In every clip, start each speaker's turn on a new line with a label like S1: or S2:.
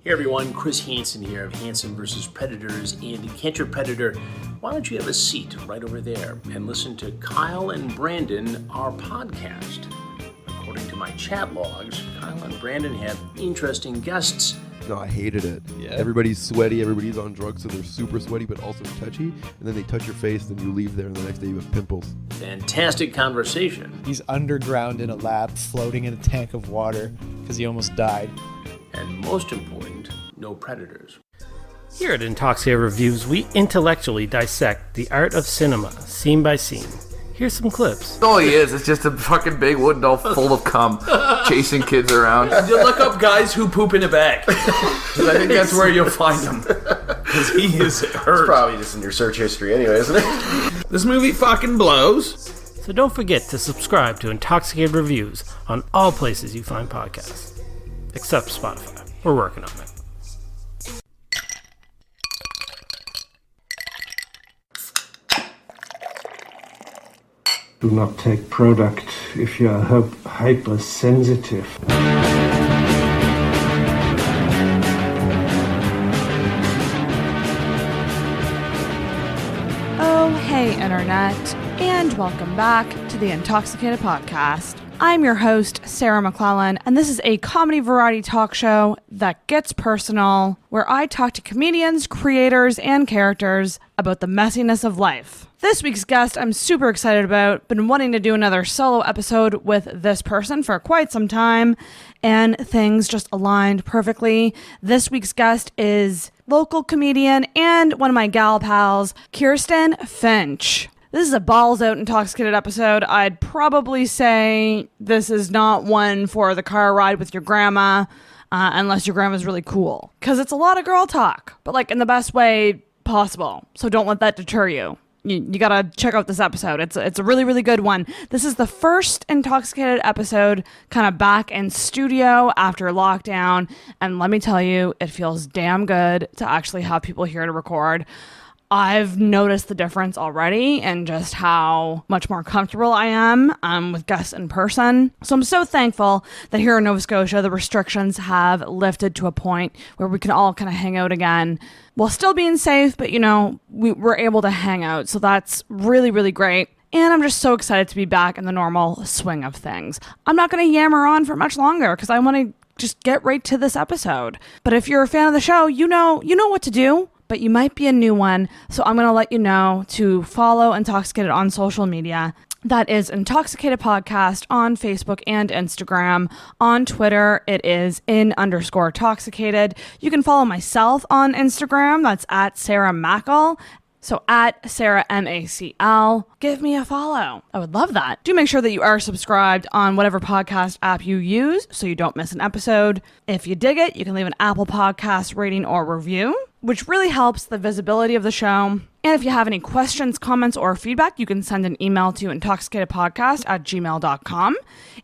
S1: Hey everyone, Chris Hansen here of Hansen vs. Predators and Can't Your Predator. Why don't you have a seat right over there and listen to Kyle and Brandon, our podcast. According to my chat logs, Kyle and Brandon have interesting guests.
S2: No, I hated it.
S3: Yeah.
S2: Everybody's sweaty, everybody's on drugs, so they're super sweaty but also touchy. And then they touch your face, then you leave there, and the next day you have pimples.
S1: Fantastic conversation.
S3: He's underground in a lab, floating in a tank of water because he almost died.
S1: And most important, no predators.
S4: Here at Intoxicated Reviews, we intellectually dissect the art of cinema, scene by scene. Here's some clips.
S5: All he is, it's just a fucking big wooden doll full of cum, chasing kids around.
S1: You look up guys who poop in a bag. I think that's where you'll find him. Because he is hurt.
S6: It's probably just in your search history anyway, isn't it?
S1: This movie fucking blows.
S4: So don't forget to subscribe to Intoxicated Reviews on all places you find podcasts. Except Spotify. We're working on it.
S7: Do not take product if you are hypersensitive.
S8: Oh, hey, Internet, and welcome back to the Intoxicated Podcast. I'm your host, Sarah McClellan, and this is a comedy variety talk show that gets personal, where I talk to comedians, creators, and characters about the messiness of life. This week's guest I'm super excited about. Been wanting to do another solo episode with this person for quite some time, and things just aligned perfectly. This week's guest is local comedian and one of my gal pals, Kirsten Finch. This is a balls out intoxicated episode. I'd probably say this is not one for the car ride with your grandma, unless your grandma's really cool. Because it's a lot of girl talk, but like in the best way possible. So don't let that deter you. You gotta check out this episode. It's a really, really good one. This is the first intoxicated episode kind of back in studio after lockdown. And let me tell you, it feels damn good to actually have people here to record. I've noticed the difference already and just how much more comfortable I am with guests in person. So I'm so thankful that here in Nova Scotia, the restrictions have lifted to a point where we can all kind of hang out again while still being safe. But, you know, we're able to hang out. So that's really, really great. And I'm just so excited to be back in the normal swing of things. I'm not going to yammer on for much longer because I want to just get right to this episode. But if you're a fan of the show, you know what to do. But you might be a new one, so I'm going to let you know to follow Intoxicated on social media. That is Intoxicated Podcast on Facebook and Instagram. On Twitter, it is _toxicated. You can follow myself on Instagram. That's at Sarah Mackle. So at Sarah MACL. Give me a follow. I would love that. Do make sure that you are subscribed on whatever podcast app you use so you don't miss an episode. If you dig it, you can leave an Apple Podcast rating or review, which really helps the visibility of the show. And if you have any questions, comments, or feedback, you can send an email to intoxicatedpodcast@gmail.com.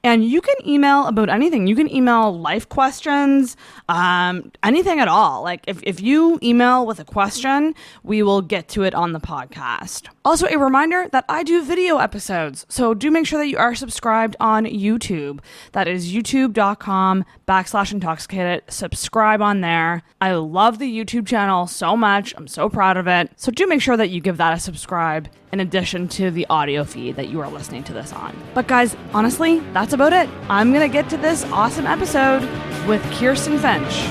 S8: And you can email about anything. You can email life questions, anything at all. Like if you email with a question, we will get to it on the podcast. Also, a reminder that I do video episodes. So do make sure that you are subscribed on YouTube. That is youtube.com/intoxicated. Subscribe on there. I love the YouTube channel so much. I'm so proud of it. So do make sure that you give that a subscribe in addition to the audio feed that you are listening to this on. But guys, honestly, that's about it. I'm going to get to this awesome episode with Kirsten Finch.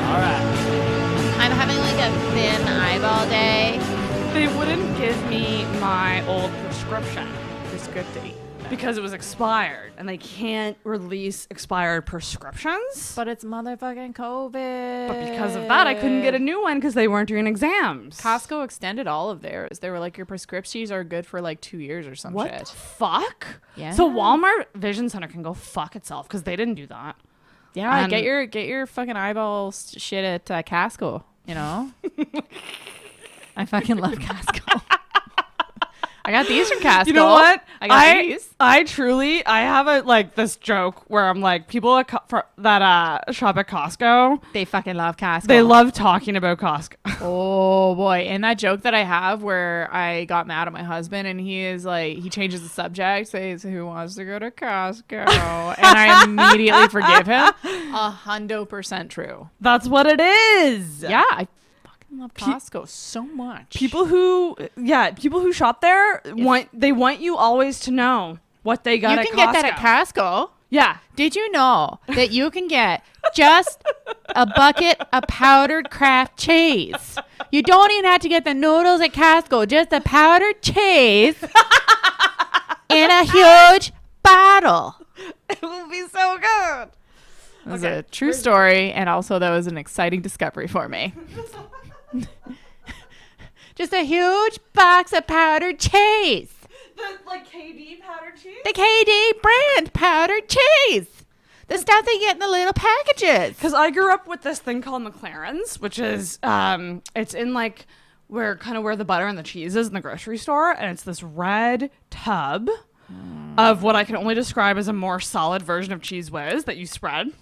S9: All right. I'm having like a thin eyeball day.
S8: They wouldn't give me my old prescription because it was expired, and they can't release expired prescriptions.
S9: But it's motherfucking COVID.
S8: But because of that, I couldn't get a new one because they weren't doing exams.
S9: Costco extended all of theirs. They were like, your prescriptions are good for like 2 years or some
S8: what
S9: shit.
S8: What the fuck?
S9: Yeah.
S8: So Walmart Vision Center can go fuck itself because they didn't do that.
S9: Yeah,
S8: And
S9: get your fucking eyeball shit at Costco, you know? I fucking love Costco. I got these from Costco.
S8: You know what?
S9: I got these.
S8: I have a like this joke where I'm like, people that shop at Costco,
S9: They fucking love Costco.
S8: they love talking about Costco.
S9: Oh boy. And that joke that I have where I got mad at my husband and he is like, he changes the subject, says, who wants to go to Costco? And I immediately forgive him. 100% true.
S8: That's what it is.
S9: Yeah. I fucking love Costco so much.
S8: People who shop there want you always to know what they got
S9: you
S8: at
S9: can
S8: Costco.
S9: get that at Costco.
S8: Yeah.
S9: Did you know that you can get just a bucket of powdered Kraft cheese? You don't even have to get the noodles at Costco, just the powdered cheese in a huge bottle.
S8: It will be so good.
S9: It was a true story, and also that was an exciting discovery for me. Just a huge box of powdered cheese.
S8: The KD powdered cheese?
S9: The KD brand powdered cheese. The stuff they get in the little packages.
S8: Because I grew up with this thing called McLaren's, which is it's in like where the butter and the cheese is in the grocery store, and it's this red tub of what I can only describe as a more solid version of Cheese Whiz that you spread.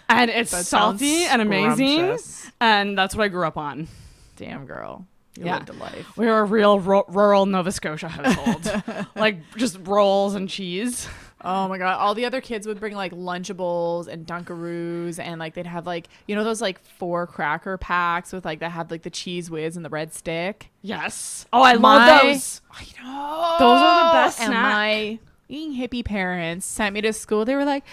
S8: And it's salty and amazing.
S9: Scrumptious.
S8: And that's what I grew up on.
S9: Damn, girl. You
S8: Yeah.
S9: lived a life.
S8: We were a real rural Nova Scotia household. Like just rolls and cheese.
S9: Oh my god! All the other kids would bring like Lunchables and Dunkaroos, and like they'd have like those like 4 cracker packs with like that have like the Cheese Whiz and the red stick.
S8: Yes. Oh, I love those.
S9: I know.
S8: Those are the best
S9: And
S8: snack.
S9: my being hippie parents sent me to school. They were like,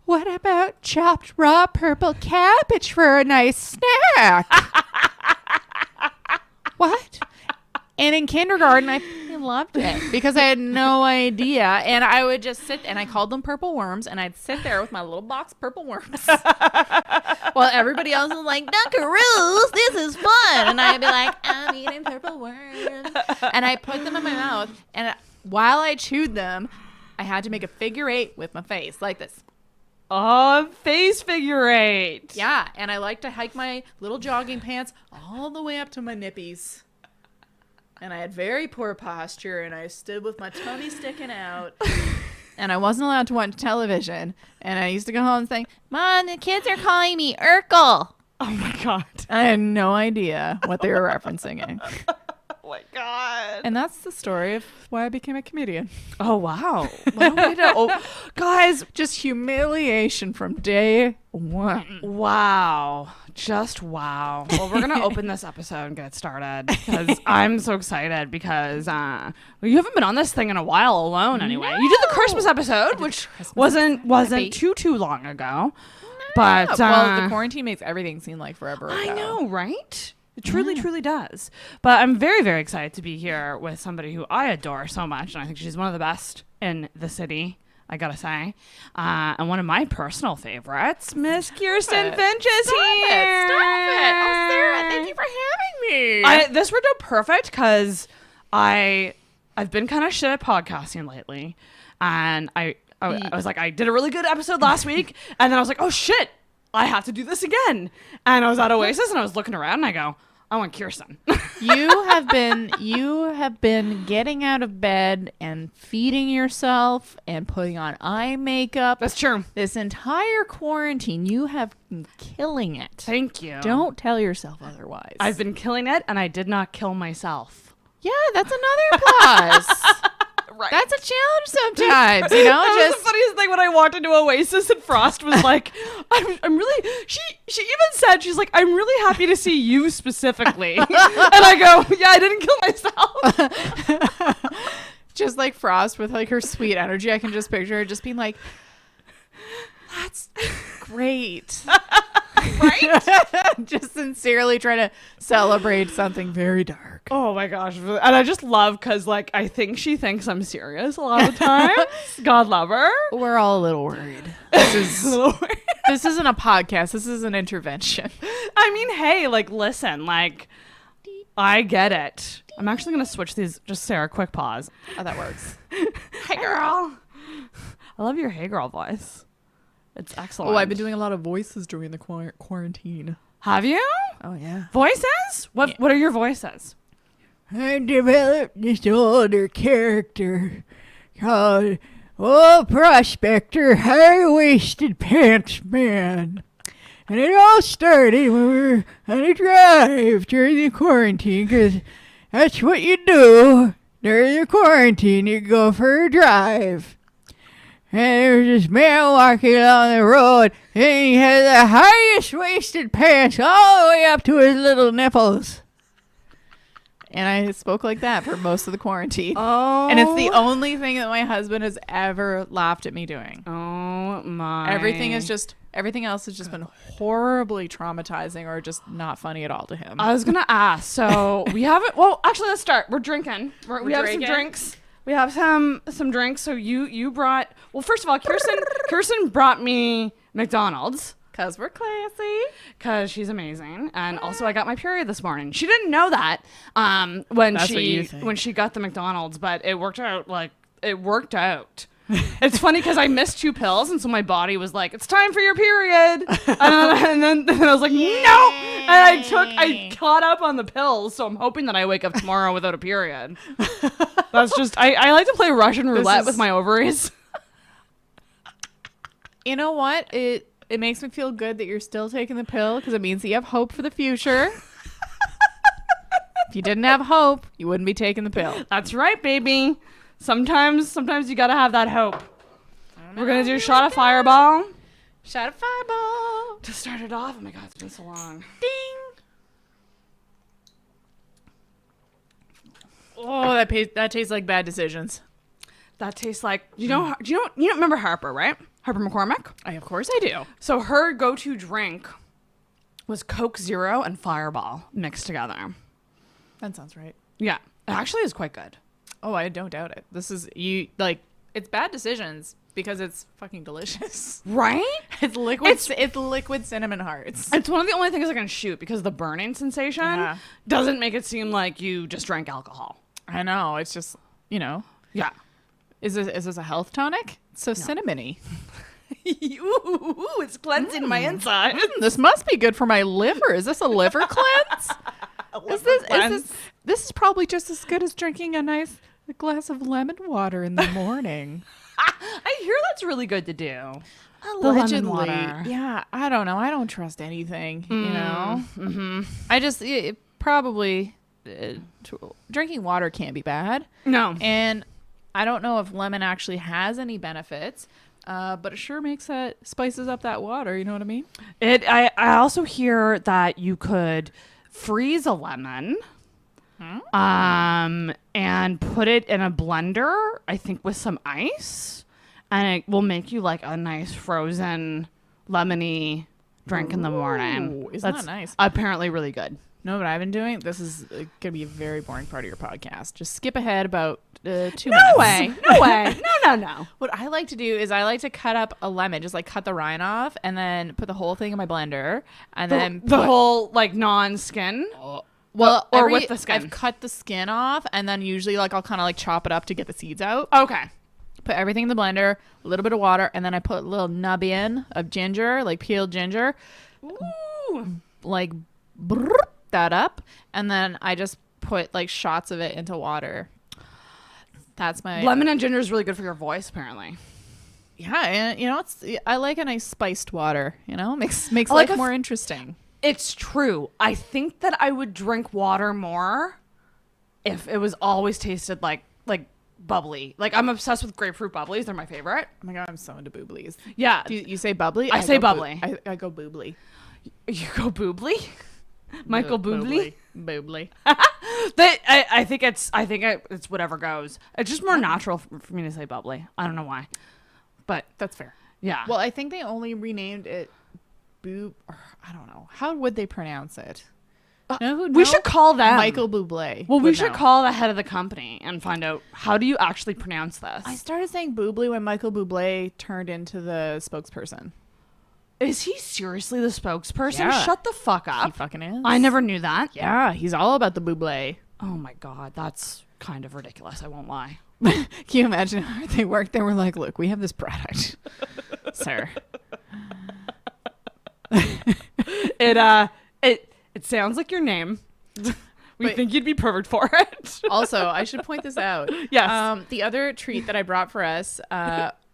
S9: "What about chopped raw purple cabbage for a nice snack?" What? And in kindergarten, I loved it because I had no idea. And I would just sit, and I called them purple worms, and I'd sit there with my little box of purple worms. While everybody else was like, Dunkaroos, this is fun. And I'd be like, I'm eating purple worms. And I put them in my mouth, and while I chewed them, I had to make a figure 8 with my face, like this.
S8: Oh, face figure 8.
S9: Yeah, and I like to hike my little jogging pants all the way up to my nippies. And I had very poor posture, and I stood with my tummy sticking out. And I wasn't allowed to watch television. And I used to go home and say, Mom, the kids are calling me Urkel.
S8: Oh my god.
S9: I had no idea what they were referencing.
S8: Oh my god.
S9: And that's the story of why I became a comedian.
S8: Oh wow. What a way to guys,
S9: Just humiliation from day one.
S8: wow. Just wow. Well, we're gonna open this episode and get started because I'm so excited because you haven't been on this thing in a while alone anyway. You did the Christmas episode, which wasn't too long ago. But
S9: well, the quarantine makes everything seem like forever ago.
S8: I know, right? It truly does. But I'm very, very excited to be here with somebody who I adore so much, and I think she's one of the best in the city, I gotta say. And one of my personal favorites, Miss Kirsten Finch is here.
S9: Stop it. Oh, Sarah, thank you for having me.
S8: This worked out perfect because I've been kind of shit at podcasting lately, and I was like, I did a really good episode last week, and then I was like, oh shit, I have to do this again. And I was at Oasis, and I was looking around, and I go, I want Kirsten.
S9: You have been getting out of bed and feeding yourself and putting on eye makeup.
S8: That's true.
S9: This entire quarantine, you have been killing it.
S8: Thank you.
S9: Don't tell yourself otherwise.
S8: I've been killing it, and I did not kill myself.
S9: Yeah, that's another plus.
S8: Right.
S9: That's a challenge sometimes, you know?
S8: That was the funniest thing when I walked into Oasis and Frost was like, I'm really, she even said, she's like, I'm really happy to see you specifically. And I go, yeah, I didn't kill myself.
S9: Just like Frost with like her sweet energy. I can just picture her just being like, that's great. Right? Just sincerely trying to celebrate something very dark.
S8: Oh my gosh. And I just love because like I think she thinks I'm serious a lot of the time. God love her.
S9: We're all a little worried. This isn't a podcast. This is an intervention.
S8: I mean, hey, like listen, like I get it. I'm actually gonna switch these. Just Sarah, quick pause.
S9: Oh, that works.
S8: Hey girl. I love your hey girl voice. It's excellent.
S9: Oh, I've been doing a lot of voices during the quarantine.
S8: Have you?
S9: Oh, yeah.
S8: Voices? What are your voices?
S10: I developed this older character called Old Prospector High-Waisted Pants Man. And it all started when we were on a drive during the quarantine, because that's what you do during the quarantine. You go for a drive. And there was this man walking along the road, and he had the highest waisted pants all the way up to his little nipples.
S9: And I spoke like that for most of the quarantine.
S8: Oh.
S9: And it's the only thing that my husband has ever laughed at me doing.
S8: Oh my.
S9: Everything else has just been horribly traumatizing or just not funny at all to him.
S8: I was going to ask. So we haven't, well, actually, let's start. We're drinking. We have
S9: drinking?
S8: some drinks. We have some drinks. So you brought, well, first of all, Kirsten brought me McDonald's.
S9: Because we're classy.
S8: Because she's amazing. And also I got my period this morning. She didn't know that when she got the McDonald's, but it worked out. It's funny because I missed 2 pills, and so my body was like, it's time for your period. and then I was like, no. And I caught up on the pills, so I'm hoping that I wake up tomorrow without a period. That's just, I like to play Russian roulette with my ovaries.
S9: You know what? It makes me feel good that you're still taking the pill because it means that you have hope for the future. If you didn't have hope, you wouldn't be taking the pill.
S8: That's right, baby. Sometimes you gotta have that hope. We're gonna do a shot of Fireball.
S9: Shot of Fireball.
S8: To start it off. Oh my God, it's been so long.
S9: Ding. Oh, that tastes like bad decisions.
S8: That tastes like, you don't remember Harper, right? Harper McCormick?
S9: Of course I do.
S8: So her go-to drink was Coke Zero and Fireball mixed together.
S9: That sounds right.
S8: Yeah, it actually is quite good.
S9: Oh, I don't doubt it. This is it's bad decisions because it's fucking delicious.
S8: Right?
S9: It's liquid. It's liquid cinnamon hearts.
S8: It's one of the only things I can shoot because the burning sensation doesn't make it seem like you just drank alcohol.
S9: I know. It's just,
S8: Yeah.
S9: Is this a health tonic? It's so cinnamony.
S8: Ooh, it's cleansing my inside.
S9: This must be good for my liver. Is this a liver cleanse? This is probably just as good as drinking a glass of lemon water in the morning.
S8: I hear that's really good to do.
S9: Allegedly.
S8: Lemon water.
S9: Yeah, I don't know. I don't trust anything, you know?
S8: Mm-hmm.
S9: I just, probably, drinking water can't be bad.
S8: No.
S9: And I don't know if lemon actually has any benefits, but it sure spices up that water. You know what I mean?
S8: I also hear that you could freeze a lemon, and put it in a blender, I think with some ice, and it will make you like a nice frozen lemony drink in the morning.
S9: Isn't that nice?
S8: Apparently really good.
S9: No, what I've been doing, this is going to be a very boring part of your podcast. Just skip ahead about 2 minutes.
S8: No way. No.
S9: What I like to do is I like to cut up a lemon, just like cut the rind off and then put the whole thing in my blender and then
S8: the whole like non-skin.
S9: Well,
S8: or with the skin.
S9: I've cut the skin off and then usually like I'll kind of like chop it up to get the seeds out.
S8: Okay.
S9: Put everything in the blender, a little bit of water, and then I put a little nub in of ginger, like peeled ginger.
S8: Ooh.
S9: Like that up, and then I just put like shots of it into water. That's my
S8: lemon and ginger is really good for your voice, apparently.
S9: Yeah, and I like a nice spiced water. Makes
S8: like
S9: life more interesting.
S8: It's true. I think that I would drink water more if it was always tasted like bubbly. Like I'm obsessed with grapefruit bubblies. They're my favorite.
S9: Oh my God, I'm so into booblies.
S8: Yeah.
S9: Do you say bubbly?
S8: I say bubbly.
S9: I go boobly.
S8: You go boobly? Michael Boobly?
S9: Boobly.
S8: I think it's whatever goes. It's just more natural for me to say bubbly. I don't know why. But
S9: that's fair.
S8: Yeah.
S9: Well, I think they only renamed it I don't know. How would they pronounce it?
S8: We should call them
S9: Michael Bublé.
S8: Well, we should call the head of the company and find out how do you actually pronounce this.
S9: I started saying Bublé when Michael Bublé turned into the spokesperson.
S8: Is he seriously the spokesperson?
S9: Yeah.
S8: Shut the fuck up.
S9: He fucking is.
S8: I never knew that.
S9: Yeah, he's all about the Bublé.
S8: Oh my God, that's kind of ridiculous. I won't lie.
S9: Can you imagine how they worked? They were like, look, we have this product, sir.
S8: It sounds like your name. We think you'd be perfect for it.
S9: Also, I should point this out.
S8: Yes.
S9: The other treat that I brought for us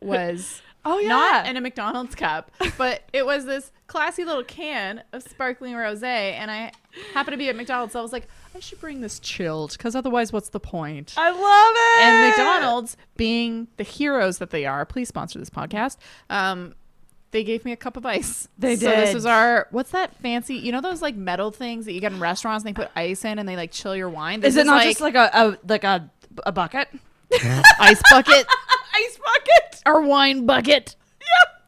S9: was
S8: not
S9: in a McDonald's cup, but it was this classy little can of sparkling rosé, and I happened to be at McDonald's, so I was like, I should bring this chilled, because otherwise, what's the point?
S8: I love it.
S9: And McDonald's, being the heroes that they are, please sponsor this podcast. They gave me a cup of ice.
S8: They
S9: so
S8: did.
S9: This is our, what's that fancy, you know those like metal things that you get in restaurants and they put ice in and they like chill your wine?
S8: Is it not just like a bucket?
S9: Ice bucket?
S8: Ice bucket?
S9: Our wine bucket.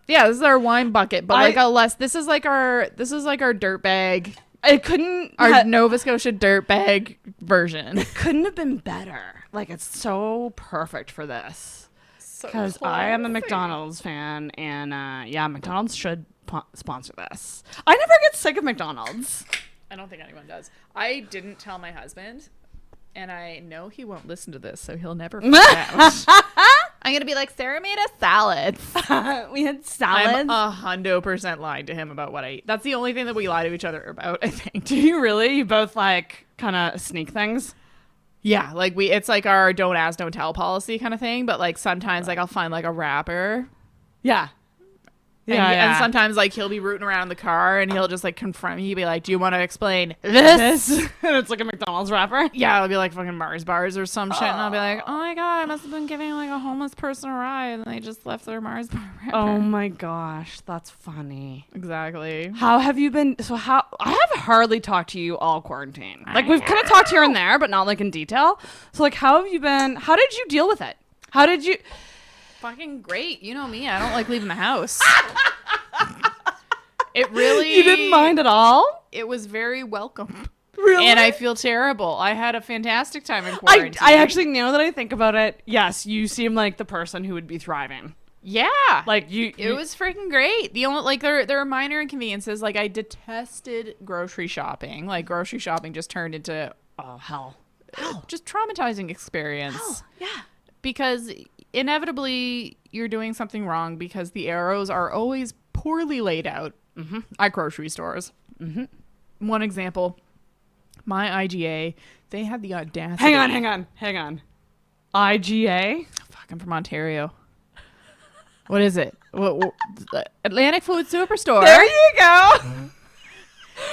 S9: Yeah, this is our wine bucket, but like a less, this is like our dirt bag.
S8: It couldn't,
S9: our Nova Scotia dirt bag version.
S8: It couldn't have been better. Like, it's so perfect for this. Because I am a McDonald's fan, and McDonald's should sponsor this. I never get sick of McDonald's.
S9: I don't think anyone does. I didn't tell my husband, and I know he won't listen to this, so he'll never find out. I'm going to be like, Sarah made us salads.
S8: We had salads.
S9: I'm 100% lying to him about what I eat. That's the only thing that we lie to each other about, I think.
S8: Do you really? You both, like, kind of sneak things?
S9: Yeah, like it's like our don't ask, don't tell policy kind of thing. But like sometimes like I'll find like a wrapper.
S8: Yeah.
S9: And sometimes like he'll be rooting around in the car and he'll just like confront me. He'll be like, do you want to explain this?
S8: And it's like a McDonald's wrapper.
S9: Yeah, it'll be like fucking Mars bars or some shit. And I'll be like, oh my God, I must have been giving like a homeless person a ride and they just left their Mars bar wrapper.
S8: Oh my gosh, that's funny.
S9: Exactly.
S8: How have you been? I have hardly talked to you all quarantine. Like we've kind of talked here and there, but not like in detail. So like, how have you been? How did you deal with it? How did you?
S9: Fucking great. You know me. I don't like leaving the house. It really...
S8: You didn't mind at all?
S9: It was very welcome.
S8: Really?
S9: And I feel terrible. I had a fantastic time in quarantine.
S8: I actually, now that I think about it, yes, you seem like the person who would be thriving.
S9: Yeah.
S8: Like
S9: it was freaking great. The only like there are minor inconveniences. Like I detested grocery shopping. Like grocery shopping just turned into
S8: hell.
S9: Just traumatizing experience.
S8: Hell. Yeah.
S9: Because inevitably you're doing something wrong because the arrows are always poorly laid out at grocery stores. One example, my IGA, they had the audacity.
S8: Hang on. IGA?
S9: Fuck, I'm from Ontario. What is it? What, Atlantic Food Superstore.
S8: There you go.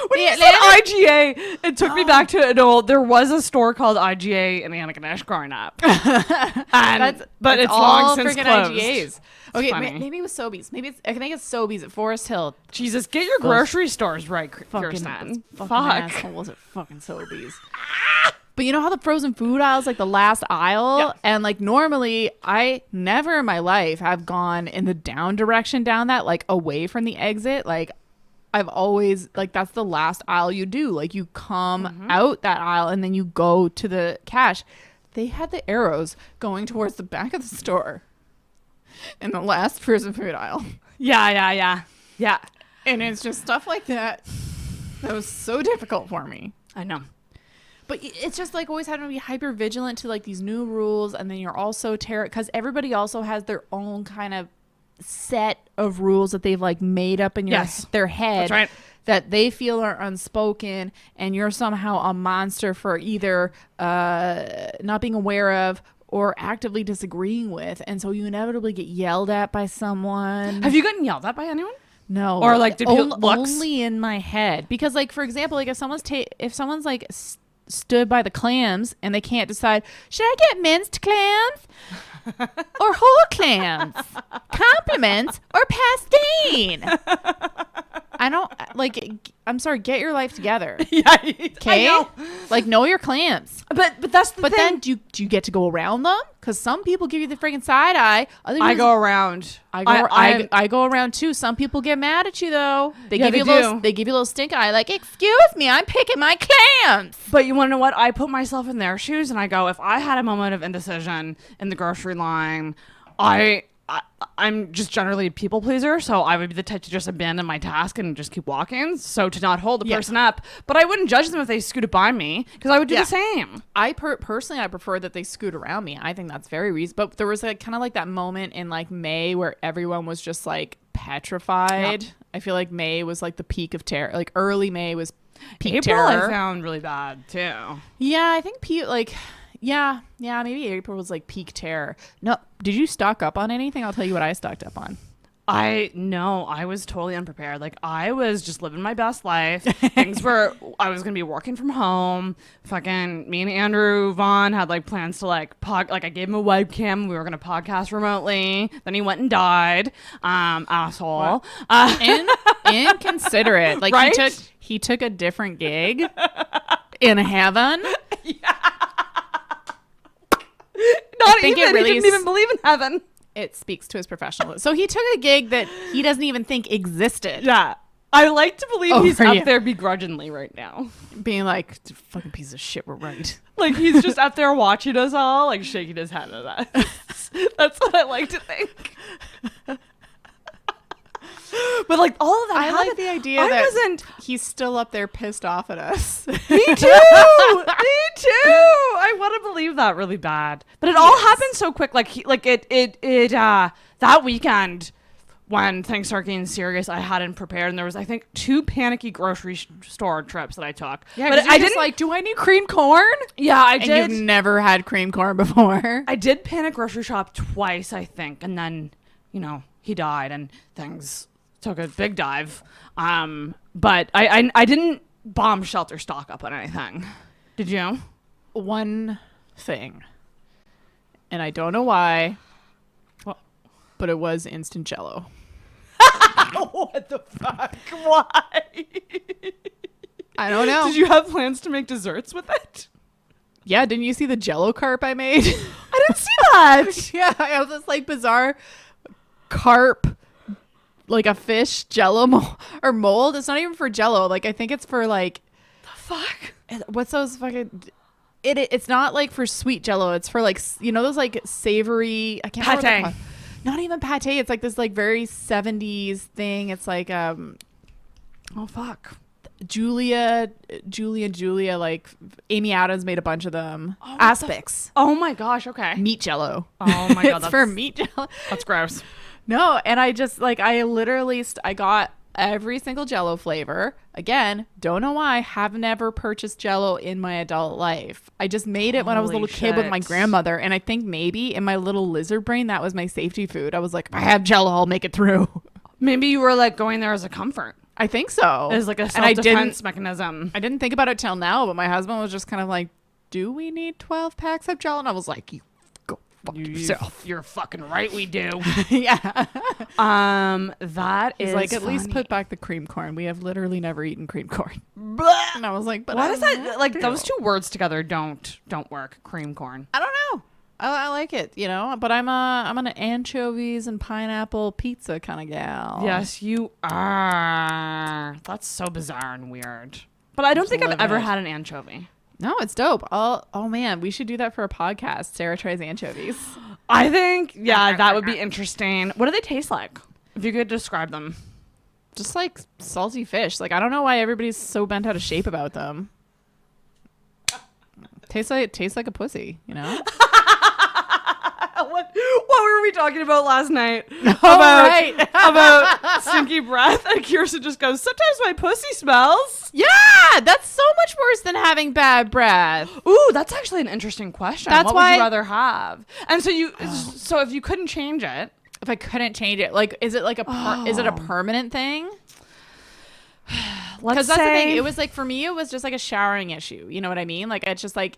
S8: When you said IGA, it took me back to an old. There was a store called IGA in Antigonish growing up, but it's
S9: all
S8: long since
S9: freaking
S8: closed.
S9: IGAs. Okay,
S8: Maybe
S9: it was Sobeys. I think it's Sobeys at Forest Hill.
S8: Jesus, get your grocery stores right, Kirsten.
S9: Fuck. Was it fucking Sobeys? But you know how the frozen food aisle is like the last aisle? Yeah. And like normally I never in my life have gone in the down direction down that, like away from the exit. Like I've always, like that's the last aisle you do. Like you come out that aisle and then you go to the cash. They had the arrows going towards the back of the store in the last frozen food aisle.
S8: Yeah.
S9: And it's just stuff like that was so difficult for me.
S8: I know.
S9: But it's just like always having to be hyper vigilant to like these new rules. And then you're also because everybody also has their own kind of set of rules that they've like made up in their head.
S8: That's right.
S9: That they feel are unspoken, and you're somehow a monster for either not being aware of or actively disagreeing with. And so you inevitably get yelled at by someone.
S8: Have you gotten yelled at by anyone?
S9: No.
S8: Or like did people
S9: only in my head. Because like, for example, like if someone's like stood by the clams and they can't decide, should I get minced clams or whole clams, compliments or pastine? I don't like. I'm sorry. Get your life together.
S8: Yeah.
S9: Okay. Like know your clams.
S8: But that's the thing.
S9: But then do you get to go around them? Because some people give you the freaking side eye.
S8: I go around.
S9: I go around too. Some people get mad at you though. They give you a little stink eye. Like, excuse me, I'm picking my clams.
S8: But you want to know what? I put myself in their shoes and I go, if I had a moment of indecision in the grocery line, I'm just generally a people pleaser, so I would be the type to just abandon my task and just keep walking, so to not hold the person up. But I wouldn't judge them if they scooted by me, because I would do the same.
S9: Personally, I prefer that they scoot around me. I think that's very reasonable. But there was like kind of like that moment in like May where everyone was just like petrified. Yep. I feel like May was like the peak of terror. Like early May was peak
S8: April
S9: terror.
S8: I found really bad too.
S9: Yeah, I think Yeah, maybe April was like peak terror. No, did you stock up on anything? I'll tell you what I stocked up on.
S8: I was totally unprepared. Like, I was just living my best life. I was going to be working from home. Fucking me and Andrew Vaughn had like plans to like I gave him a webcam. We were going to podcast remotely. Then he went and died. Asshole.
S9: Inconsiderate. Like,
S8: right?
S9: he took a different gig in heaven.
S8: Yeah. He didn't even believe in heaven.
S9: It speaks to his professionalism. So he took a gig that he doesn't even think existed.
S8: Yeah. I like to believe he's up there begrudgingly right now.
S9: Being like, fucking piece of shit, we're right.
S8: Like, he's just up there watching us all, like, shaking his head at us. That's what I like to think. But, like, all of that
S9: I like the idea that he's still up there pissed off at us.
S8: Me too! Me too! I want to believe that really bad. But it all happened so quick. Like, that weekend when things started getting serious, I hadn't prepared. And there was, I think, 2 panicky grocery store trips that I took.
S9: Yeah, but I didn't like, do I need cream corn?
S8: Yeah, I did.
S9: And you've never had cream corn before.
S8: I did panic grocery shop twice, I think. And then, he died and things took a big dive. But I didn't bomb shelter stock up on anything. Did you?
S9: One thing. And I don't know why, but it was instant Jell-O.
S8: What the fuck? Why?
S9: I don't know.
S8: Did you have plans to make desserts with it?
S9: Yeah, didn't you see the Jell-O carp I made?
S8: I didn't see that.
S9: Yeah, I have this like bizarre carp, like a fish Jell-O mold. It's not even for Jell-O. Like, I think it's for like,
S8: the fuck?
S9: What's those fucking? It's not like for sweet Jell-O. It's for like, those like savory. I can't remember what they're called. Not even pate. It's like this like very 70s thing. It's like
S8: oh fuck.
S9: Julia, like Amy Adams made a bunch of them. Aspics.
S8: Oh my gosh. Okay.
S9: Meat Jell-O.
S8: Oh my god.
S9: It's for meat Jell-O.
S8: That's gross.
S9: No, and I just like I literally I got every single Jell-O flavor. Again, don't know why. Have never purchased Jell-O in my adult life. I just made it when I was a little kid with my grandmother, and I think maybe in my little lizard brain that was my safety food. I was like, if I have Jell-O, I'll make it through.
S8: Maybe you were like going there as a comfort.
S9: I think so.
S8: As like a self-defense mechanism.
S9: I didn't think about it till now, but my husband was just kind of like, do we need 12 packs of Jell-O? And I was like, you go fuck yourself.
S8: You're fucking right, we do.
S9: Yeah.
S8: That
S9: He's
S8: is
S9: like, at
S8: funny.
S9: least put back the cream corn. We have literally never eaten cream corn.
S8: Blah.
S9: And I was like, but
S8: what is that? Like, those two words together don't work. Cream corn.
S9: I don't know. I like it, but I'm an anchovies and pineapple pizza kind of gal.
S8: Yes, you are. That's so bizarre and weird. But I don't think I've ever had an anchovy.
S9: No, it's dope. Oh man, we should do that for a podcast. Sarah tries anchovies.
S8: I think, that would be interesting. What do they taste like? If you could describe them.
S9: Just like salty fish. Like, I don't know why everybody's so bent out of shape about them. Tastes like a pussy,
S8: What were we talking about last night?
S9: About
S8: stinky breath, and Kirsten just goes, sometimes my pussy smells.
S9: Yeah, that's so much worse than having bad breath.
S8: Ooh, that's actually an interesting question. What would you rather have? And so if you couldn't change it,
S9: if I couldn't change it, like, is it like is it a permanent thing? Because that's the thing. It was like, for me, it was just like a showering issue. You know what I mean? Like, it's just like,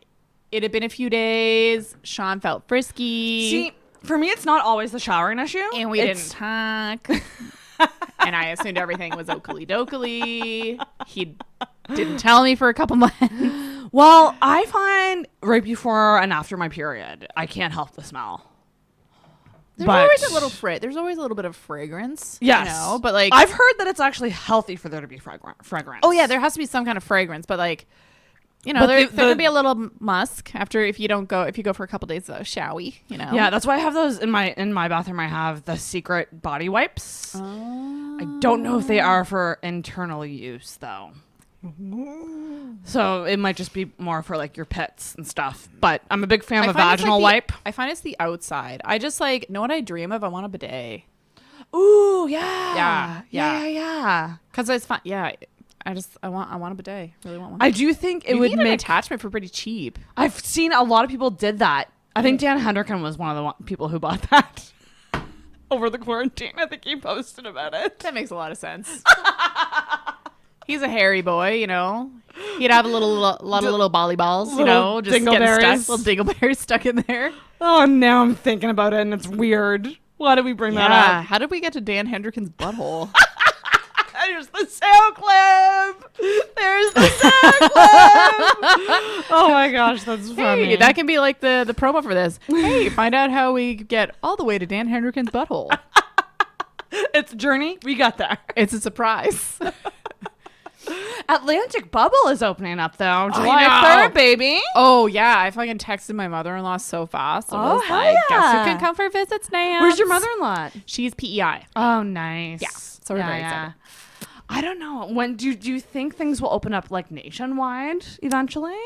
S9: it had been a few days. Sean felt frisky.
S8: See, for me, it's not always the showering issue.
S9: And we didn't talk. And I assumed everything was oakley dokley. He didn't tell me for a couple months.
S8: Well, I find right before and after my period, I can't help the smell.
S9: There's always a little There's always a little bit of fragrance.
S8: Yes.
S9: But like,
S8: I've heard that it's actually healthy for there to be fragrance.
S9: Oh yeah, there has to be some kind of fragrance, but like, there could be a little musk if you go for a couple days showy,
S8: Yeah, that's why I have those in my bathroom. I have the secret body wipes. Oh. I don't know if they are for internal use though. So it might just be more for like your pits and stuff. But I'm a big fan of a vaginal wipe.
S9: I find it's the outside. I just like, know what I dream of? I want a bidet.
S8: Ooh, yeah.
S9: Yeah. Because it's fun. Yeah. I want a bidet. Really want one.
S8: I do think it
S9: you
S8: would
S9: need
S8: make
S9: an attachment for pretty cheap.
S8: I've seen a lot of people did that. I think Dan Hendricken was one of the people who bought that over the quarantine. I think he posted about it.
S9: That makes a lot of sense. He's a hairy boy, you know. He'd have a lot of little volleyballs, you know, just getting stuck, little dingleberries stuck in there.
S8: Oh, now I'm thinking about it, and it's weird. Why did we bring that up?
S9: How did we get to Dan Hendricken's butthole?
S8: There's the sound clip. There's the sound clip. Oh my gosh, that's funny.
S9: Hey, that can be like the promo for this. Hey, find out how we get all the way to Dan Hendricken's butthole.
S8: It's a journey. We got there.
S9: It's a surprise.
S8: Atlantic Bubble is opening up though. July 3rd, baby.
S9: Oh yeah, I fucking texted my mother-in-law so fast. I was like, guess who can come for visits now?
S8: Where's your mother-in-law?
S9: She's PEI.
S8: Oh, nice.
S9: Yeah. So we're very excited.
S8: I don't know. When do you think things will open up like nationwide eventually?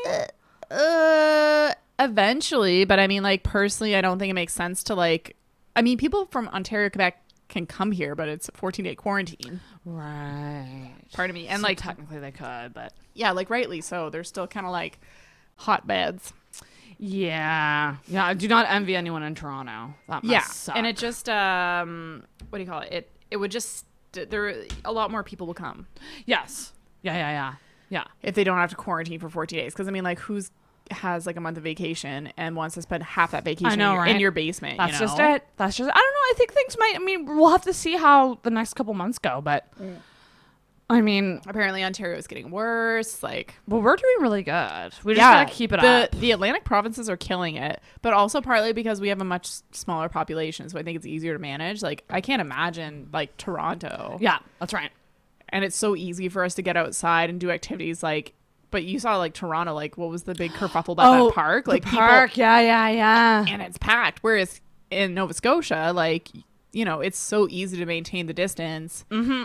S9: Eventually, but I mean, like personally, I don't think it makes sense to like. I mean, people from Ontario, Quebec can come here, but it's a 14-day quarantine.
S8: Right.
S9: Pardon me. And
S8: so
S9: like
S8: technically they could, but
S9: yeah, like rightly so. They're still kind of like hotbeds.
S8: Yeah. Yeah. I do not envy anyone in Toronto. That must suck.
S9: And it just what do you call it? It would just a lot more people will come.
S8: Yes. Yeah.
S9: If they don't have to quarantine for 14 days, because I mean, like, who's has like a month of vacation and wants to spend half that vacation in your basement?
S8: That's
S9: you know?
S8: just it. That's just. I don't know. I think things might. I mean, we'll have to see how the next couple months go, but. I mean,
S9: apparently Ontario is getting worse. Like,
S8: well, we're doing really good. We just gotta keep it up.
S9: The Atlantic provinces are killing it, but also partly because we have a much smaller population, so I think it's easier to manage. Like, I can't imagine like Toronto.
S8: Yeah, that's right.
S9: And it's so easy for us to get outside and do activities like. But you saw like Toronto, like what was the big kerfuffle about that park? Like
S8: the park, yeah.
S9: And it's packed. Whereas in Nova Scotia, like, you know, it's so easy to maintain the distance.
S8: Mm-hmm.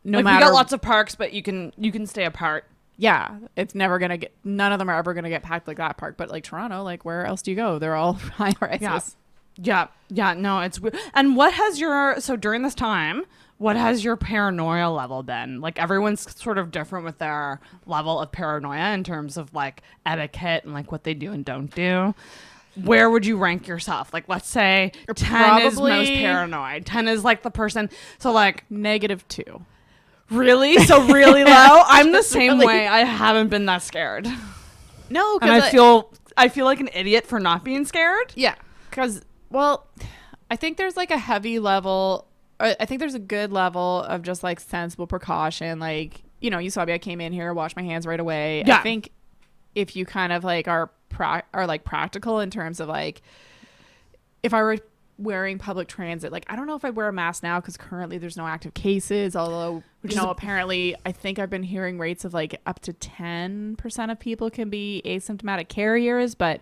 S9: No
S8: like,
S9: matter,
S8: we got lots of parks, but you can stay apart.
S9: Yeah, it's never gonna get. None of them are ever gonna get packed like that park. But like Toronto, like where else do you go? They're all high rises.
S8: Yeah. No, it's weird. And what has during this time? What has your paranoia level been? Like, everyone's sort of different with their level of paranoia in terms of like etiquette and like what they do and don't do. Where would you rank yourself? Like, let's say 10 is most paranoid. 10 is like the person. So like
S9: -2.
S8: Really? So really low? I'm the same way. I haven't been that scared.
S9: No,
S8: and I feel like an idiot for not being scared.
S9: Yeah, because well, I think there's like a heavy level. I think there's a good level of just like sensible precaution. Like, you know, you saw me. I came in here, washed my hands right away.
S8: Yeah.
S9: I think if you kind of like are like practical in terms of like, if I were wearing public transit, like I don't know if I'd wear a mask now because currently there's no active cases. Although apparently I think I've been hearing rates of like up to 10% of people can be asymptomatic carriers. But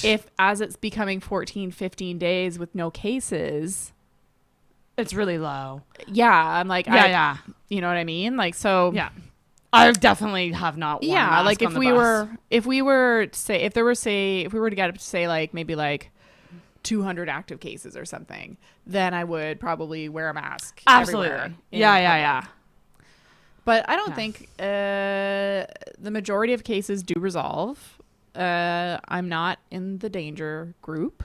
S9: if as it's becoming 14-15 days with no cases.
S8: It's really low.
S9: Yeah, I'm like,
S8: yeah.
S9: You know what I mean? Like, so
S8: yeah, I definitely have not. Worn a mask
S9: like
S8: on the bus.
S9: if we were to get up to say like maybe like 200 active cases or something, then I would probably wear a mask.
S8: Absolutely. Yeah.
S9: But I don't think the majority of cases do resolve. I'm not in the danger group,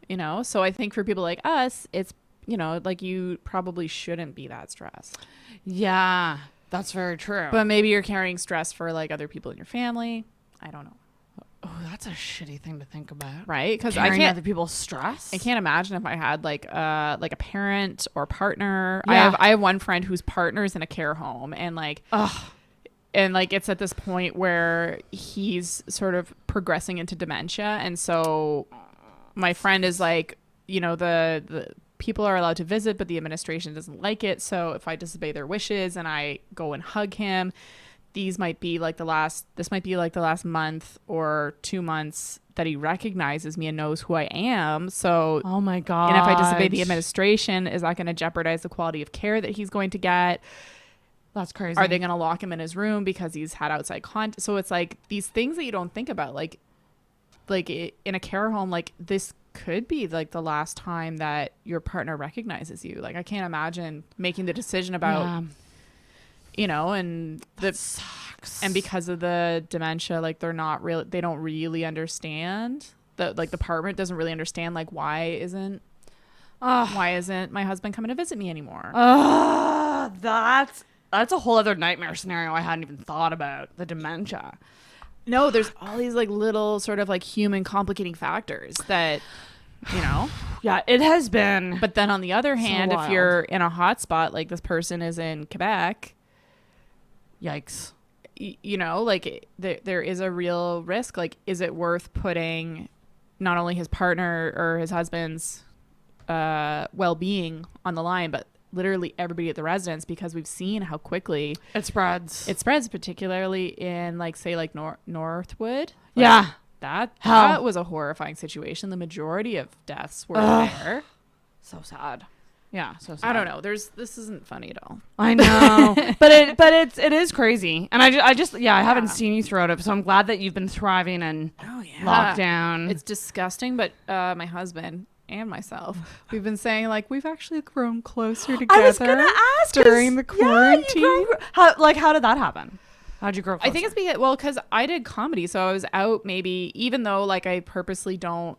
S9: you know. So I think for people like us, it's. You know, like you probably shouldn't be that stressed.
S8: Yeah, that's very true.
S9: But maybe you're carrying stress for like other people in your family. I don't know.
S8: Oh, that's a shitty thing to think about,
S9: right? Because
S8: I can't other people's stress.
S9: I can't imagine if I had like a parent or partner. Yeah. I have one friend whose partner is in a care home, and like, and like it's at this point where he's sort of progressing into dementia, and so my friend is like, you know, the people are allowed to visit, but the administration doesn't like it. So if I disobey their wishes and I go and hug him, this might be like the last month or 2 months that he recognizes me and knows who I am. So,
S8: oh my God.
S9: And if I disobey the administration, is that going to jeopardize the quality of care that he's going to get?
S8: That's crazy.
S9: Are they going to lock him in his room because he's had outside contact? So it's like these things that you don't think about, like in a care home, like this could be like the last time that your partner recognizes you. Like I can't imagine making the decision about you know, and and because of the dementia, like they don't really understand the partner doesn't really understand like why isn't my husband coming to visit me anymore?
S8: That's a whole other nightmare scenario I hadn't even thought about, the dementia.
S9: No, there's all these like little sort of like human complicating factors that, you know.
S8: Yeah, it has been.
S9: But then on the other hand,
S8: wild.
S9: if you're in a hot spot, like this person is in Quebec,
S8: yikes.
S9: You know, like there is a real risk. Like, is it worth putting not only his partner or his husband's well-being on the line, but literally everybody at the residence, because we've seen how quickly
S8: it spreads,
S9: particularly in like, say, like Northwood.
S8: Yeah.
S9: That was a horrifying situation. The majority of deaths were there.
S8: So sad. Yeah, so sad.
S9: I don't know. This isn't funny at all.
S8: I know, but it is crazy, and I just I haven't seen you throughout it, so I'm glad that you've been thriving in lockdown.
S9: It's disgusting, but my husband and myself, we've been saying like we've actually grown closer together.
S8: I was gonna ask
S9: during the quarantine.
S8: How did that happen? How'd you grow closer?
S9: I think it's because I did comedy, so I was out maybe, even though like I purposely don't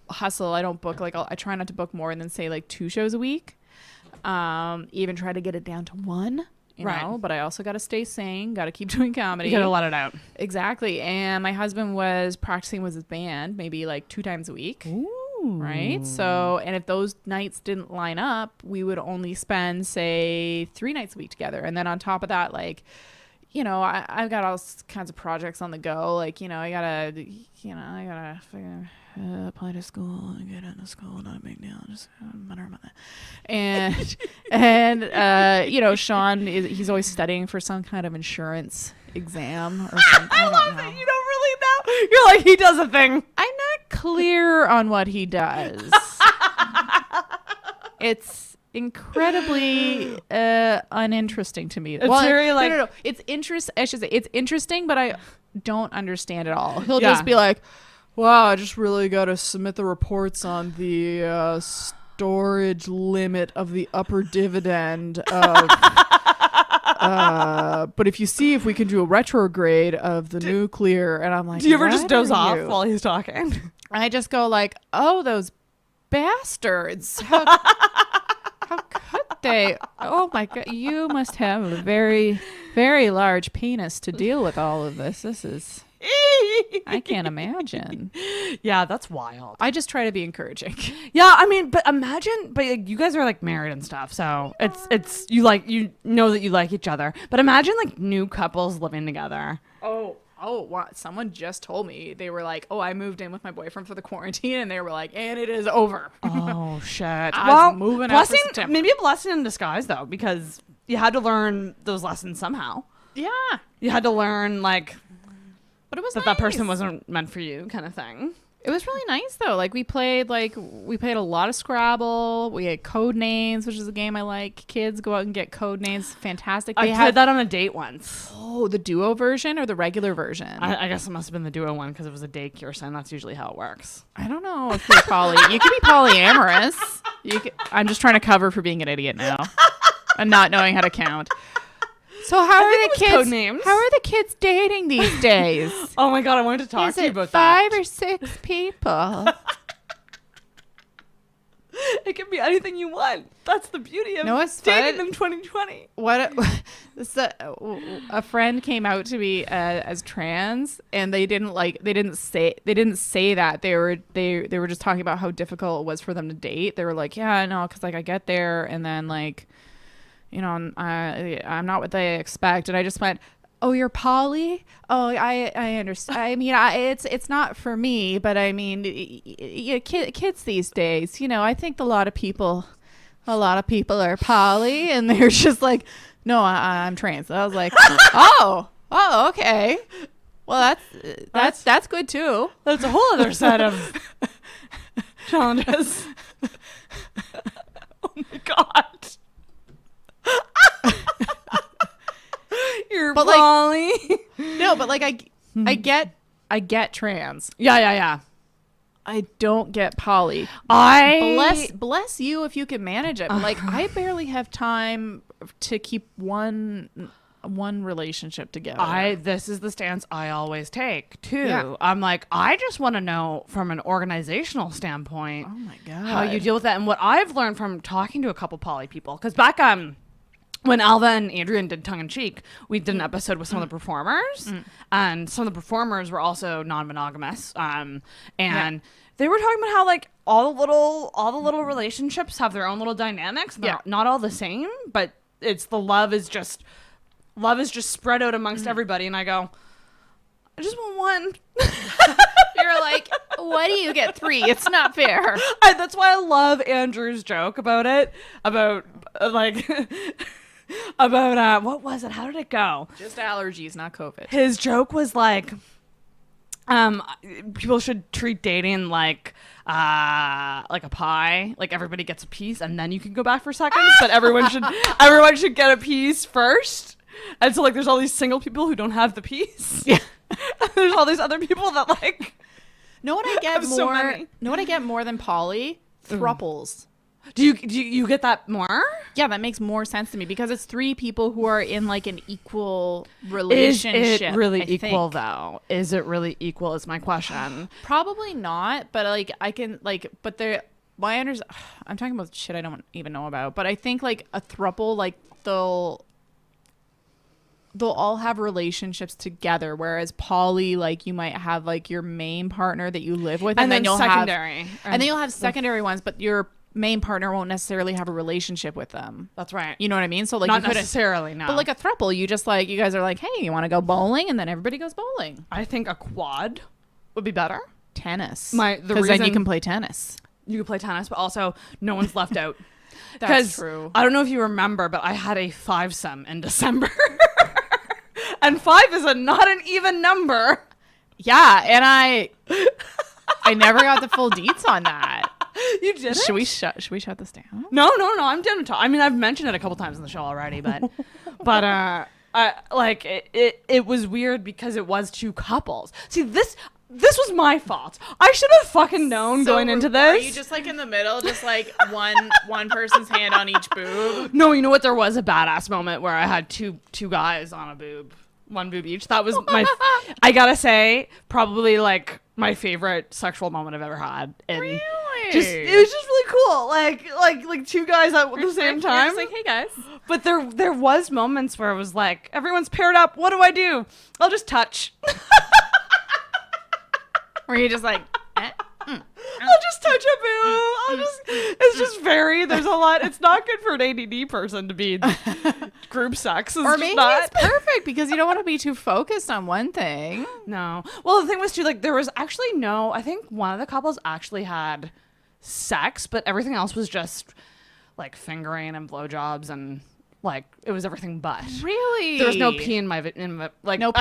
S9: hustle, I don't book like I try not to book more than say like 2 shows a week, even try to get it down to 1, you know, but I also got to stay sane, got to keep doing comedy,
S8: you gotta let it out.
S9: Exactly. And my husband was practicing with his band maybe like 2 times a week.
S8: Ooh.
S9: Right, so and if those nights didn't line up, we would only spend say 3 nights a week together, and then on top of that, like, you know, I've got all kinds of projects on the go. Like, you know, I gotta figure apply to school and get into school. Not a big deal. Just matter about that. And you know, Sean he's always studying for some kind of insurance exam or something.
S8: I love it. You don't really know. You're like, he does a thing.
S9: I'm not clear on what he does. It's incredibly uninteresting to me.
S8: It's very like
S9: no. It's I should say it's interesting, but I don't understand it all. He'll just be like, "Wow, I just really got to submit the reports on the storage limit of the upper dividend of." But if we can do a retrograde of the nuclear, and I'm like,
S8: do you ever just doze off while he's talking?
S9: I just go like, "Oh, those bastards! How could they? Oh my God, you must have a very, very large penis to deal with all of this. This is." I can't imagine.
S8: Yeah, that's wild.
S9: I just try to be encouraging.
S8: Yeah, I mean, but imagine, but like, you guys are like married and stuff, so it's you know that you like each other. But imagine like new couples living together.
S9: Oh, what? Someone just told me, they were like, "Oh, I moved in with my boyfriend for the quarantine," and they were like, "And it is over."
S8: Oh shit!
S9: Well, moving
S8: blessing,
S9: out for September.
S8: maybe a blessing in disguise though, because you had to learn those lessons somehow.
S9: Yeah,
S8: you had to learn like.
S9: But it was
S8: that person wasn't meant for you, kind of thing.
S9: It was really nice though. Like we played a lot of Scrabble. We had code names, which is a game I like. Kids go out and get code names. Fantastic.
S8: I played that on a date once.
S9: Oh, the duo version or the regular version?
S8: I guess it must have been the duo one because it was a date, Kirsten. That's usually how it works.
S9: I don't know if you're you could be polyamorous. I'm just trying to cover for being an idiot now and not knowing how to count. So how are the kids? How are the kids dating these days?
S8: Oh my God, I wanted to talk to you about
S9: 5 or 6 people?
S8: It can be anything you want. That's the beauty of dating in 2020.
S9: A friend came out to me as trans, and they didn't say that. They were just talking about how difficult it was for them to date. They were like, yeah, no, because like I get there and then like, you know, I'm not what they expect. And I just went, oh, you're poly? Oh, I understand. I mean, it's not for me, but I mean, kids these days, you know, I think a lot of people are poly, and they're just like, no, I'm trans. I was like, oh, okay. Well, that's good too.
S8: That's a whole other set of challenges. Oh my God. You're poly.
S9: No, but like I get trans.
S8: Yeah.
S9: I don't get poly. Bless you if you can manage it. But like I barely have time to keep one one relationship together.
S8: This is the stance I always take too.
S9: Yeah.
S8: I'm like, I just want to know from an organizational standpoint,
S9: oh my God,
S8: how you deal with that. And what I've learned from talking to a couple poly people, because back when Alva and Adrian did Tongue in Cheek, we did an episode with some of the performers, and some of the performers were also non-monogamous, and they were talking about how like all the little relationships have their own little dynamics. They're not all the same, but it's the love is just spread out amongst everybody. And I go, I just want one.
S9: You're like, what do you get 3? It's not fair.
S8: That's why I love Andrew's joke about it, about what was it? How did it go?
S9: Just allergies, not COVID.
S8: His joke was like, people should treat dating like a pie. Like everybody gets a piece and then you can go back for seconds, but everyone should get a piece first. And so like there's all these single people who don't have the piece. Yeah. There's all these other people that like.
S9: Know what I get more?
S8: So many.
S9: Know what I get more than poly? Thruples.
S8: Do you get that more?
S9: Yeah, that makes more sense to me because it's 3 people who are in like an equal relationship.
S8: Is it really
S9: I
S8: equal
S9: think.
S8: though? Is it really equal is my question.
S9: Probably not, but like I can like, but they're I'm talking about shit I don't even know about, but I think like a throuple, like they'll all have relationships together, whereas poly, like you might have like your main partner that you live with, and then you'll
S8: secondary,
S9: and then you'll have secondary ones, but your main partner won't necessarily have a relationship with them.
S8: That's right.
S9: You know what I mean? So like
S8: not
S9: you
S8: necessarily, no.
S9: But like a throuple, you just like, you guys are like, hey, you want to go bowling, and then everybody goes bowling.
S8: I think a quad would be better.
S9: Tennis,
S8: because
S9: then you can play tennis.
S8: You can play tennis, but also no one's left out.
S9: That's true.
S8: I don't know if you remember, but I had a 5-some in December. And 5 is not an even number.
S9: Yeah, and I never got the full deets on that.
S8: You did?
S9: Should we shut this down?
S8: No. I'm down to talk. I mean, I've mentioned it a couple times in the show already, but it was weird because it was 2 couples. See, this was my fault. I should have fucking known going into this.
S9: Are you just like in the middle, just like one person's hand on each boob?
S8: No, you know what? There was a badass moment where I had two guys on a boob. 1 boob each. That was I gotta say, probably like my favorite sexual moment I've ever had. And
S9: really?
S8: It was just really cool. Like 2 guys at the same time.
S9: Just like, hey guys.
S8: But there was moments where it was like, everyone's paired up. What do I do? I'll just touch.
S9: Were you just like,
S8: I'll just touch a boob. There's a lot. It's not good for an ADD person to be group sex.
S9: or maybe it's perfect because you don't want to be too focused on one thing.
S8: No. Well, the thing was too, like, there was actually I think one of the couples actually had sex, but everything else was just like fingering and blowjobs and like it was everything but.
S9: Really?
S8: There was no pee in my like
S9: no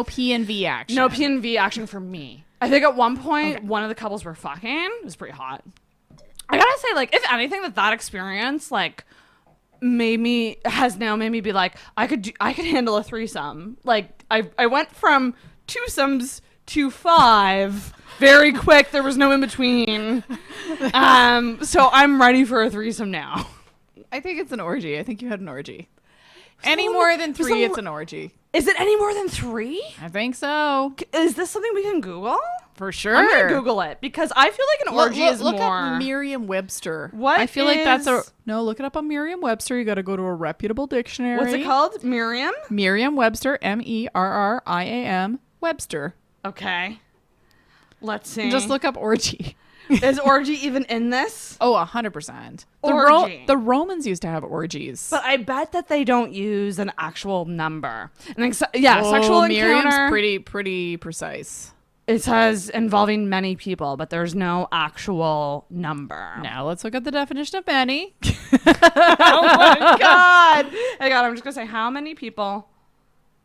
S9: P and V action.
S8: No P and V action for me. I think at one point one of the couples were fucking. It was pretty hot. I gotta say, like, if anything, that experience like has now made me be like, I could handle a threesome. Like I went from 2-somes to 5 very quick. There was no in between. So I'm ready for a threesome now.
S9: I think it's an orgy. I think you had an orgy. Any more than 3, it's an orgy.
S8: Is it any more than 3?
S9: I think so.
S8: Is this something we can Google?
S9: For sure.
S8: I'm gonna Google it because I feel like an orgy is more.
S9: Look up Merriam-Webster.
S8: What?
S9: I feel like that's look it up on Merriam-Webster. You got to go to a reputable dictionary.
S8: What's it called? Merriam?
S9: Merriam-Webster. MERRIAM Webster.
S8: Okay. Let's see.
S9: Just look up orgy.
S8: Is orgy even in this?
S9: Oh, 100%.
S8: Orgy.
S9: The Romans used to have orgies.
S8: But I bet that they don't use an actual number. And sexual encounter.
S9: Miriam's pretty precise.
S8: It says involving many people, but there's no actual number.
S9: Now let's look at the definition of many.
S8: Oh my god! I'm just gonna say how many people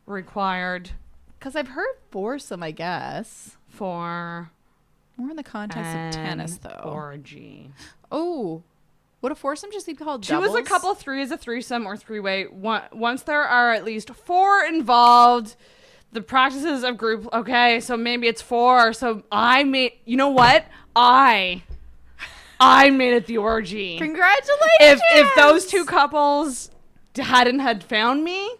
S8: required.
S9: Because I've heard foursome, I guess.
S8: For
S9: more in the context of tennis, though.
S8: Orgy.
S9: Oh, would a foursome just be called
S8: 2
S9: doubles?
S8: is a couple, 3 is a threesome or 3-way. Once there are at least 4 involved, the practices of group. Okay, so maybe it's 4. So I made. You know what? I made it the orgy.
S9: Congratulations!
S8: If those 2 couples hadn't had found me,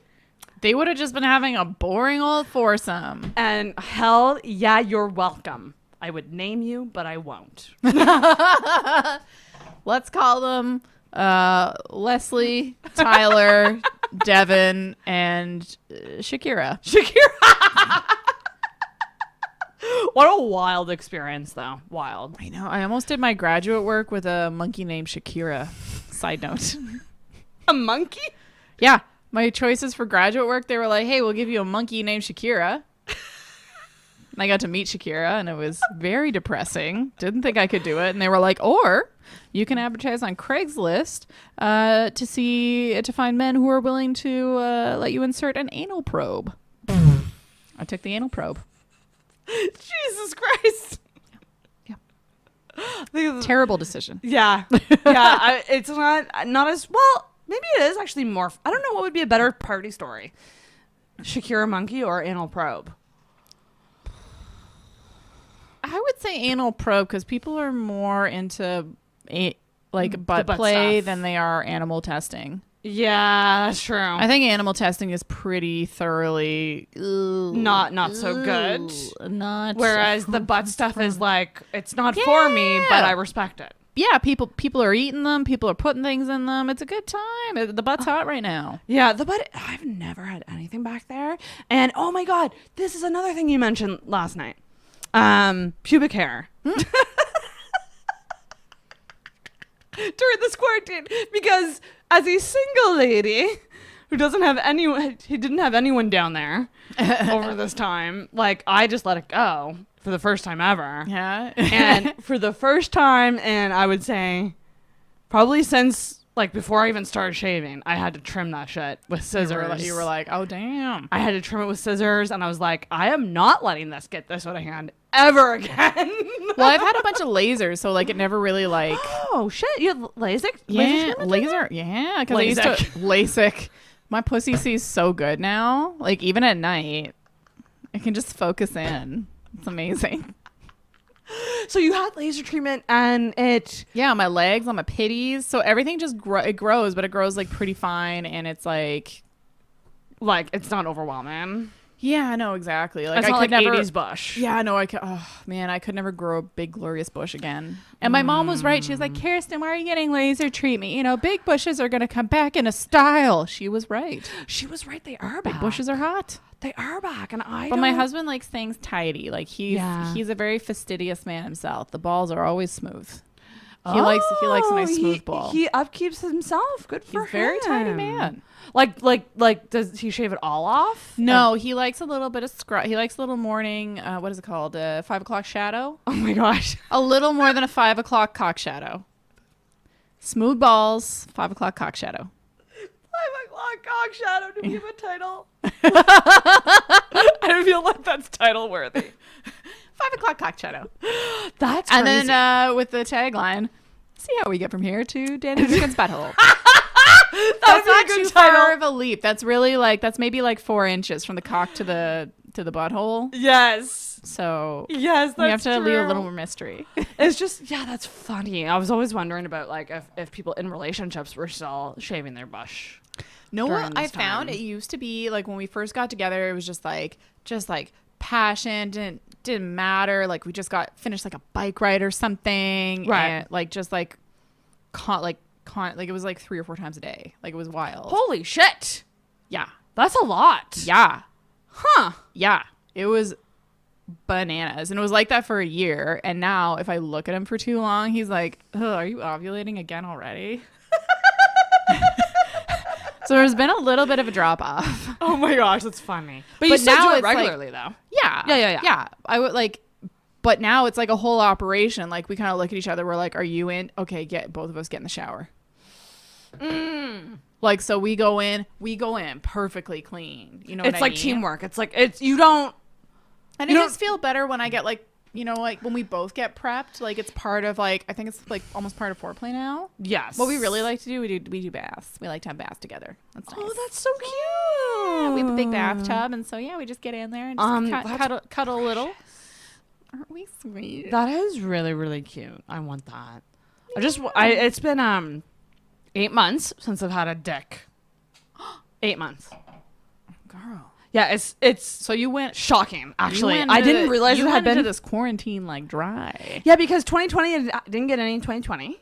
S9: They would have just been having a boring old foursome.
S8: And hell yeah, you're welcome. I would name you, but I won't.
S9: Let's call them Leslie, Tyler, Devin, and Shakira.
S8: What a wild experience, though. Wild.
S9: I know. I almost did my graduate work with a monkey named Shakira. Side note.
S8: A monkey?
S9: Yeah. My choices for graduate work, they were like, hey, we'll give you a monkey named Shakira. And I got to meet Shakira, and it was very depressing. Didn't think I could do it. And they were like, or you can advertise on Craigslist to find men who are willing to let you insert an anal probe. I took the anal probe.
S8: Jesus Christ.
S9: Yeah. Terrible decision.
S8: Yeah. Yeah. It's not as well. Maybe it is actually more. I don't know what would be a better party story. Shakira monkey or anal probe?
S9: I would say anal probe because people are more into butt play
S8: stuff
S9: than they are animal testing.
S8: Yeah, that's true.
S9: I think animal testing is pretty thoroughly
S8: not so good. Whereas
S9: so
S8: the butt stuff is like, it's not for me, but I respect it.
S9: Yeah, people are eating them. People are putting things in them. It's a good time. The butt's hot right now.
S8: Yeah, the butt. I've never had anything back there. And oh my God, this is another thing you mentioned last night. Pubic hair. During this quarantine, because as a single lady who didn't have anyone down there over this time, like I just let it go for the first time ever.
S9: Yeah.
S8: And for the first time, and I would say probably since like before I even started shaving, I had to trim that shit with scissors.
S9: You were like, oh damn.
S8: I had to trim it with scissors, and I was like, I am not letting this get this out of hand ever again.
S9: Well, I've had a bunch of lasers, so like it never really like.
S8: Oh shit! You have LASIK?
S9: Yeah, laser. Yeah, because I used to LASIK. My pussy sees so good now. Like even at night, I can just focus in. It's amazing.
S8: So you had laser treatment, and it.
S9: Yeah, on my legs, on my pitties. So everything just it grows, but it grows like pretty fine, and it's like
S8: it's not overwhelming.
S9: Yeah, I know exactly. Like
S8: it's
S9: I
S8: not
S9: could
S8: like
S9: never
S8: 80s bush.
S9: Yeah, no, I could. Oh man, I could never grow a big glorious bush again. And my mom was right. She was like, Kirsten, why are you getting laser treatment? You know, big bushes are gonna come back in a style. She was right.
S8: She was right. They are back.
S9: Big bushes are hot.
S8: They are back, and
S9: But my husband likes things tidy. Like he's a very fastidious man himself. The balls are always smooth. He likes a nice smooth ball.
S8: He upkeeps himself. Good for him.
S9: He's a very tidy man.
S8: Like, does he shave it all off?
S9: No, he likes a little bit of scrub. He likes a little morning. What is it called? 5 o'clock shadow.
S8: Oh my gosh,
S9: a little more than a 5 o'clock cock shadow. Smooth balls. 5 o'clock cock shadow.
S8: 5 o'clock cock shadow to be a title. I feel like that's title worthy.
S9: 5 o'clock cock shadow.
S8: That's crazy.
S9: And then with the tagline, see how we get from here to Danny Deacon's butthole. That's not too far of a leap. That's really that's maybe like 4 inches from the cock to the butthole.
S8: Yes.
S9: So
S8: yes,
S9: we have to leave a little more mystery.
S8: It's just that's funny. I was always wondering about if people in relationships were still shaving their bush.
S9: No, what I found it used to be like when we first got together, it was just like passion didn't matter. Like we just got finished like a bike ride or something,
S8: right?
S9: And it was like 3 or 4 times a day. Like it was wild.
S8: Holy shit!
S9: Yeah,
S8: that's a lot.
S9: Yeah,
S8: huh?
S9: Yeah, it was bananas, and it was like that for a year. And now, if I look at him for too long, he's like, "Are you ovulating again already?" So there's been a little bit of a drop off.
S8: Oh my gosh, that's funny. But you still do it regularly, though.
S9: Yeah. I would but now it's like a whole operation. Like we kind of look at each other. We're like, "Are you in? Okay, both of us get in the shower." Like so, we go in perfectly clean. You know,
S8: it's like teamwork. It's like you don't.
S9: And it just feel better when I get when we both get prepped, it's part of I think it's almost part of foreplay now.
S8: Yes.
S9: What we really like to do, we do baths. We like to have baths together. That's nice.
S8: Oh, that's so cute.
S9: Yeah, we have a big bathtub, and so we just get in there and just cuddle a little. Aren't we sweet?
S8: That is really, really cute. I want that. Yeah. It's been 8 months since I've had a dick. 8 months.
S9: girl.
S8: Yeah, it's
S9: So you went
S8: shocking. Actually,
S9: you went
S8: I
S9: into
S8: didn't realize
S9: you
S8: it had
S9: went into
S8: been
S9: this quarantine like dry.
S8: Yeah, because 2020 I didn't get any in 2020.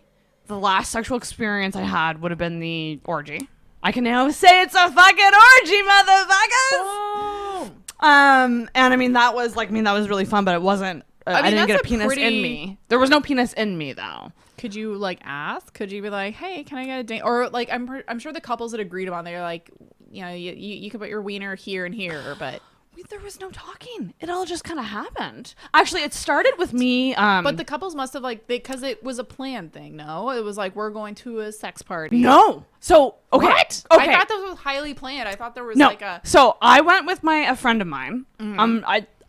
S8: The last sexual experience I had would have been the orgy. I can now say it's a fucking orgy, motherfuckers.
S9: Boom.
S8: And I mean that was really fun, but it wasn't. I didn't get a
S9: that's
S8: penis in me. There was no penis in me though.
S9: Could you like ask? Could you be like, "Hey, can I get a date?" Or like, I'm sure the couples that agreed on, they're like, you know, you can put your wiener here and here, but
S8: There was no talking. It all just kind of happened. Actually, it started with me.
S9: But the couples must have like because it was a planned thing. No, it was like we're going to a sex party.
S8: No. So okay.
S9: What?
S8: Okay.
S9: I thought this was highly planned. I thought there was
S8: No.
S9: like a.
S8: So I went with a friend of mine.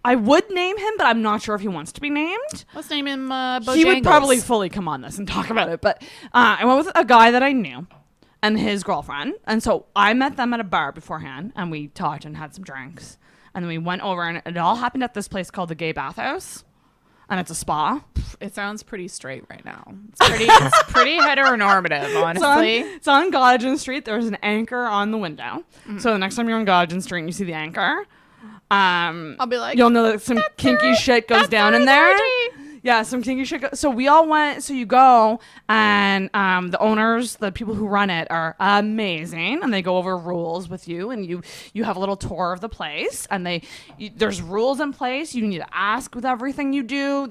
S8: I would name him, but I'm not sure if he wants to be named.
S9: Let's name him Bojangles.
S8: He would probably fully come on this and talk about it. But I went with a guy that I knew and his girlfriend. And so I met them at a bar beforehand and we talked and had some drinks. And then we went over and it all happened at this place called the Gay Bathhouse. And it's a spa.
S9: It sounds pretty straight right now. It's pretty heteronormative, honestly.
S8: It's on Gallatin Street. There's an anchor on the window. So the next time you're on Gallatin Street and you see the anchor,
S9: I'll be like,
S8: you'll know that some kinky shit goes down in there. Yeah, some kinky shit. So we all went. So you go, and the owners, the people who run it, are amazing, and they go over rules with you, and you have a little tour of the place, and there's rules in place. You need to ask with everything you do.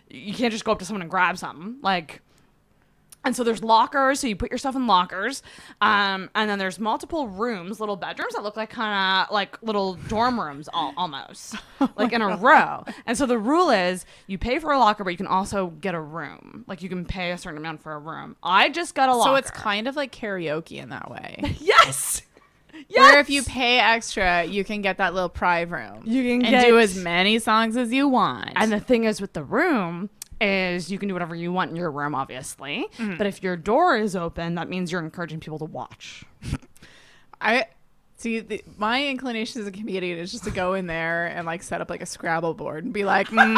S8: You can't just go up to someone and grab something like. And so there's lockers, so you put yourself in lockers, and then there's multiple rooms, little bedrooms that look like kind of like little dorm rooms, almost like in a row. And so the rule is you pay for a locker, but you can also get a room. Like you can pay a certain amount for a room. I just got a locker.
S9: So it's kind of like karaoke in that way.
S8: Yes.
S9: Where if you pay extra, you can get that little private room.
S8: You can
S9: do as many songs as you want.
S8: And the thing is with the room is you can do whatever you want in your room, obviously. But if your door is open, that means you're encouraging people to watch.
S9: I see. My inclination as a comedian is just to go in there and like set up like a Scrabble board and be like,
S8: You could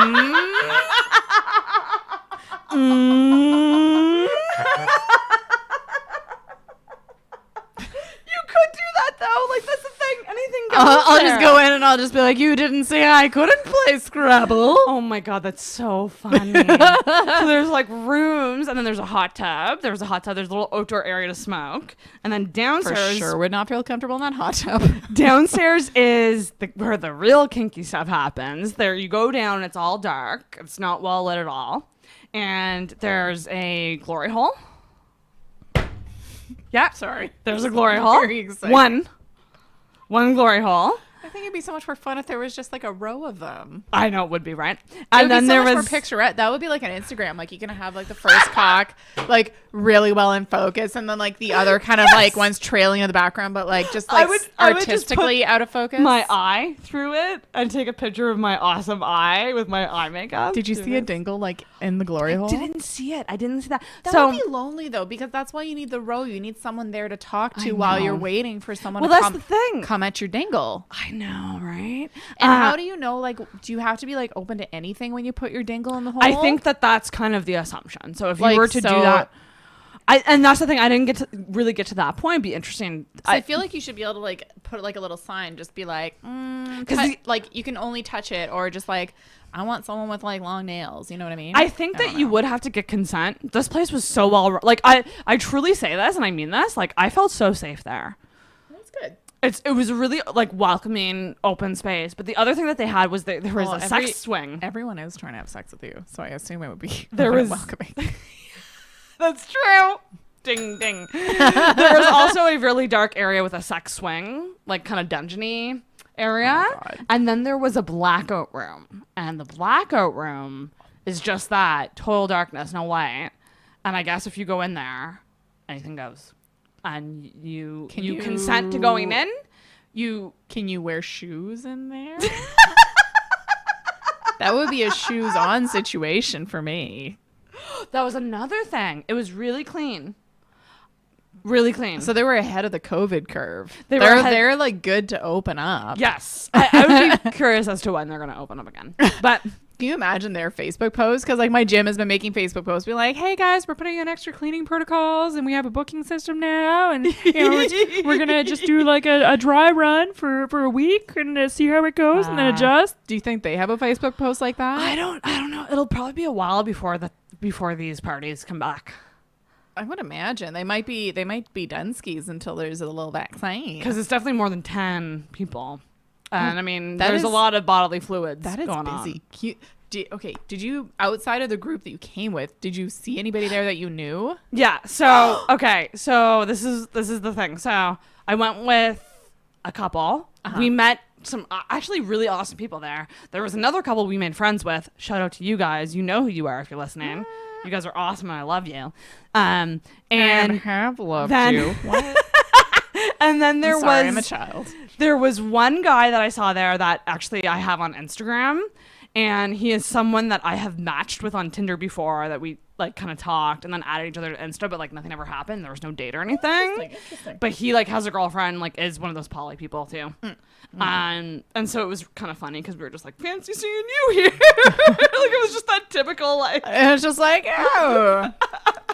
S8: do that though. Like that's the thing. Anything goes.
S9: I'll just go in and I'll just be like, you didn't say I couldn't play Scrabble.
S8: Oh my god, that's so funny. So there's like rooms, and then there's a hot tub. There's a hot tub. There's a little outdoor area to smoke, and then downstairs.
S9: For sure, would not feel comfortable in that hot tub.
S8: Downstairs is where the real kinky stuff happens. There you go down, and it's all dark. It's not well lit at all, and there's a glory hole. Yeah,
S9: sorry.
S8: There's a glory hole.
S9: Very exciting.
S8: One glory hole.
S9: I think it'd be so much more fun if there was just like a row of them.
S8: I know it would be, right?
S9: And then there was more picturette. That would be like an Instagram. Like you can have like the first cock like really well in focus, and then like the other kind of like one's trailing in the background, but like just like artistically out of focus.
S8: My eye through it and take a picture of my awesome eye with my eye makeup.
S9: Did you see a dingle like in the glory hole?
S8: I didn't see it. I didn't see that.
S9: That would be lonely though, because that's why you need the row. You need someone there to talk to while you're waiting for someone to come at your dingle.
S8: I know, right?
S9: And how do you know, like, do you have to be like open to anything when you put your dingle in the hole?
S8: I think that's kind of the assumption. So if you were to do that, and that's the thing, I didn't really get to that point. It'd be interesting.
S9: I feel like you should be able to like put like a little sign, just be like, because like you can only touch it, or just like, I want someone with like long nails. You know what I mean?
S8: I think that you would have to get consent. This place was so well, like I truly say this, and I mean this. Like I felt so safe there.
S9: That's good.
S8: It was a really like welcoming, open space. But the other thing that they had was there was a sex swing.
S9: Everyone is trying to have sex with you, so I assume it would be welcoming.
S8: That's true. Ding ding. There was also a really dark area with a sex swing, like kind of dungeony area. And then there was a blackout room, and the blackout room is just that, total darkness, no light. And I guess if you go in there, anything goes. And you consent to going in.
S9: Can you wear shoes in there? That would be a shoes on situation for me.
S8: That was another thing. It was really clean. Really clean.
S9: So they were ahead of the COVID curve. They're like good to open up.
S8: Yes. I would be curious as to when they're going to open up again. But
S9: Can you imagine their Facebook posts? Because like my gym has been making Facebook posts, be like, "Hey guys, we're putting in extra cleaning protocols, and we have a booking system now, and we're gonna just do like a dry run for a week and see how it goes, and then adjust." Do you think they have a Facebook post like that?
S8: I don't know. It'll probably be a while before these parties come back.
S9: I would imagine they might be Dunskies until there's a little vaccine.
S8: Because it's definitely more than 10 people. And I mean, there's a lot of bodily fluids
S9: that is
S8: going
S9: busy.
S8: on.
S9: Did you, outside of the group that you came with, did you see anybody there that you knew?
S8: Yeah. So, okay. So this is the thing. So I went with a couple. We met some actually really awesome people there. There was another couple we made friends with. Shout out to you guys. You know who you are if you're listening. You guys are awesome and I love you. And
S9: have loved you. What?
S8: And then
S9: I'm a child.
S8: There was one guy that I saw there that actually I have on Instagram, and he is someone that I have matched with on Tinder before, that we like kind of talked and then added each other to Insta, but like nothing ever happened. There was no date or anything. Interesting. But he like has a girlfriend, like is one of those poly people too. And so it was kind of funny because we were just like, fancy seeing you here. Like it was just that typical like.
S9: It was just like, oh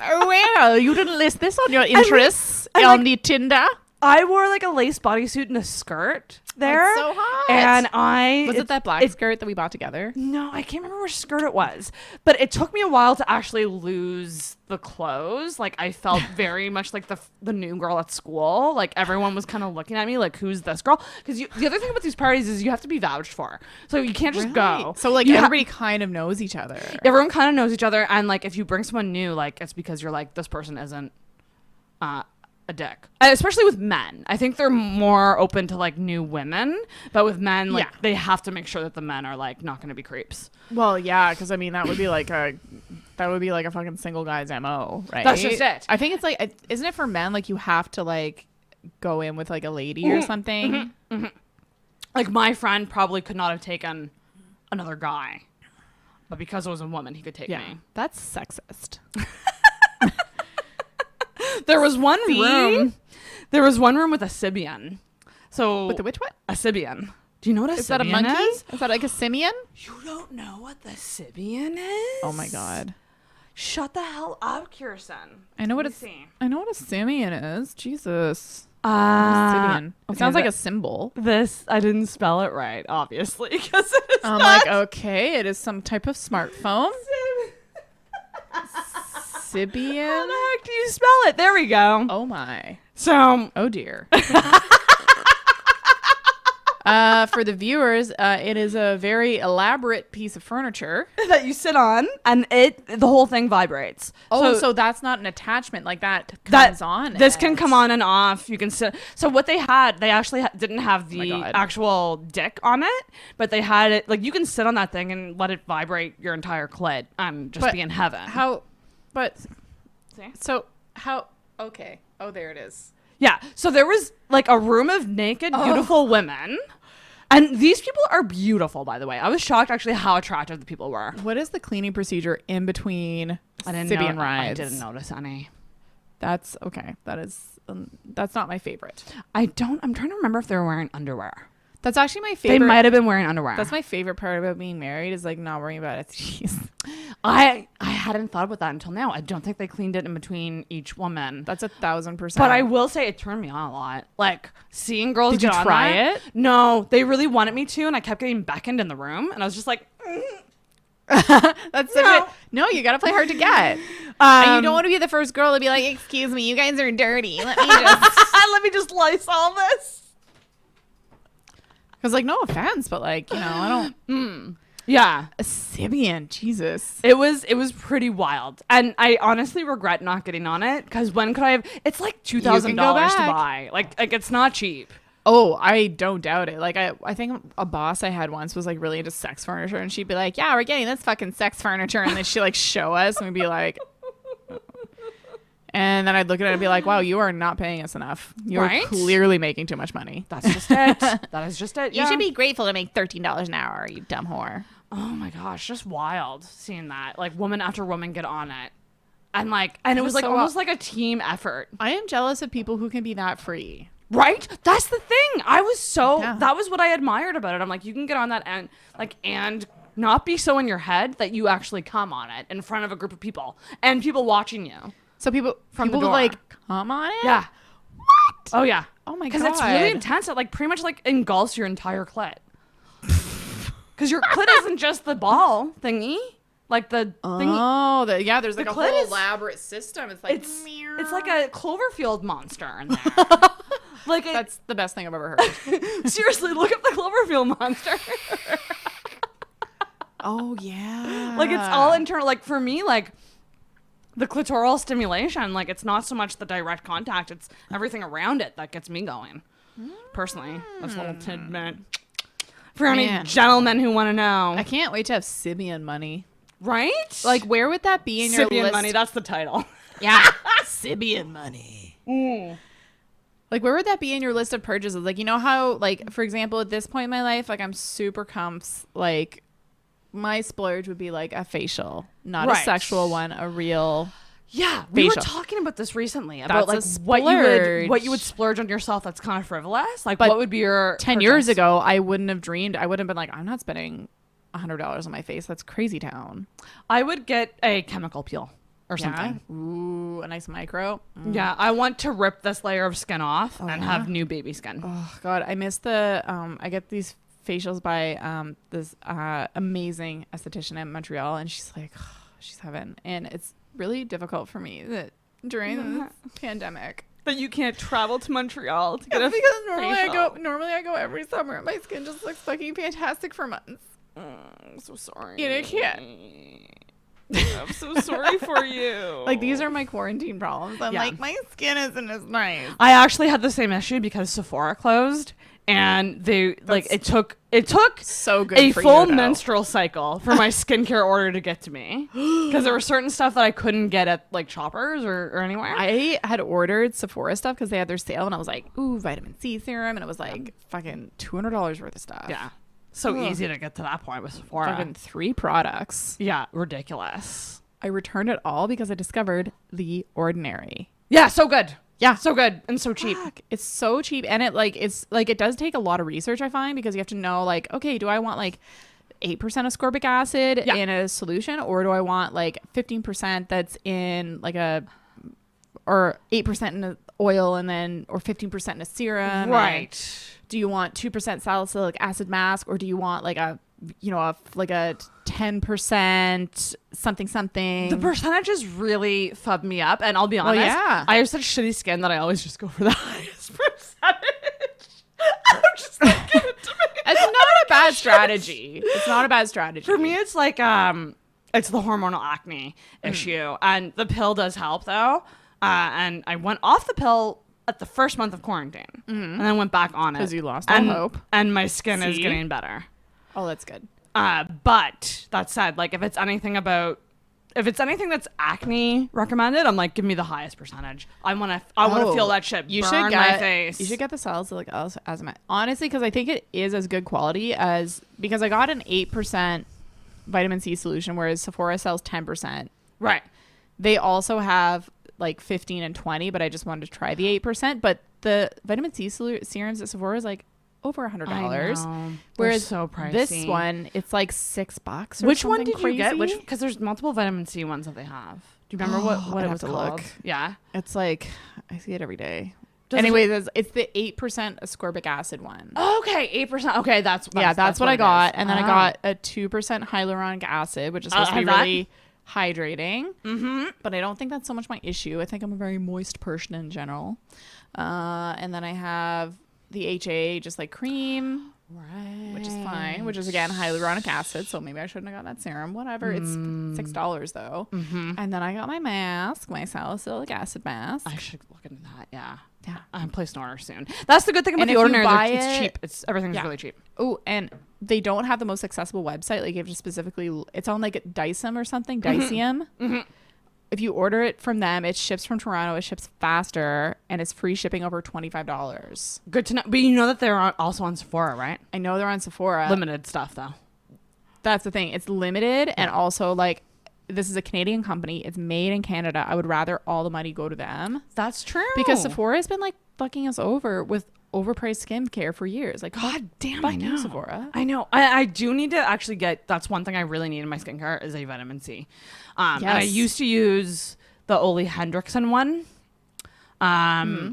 S9: well, you didn't list this on your interests on the Tinder.
S8: I wore like a lace bodysuit and a skirt there.
S9: That's so hot.
S8: And
S9: was it that black skirt that we bought together?
S8: No, I can't remember which skirt it was. But it took me a while to actually lose the clothes. Like I felt very much like the new girl at school. Like everyone was kind of looking at me like, who's this girl? Because the other thing about these parties is you have to be vouched for. So you can't just go.
S9: So like everybody kind of knows each other.
S8: Everyone kind of knows each other. And like if you bring someone new, like it's because you're like, this person isn't a dick. And especially with men. I think they're more open to like new women, but with men, like they have to make sure that the men are like not going to be creeps.
S9: Well, yeah, because I mean that would be like a fucking single guy's MO, right?
S8: That's just it.
S9: I think it's like, isn't it for men like you have to like go in with like a lady or something?
S8: Like my friend probably could not have taken another guy, but because it was a woman, he could take me.
S9: That's sexist.
S8: There was one room. There was one room with a Sybian. So
S9: with the which what?
S8: A Sybian. Do you know what a Sybian is?
S9: Is that a monkey? Is that like a simian?
S8: You don't know what the Sybian is?
S9: Oh my god!
S8: Shut the hell up, Kirsten.
S9: I know what a simian is. Jesus.
S8: Sybian.
S9: It sounds like a symbol.
S8: I didn't spell it right, obviously, because
S9: I'm like, okay, it is some type of smartphone. Sybian?
S8: How the heck do you spell it? There we go.
S9: Oh my.
S8: So.
S9: Oh dear. For the viewers, it is a very elaborate piece of furniture
S8: that you sit on, and the whole thing vibrates.
S9: Oh, so that's not an attachment, like that comes on.
S8: This can come on and off. You can sit. So what they actually didn't have the actual dick on it, but they had it like you can sit on that thing and let it vibrate your entire clit and just be in heaven.
S9: Okay. Oh, there it is.
S8: Yeah. So there was like a room of naked, beautiful women. And these people are beautiful, by the way. I was shocked actually how attractive the people were.
S9: What is the cleaning procedure in between Sybian rides?
S8: I didn't notice any.
S9: That's okay. That's not my favorite.
S8: I'm trying to remember if they were wearing underwear.
S9: That's actually my favorite.
S8: They might have been wearing underwear.
S9: That's my favorite part about being married is like not worrying about it. Jeez.
S8: I hadn't thought about that until now. I don't think they cleaned it in between each woman.
S9: That's 1,000%.
S8: But I will say it turned me on a lot. Like seeing girls.
S9: Did you try it?
S8: No, they really wanted me to, and I kept getting beckoned in the room, and I was just like.
S9: That's no, you gotta play hard to get. And you don't want to be the first girl to be like, "Excuse me, you guys are dirty. Let me just
S8: Lysol this."
S9: Because, like, no offense, but, like, you know, I don't...
S8: Yeah.
S9: A Sybian, Jesus.
S8: It was pretty wild. And I honestly regret not getting on it, because when could I have... It's like $2,000 to buy. Like, it's not cheap.
S9: Oh, I don't doubt it. Like, I think a boss I had once was, like, really into sex furniture, and she'd be like, yeah, we're getting this fucking sex furniture, and then she'd, like, show us, and we'd be like... And then I'd look at it and be like, wow, you are not paying us enough. You're clearly making too much money.
S8: That's just it. That is just it.
S9: You should be grateful to make $13 an hour, you dumb whore.
S8: Oh my gosh, just wild seeing that. Like woman after woman get on it. And it was like so almost like a team effort.
S9: I am jealous of people who can be that free.
S8: Right? That's the thing. I was that was what I admired about it. I'm like, you can get on that and not be so in your head that you actually come on it in front of a group of people and people watching you.
S9: So people
S8: the door.
S9: like come on it.
S8: Yeah. What? Oh yeah.
S9: Oh my god.
S8: Because it's really intense. It like pretty much like engulfs your entire clit. Because your clit isn't just the ball thingy. Like the thingy.
S9: Oh, there's like
S8: The
S9: a
S8: clit
S9: whole
S8: is-
S9: elaborate system. It's like
S8: It's like a Cloverfield monster in there. Like
S9: that's the best thing I've ever heard.
S8: seriously, look up the Cloverfield monster.
S9: Oh yeah.
S8: Like it's all internal. Like for me, like the clitoral stimulation, like it's not so much the direct contact, it's everything around it that gets me going. Personally, that's a little tidbit for any gentlemen who want to know.
S9: I can't wait to have Sybian money.
S8: Right?
S9: Like where would that be in your
S8: Sybian
S9: list?
S8: money. That's the title.
S9: Yeah. Sybian money. Like where would that be in your list of purchases? Like, you know how, like, for example, at this point in my life, like I'm super comfs, like my splurge would be like a facial, not a sexual one, a real
S8: Yeah, we were
S9: facial.
S8: talking about this recently about
S9: That's
S8: like
S9: a
S8: what you would splurge on yourself that's kind of frivolous. Like
S9: But
S8: what would be your
S9: 10
S8: purchase?
S9: years ago, I wouldn't have dreamed. I would have been like, I'm not spending $100 on my face. That's crazy town.
S8: I would get a chemical peel or something.
S9: Ooh, a nice micro.
S8: Yeah, I want to rip this layer of skin off and have new baby skin.
S9: Oh God, I miss the. I get these facials by this amazing esthetician in Montreal, and she's like, she's heaven, and it's really difficult for me that during this pandemic.
S8: That you can't travel to Montreal to get a
S9: Because normally
S8: facial.
S9: I go every summer, and my skin just looks fucking fantastic for months.
S8: I'm so sorry.
S9: And I can't.
S8: I'm so sorry for you.
S9: Like these are my quarantine problems. I'm
S8: Yeah.
S9: like, my skin isn't as nice.
S8: I actually had the same issue because Sephora closed, and it took
S9: So good
S8: a
S9: for
S8: full
S9: you, though.
S8: menstrual cycle for my skincare order to get to me because there was certain stuff that I couldn't get at like Shoppers or anywhere.
S9: I had ordered Sephora stuff because they had their sale, and I was like, ooh, vitamin C serum, and it was like fucking $200 worth of stuff.
S8: Yeah, so easy to get to that point with Sephora.
S9: Fucking 3 products.
S8: Yeah, ridiculous.
S9: I returned it all because I discovered The Ordinary.
S8: Yeah, so good.
S9: Yeah.
S8: So good and so cheap.
S9: It's so cheap, and it does take a lot of research, I find, because you have to know, like, okay, do I want like 8% ascorbic acid in a solution, or do I want like 15% that's in like or 8% in an oil, and then or 15% in a serum,
S8: Right.
S9: Do you want 2% salicylic acid mask, or do you want like a 10% something?
S8: The percentages really fubbed me up, and I'll be honest,
S9: yeah.
S8: I have such shitty skin that I always just go for the highest percentage. I'm just like, give it to me.
S9: It's not a bad strategy. It's not a bad strategy.
S8: For me, it's like it's the hormonal acne issue, and the pill does help though. And I went off the pill at the first month of quarantine, and then went back on it
S9: because you lost all hope,
S8: and my skin is
S9: See?
S8: getting better.
S9: Oh, that's good.
S8: But that said, like if it's anything that's acne recommended, I'm like, give me the highest percentage. I want to feel that shit burn my face.
S9: You should get the salicylic acid. Honestly, because I think it is as good quality because I got an 8% vitamin C solution, whereas Sephora sells 10%.
S8: Right.
S9: They also have like 15 and 20, but I just wanted to try the 8%. But the vitamin C serums at Sephora is like over $100. Whereas
S8: so pricey.
S9: This one, it's like $6 or
S8: Which one
S9: something
S8: did
S9: crazy.
S8: you get? Because there's multiple vitamin C ones that they have. Do you remember what
S9: I'd
S8: it
S9: have
S8: was
S9: to
S8: called?
S9: look.
S8: Yeah.
S9: It's like, I see it every day.
S8: Does
S9: Anyway, it's the 8% ascorbic acid one.
S8: Okay, 8%. Okay, that's
S9: what I
S8: it
S9: got.
S8: is.
S9: And then I got a 2% hyaluronic acid, which is supposed to be really hydrating. Mm-hmm. But I don't think that's so much my issue. I think I'm a very moist person in general. And then I have the HA, just like cream.
S8: Right.
S9: Which is fine, which is again hyaluronic acid, so maybe I shouldn't have gotten that serum. Whatever. It's $6 though. Mm-hmm. And then I got my mask, my salicylic acid mask.
S8: I should look into that. Yeah.
S9: Yeah.
S8: I'm placing an order soon. That's the good thing about
S9: And
S8: The
S9: if you
S8: Ordinary.
S9: buy
S8: It's
S9: it-
S8: cheap. Everything's really cheap.
S9: Oh, and they don't have the most accessible website. Like you have to specifically, it's on like Dicem or something, Dicium. Mm-hmm. If you order it from them, it ships from Toronto. It ships faster, and it's free shipping over $25.
S8: Good to know. But you know that they're also on Sephora, right?
S9: I know they're on Sephora.
S8: Limited stuff though.
S9: That's the thing. It's limited, and also like this is a Canadian company. It's made in Canada. I would rather all the money go to them.
S8: That's true.
S9: Because Sephora has been like fucking us over with overpriced skincare for years. Like,
S8: God damn,
S9: fuck
S8: I
S9: you,
S8: know.
S9: Sephora.
S8: I know. I do need to actually get. That's one thing I really need in my skincare is a vitamin C. And I used to use the Ole Hendrickson one,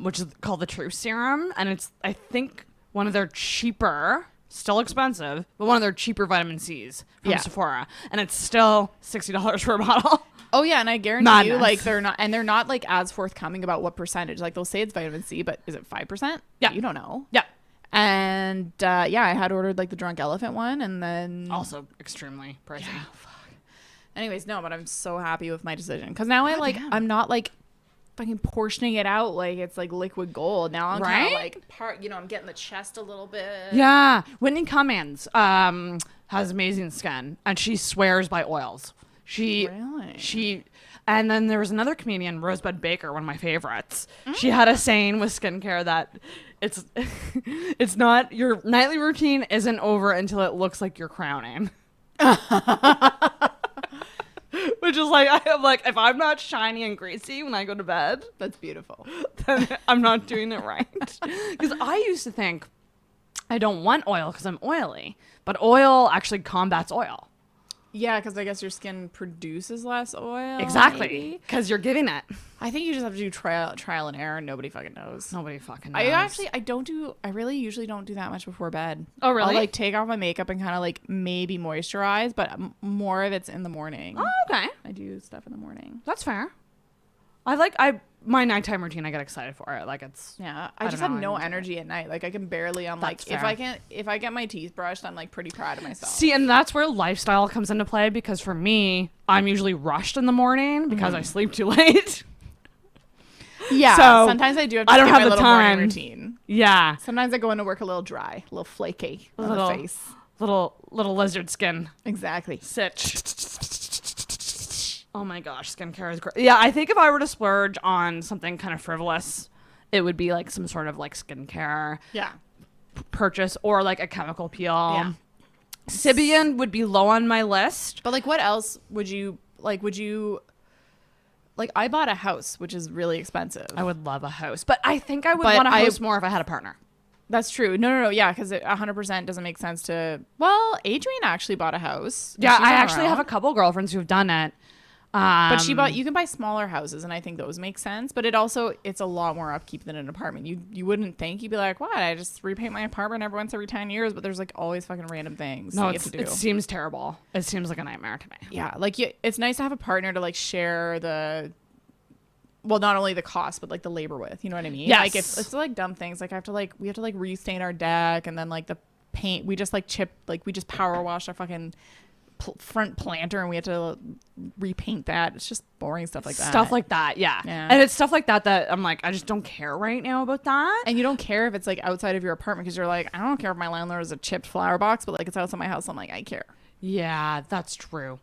S8: which is called the True Serum, and it's I think one of their cheaper, still expensive, but one of their cheaper vitamin C's from Sephora, and it's still $60 for a bottle.
S9: Oh yeah, and I guarantee you, like they're not like as forthcoming about what percentage. Like they'll say it's vitamin C, but is it 5%?
S8: Yeah,
S9: you don't know.
S8: Yeah,
S9: and I had ordered like the Drunk Elephant one, and then
S8: also extremely pricey.
S9: Yeah, fuck. Anyways, no, but I'm so happy with my decision because now I'm not like fucking portioning it out like it's like liquid gold. Now I'm kind of like I'm getting the chest a little bit.
S8: Yeah, Whitney Cummings has amazing skin, and she swears by oils. She and then there was another comedian, Rosebud Baker, one of my favorites. She had a saying with skincare that it's not, your nightly routine isn't over until it looks like you're crowning. Which is like, I'm like, if I'm not shiny and greasy when I go to bed,
S9: that's beautiful.
S8: Then I'm not doing it right. Because I used to think I don't want oil because I'm oily, but oil actually combats oil.
S9: Yeah, because I guess your skin produces less oil.
S8: Exactly, because you're giving it.
S9: I think you just have to do trial and error. And nobody fucking knows.
S8: Nobody fucking knows.
S9: I really usually don't do that much before bed.
S8: Oh, really?
S9: I'll like take off my makeup and kind of like maybe moisturize, but more of it's in the morning.
S8: Oh, okay.
S9: I do stuff in the morning.
S8: That's fair. My nighttime routine, I get excited for it. Like it's
S9: I just have no energy at night. Like I can barely. I'm like if I get my teeth brushed, I'm like pretty proud of myself.
S8: See, and that's where lifestyle comes into play because for me, I'm usually rushed in the morning because I sleep too late.
S9: Yeah. So sometimes I do have to skip my little morning routine.
S8: Yeah.
S9: Sometimes I go into work a little dry, a little flaky on the face.
S8: Little lizard skin.
S9: Exactly.
S8: Sitch. Oh my gosh, skincare is great. Yeah, I think if I were to splurge on something kind of frivolous, it would be like some sort of like skincare purchase or like a chemical peel. Yeah. Sybian would be low on my list.
S9: But like what else would you like I bought a house, which is really expensive.
S8: I would love a house, but I think I would want a house more if I had a partner.
S9: That's true. No. Yeah, because it 100% doesn't make sense to. Well, Adrienne actually bought a house.
S8: Yeah, I actually have a couple girlfriends who've done it.
S9: But you can buy smaller houses, and I think those make sense. But it's a lot more upkeep than an apartment. You wouldn't think. You'd be like, what? I just repaint my apartment every 10 years, but there's like always fucking random things you have to do.
S8: It seems terrible. It seems like a nightmare to me.
S9: Yeah, like it's nice to have a partner to like share not only the cost but like the labor with. You know what I mean?
S8: Yes.
S9: Like it's like dumb things. Like we have to like restain our deck, and then like the paint we just like we just power wash our fucking front planter and we had to repaint that. It's just boring stuff like that. Yeah.
S8: And it's stuff like that I'm like, I just don't care right now about that.
S9: And you don't care if it's like outside of your apartment because you're like, I don't care if my landlord has a chipped flower box, but like it's outside my house, I'm like, I care.
S8: Yeah, that's true.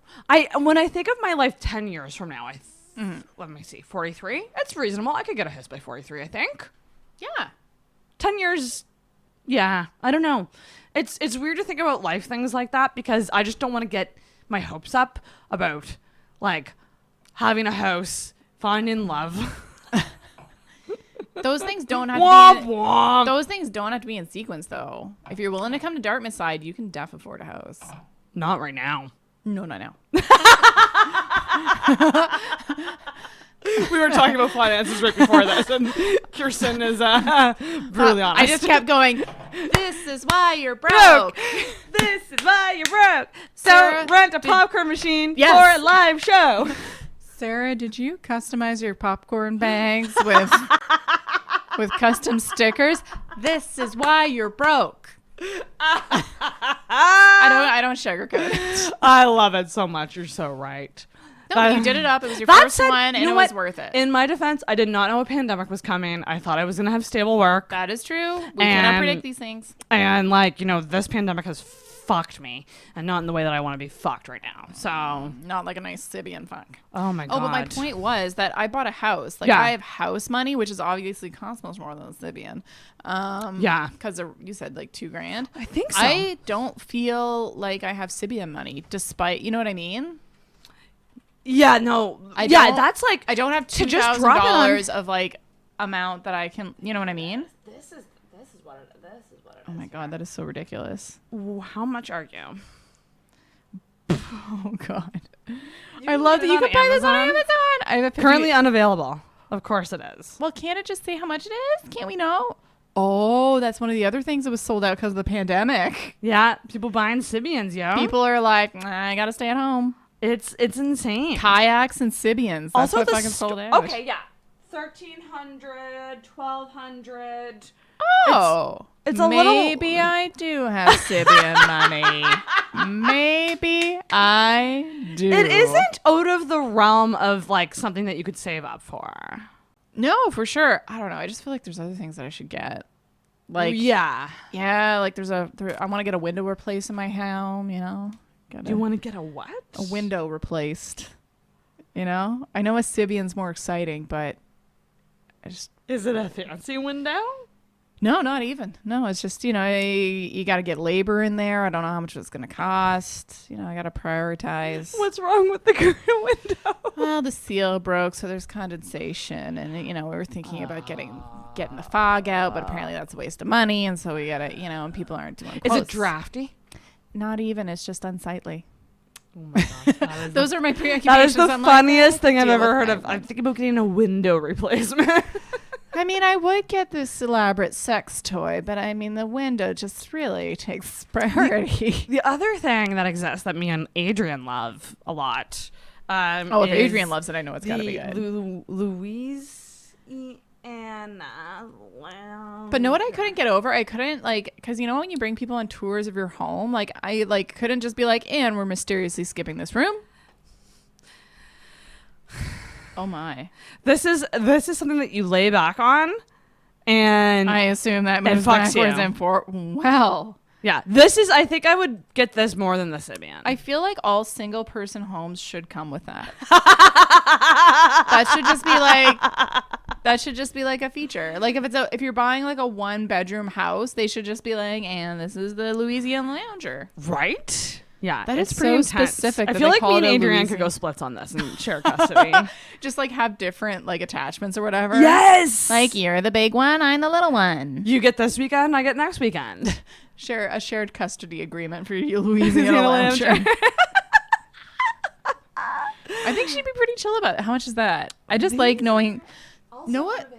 S8: When I think of my life 10 years from now, let me see, 43. It's reasonable. I could get a house by 43, I think.
S9: Yeah.
S8: 10 years. Yeah, I don't know. It's weird to think about life things like that because I just don't want to get my hopes up about like having a house, finding love.
S9: Those things don't have those things don't have to be in sequence though. If you're willing to come to Dartmouth side, you can def afford a house.
S8: Not right now.
S9: No, not now.
S8: We were talking about finances right before this, and Kirsten is brutally honest.
S9: I just kept going, this is why you're broke.
S8: This is why you're broke. So rent a popcorn machine for a live show.
S9: Sarah, did you customize your popcorn bags with custom stickers? This is why you're broke. I don't sugarcoat it.
S8: I love it so much. You're so right.
S9: No, you did it up. It was your first one, and it was worth it.
S8: In my defense, I did not know a pandemic was coming. I thought I was going to have stable work.
S9: That is true. We cannot predict these things.
S8: And, this pandemic has fucked me, and not in the way that I want to be fucked right now. So
S9: not like a nice Sybian fuck.
S8: Oh, my God.
S9: Oh, but my point was that I bought a house. I have house money, which is obviously costs much more than a Sybian. Because you said $2,000.
S8: I think so.
S9: I don't feel like I have Sybian money, despite, you know what I mean?
S8: Yeah, no.
S9: I don't have $2,000 of amount that I can, you know what I mean?
S8: This is what
S9: Oh my god, that is so ridiculous.
S8: How much are you?
S9: Oh god. I love that you can buy this on Amazon. I have a
S8: Currently unavailable. Of course it is.
S9: Well, can't it just say how much it is? Can't we know? Oh, that's one of the other things that was sold out because of the pandemic.
S8: Yeah, people buying Sybians, yo.
S9: People are like, I gotta stay at home.
S8: It's insane.
S9: Kayaks and Sybians. That's
S8: Also,
S9: what
S8: the
S9: fucking sold out.
S8: Okay, yeah. 1,300, 1,200.
S9: Oh,
S8: it's a
S9: maybe I do have Sybian money. Maybe I do.
S8: It isn't out of the realm of like something that you could save up for.
S9: No, for sure. I don't know. I just feel like there's other things that I should get. Like
S8: yeah,
S9: like I want to get a window replaced in my home. You know,
S8: you want to get a what?
S9: A window replaced. You know, I know a Sybian's more exciting, but
S8: is it a fancy window?
S9: No, not even. No, it's just, you know, you got to get labor in there. I don't know how much it's going to cost. You know, I got to prioritize.
S8: What's wrong with the current window?
S9: Well, the seal broke, so there's condensation. And, you know, we were thinking about getting the fog out, but apparently that's a waste of money. And so we got to, you know, and people aren't doing quotes.
S8: Is it drafty?
S9: Not even. It's just unsightly.
S8: Oh my gosh.
S9: Those are my preoccupations.
S8: That is the funniest thing I've
S9: deal
S8: ever
S9: with
S8: heard of. I'm thinking about getting a window replacement.
S9: I mean, I would get this elaborate sex toy, but I mean, the window just really takes priority.
S8: The other thing that exists that me and Adrian love a lot.
S9: If Adrian loves it, I know it's got to be good.
S8: Louisiana.
S9: But know what I couldn't get over? I couldn't, like, because you know when you bring people on tours of your home, like, I like couldn't just be like, and we're mysteriously skipping this room. Oh my!
S8: This is something that you lay back on, and
S9: I assume that moves
S8: fucks
S9: backwards
S8: you.
S9: and forward. Well,
S8: yeah, this is. I think I would get this more than the Sybian.
S9: I feel like all single person homes should come with that. That should just be like a feature. Like if you're buying like a 1-bedroom house, they should just be like, and this is the Louisiana Lounger,
S8: right? Yeah,
S9: that
S8: it's
S9: is
S8: pretty
S9: so
S8: intense.
S9: specific.
S8: I feel like me and Adrian could go splits on this and share custody.
S9: Just like have different like attachments or whatever.
S8: Yes,
S9: like you're the big one, I'm the little one.
S8: You get this weekend, I get next weekend.
S9: Share a shared custody agreement for you, Louisiana Lounger. I think she'd be pretty chill about it. How much is that? I just like knowing. Know what?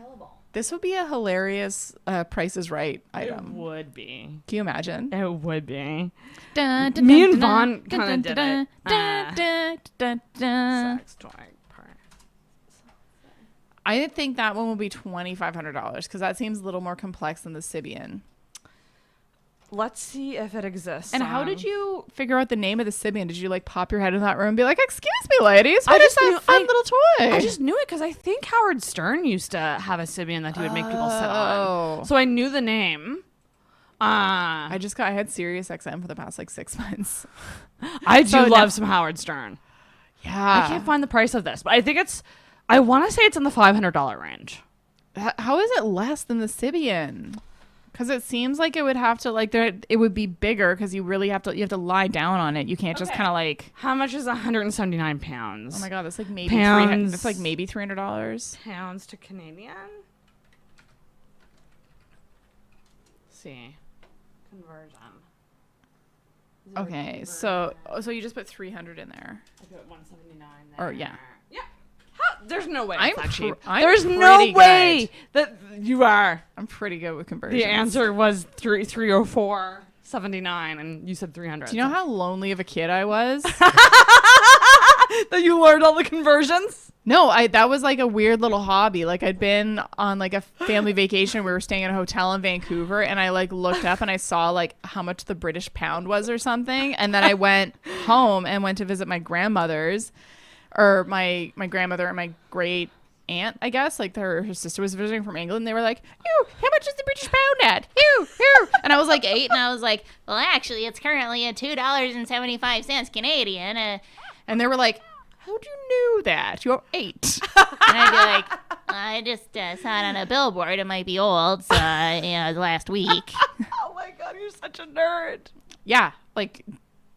S9: This would be a hilarious Price is Right item.
S8: It would be.
S9: Can you imagine?
S8: It would be.
S9: Me
S8: and Vaughn kind of did it. Sex toy.
S9: I think that one will be $2,500 because that seems a little more complex than the Sybian.
S8: Let's see if it exists.
S9: And how did you figure out the name of the Sybian? Did you like pop your head in that room and be like, "Excuse me, ladies, what is that fun little toy?"
S8: I just knew it because I think Howard Stern used to have a Sybian that he would make people sit on. So I knew the name.
S9: I had Sirius XM for the past like 6 months.
S8: I do love some Howard Stern.
S9: Yeah,
S8: I can't find the price of this, but I think I want to say it's in the $500 range.
S9: How is it less than the Sybian? Because it seems like it would have to it would be bigger because you have to lie down on it. You can't just kind of like.
S8: How much is 179 pounds?
S9: Oh my god, that's like maybe $300. That's like maybe $300.
S8: Pounds to Canadian. Let's see, conversion.
S9: Okay, so you just put 300 in there.
S8: I put 179 there.
S9: Or yeah.
S8: There's no way
S9: I'm
S8: it's that cheap.
S9: There's
S8: no way that you are.
S9: I'm pretty good with conversions.
S8: The answer was 304.79, and you said 300.
S9: Do you know how lonely of a kid I was?
S8: That you learned all the conversions?
S9: No, that was like a weird little hobby. Like I'd been on like a family vacation. We were staying at a hotel in Vancouver, and I like looked up and I saw like how much the British pound was or something. And then I went home and went to visit my grandmother's. Or my grandmother and my great aunt, I guess, like her sister was visiting from England. They were like, "Ew, how much is the British pound at? Ew, ew." And I was like 8, and I was like, "Well, actually, it's currently at $2.75 Canadian." And they were like, "How'd you know that? You're 8." And I'd be like, "I just saw it on a billboard. It might be old, so last week."
S8: Oh my god, you're such a nerd.
S9: Yeah, like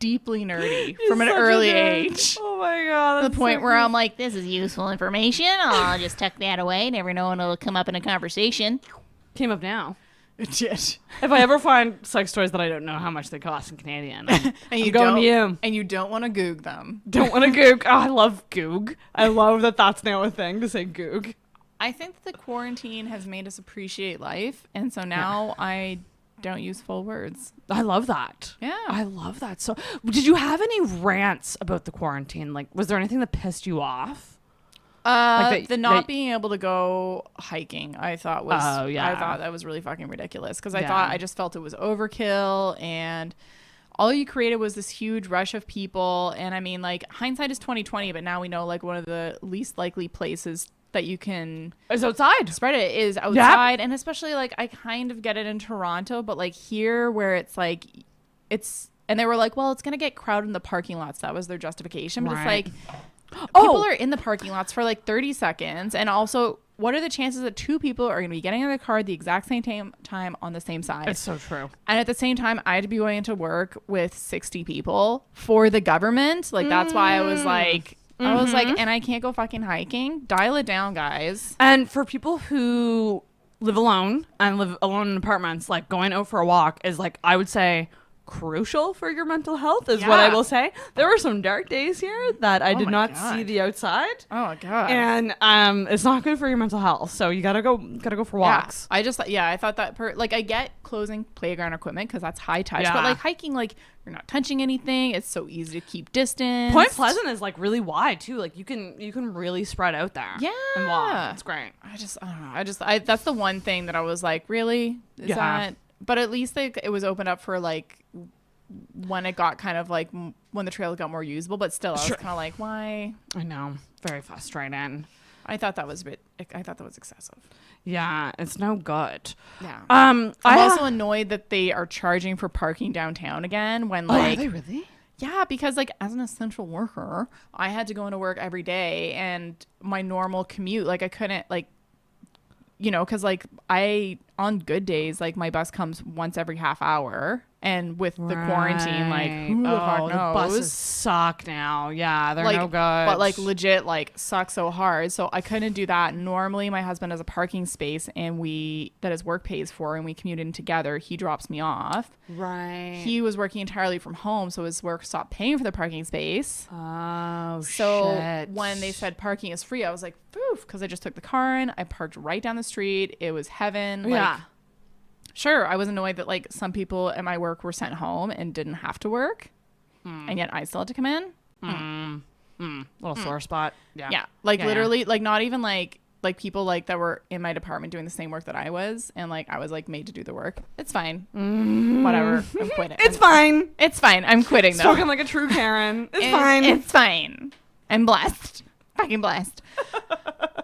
S9: deeply nerdy from an early age.
S8: Oh my god.
S9: To the point where I'm like, this is useful information. I'll just tuck that away. Never know when it'll come up in a conversation.
S8: Came up now.
S9: It did.
S8: If I ever find sex toys that I don't know how much they cost in Canadian,
S9: and you
S8: going
S9: don't,
S8: to you.
S9: And you don't want to goog them.
S8: Don't want to goog. Oh, I love goog. I love that that's now a thing to say goog.
S9: I think that the quarantine has made us appreciate life, and so now I don't use full words.
S8: I love that.
S9: Yeah.
S8: I love that. So, did you have any rants about the quarantine? Like, was there anything that pissed you off?
S9: The not being able to go hiking, I thought was.
S8: Oh, yeah.
S9: I thought that was really fucking ridiculous because I just felt it was overkill, and all you created was this huge rush of people. And I mean, like, hindsight is 2020, but now we know like one of the least likely places that you can
S8: is outside.
S9: Spread it is outside, and especially like I kind of get it in Toronto, but like here where it's like and they were like, well, it's gonna get crowded in the parking lots. That was their justification, but it's like. People are in the parking lots for like 30 seconds. And also, what are the chances that two people are going to be getting in the car at the exact same time on the same side?
S8: It's so true.
S9: And at the same time, I had to be going into work with 60 people for the government. Like, that's why I was like, and I can't go fucking hiking. Dial it down, guys.
S8: And for people who live alone and live alone in apartments, like going out for a walk is like, I would say, crucial for your mental health is what I will say. There were some dark days here that I did not see the outside.
S9: Oh my god.
S8: And it's not good for your mental health. So you gotta go for walks.
S9: I thought that I get closing playground equipment because that's high touch, but like hiking, like you're not touching anything. It's so easy to keep distance.
S8: Point Pleasant is like really wide too. Like you can really spread out there.
S9: Yeah.
S8: And walk. It's great.
S9: I don't know. That's the one thing that I was like, really? Is that? But at least like it was opened up for like when it got kind of like when the trail got more usable, but still I was kind of like, why?
S8: I know, very frustrating.
S9: I thought that was excessive.
S8: Yeah, it's no good.
S9: Yeah. I'm also annoyed that they are charging for parking downtown again when like
S8: are they really?
S9: Yeah, because like as an essential worker, I had to go into work every day, and my normal commute, like I couldn't like, you know, because like on good days, like my bus comes once every half hour, and with the quarantine, like who the fuck knows?
S8: The buses suck now. Yeah, they're
S9: like,
S8: no good.
S9: But like legit, like suck so hard. So I couldn't do that. Normally, my husband has a parking space, and that his work pays for, and we commute in together. He drops me off.
S8: Right.
S9: He was working entirely from home, so his work stopped paying for the parking space.
S8: Oh,
S9: so
S8: shit.
S9: When they said parking is free, I was like, poof, because I just took the car in. I parked right down the street. It was heaven.
S8: Yeah.
S9: Sure, I was annoyed that like some people at my work were sent home and didn't have to work, and yet I still had to come in.
S8: Little sore spot. Yeah.
S9: Yeah. Like literally, like not even like people like that were in my department doing the same work that I was, and like I was like made to do the work. It's fine. Whatever. I'm quitting.
S8: It's fine.
S9: It's fine. I'm quitting though.
S8: Spoken like a true Karen. It's fine.
S9: It's fine. I'm blessed. Fucking blessed.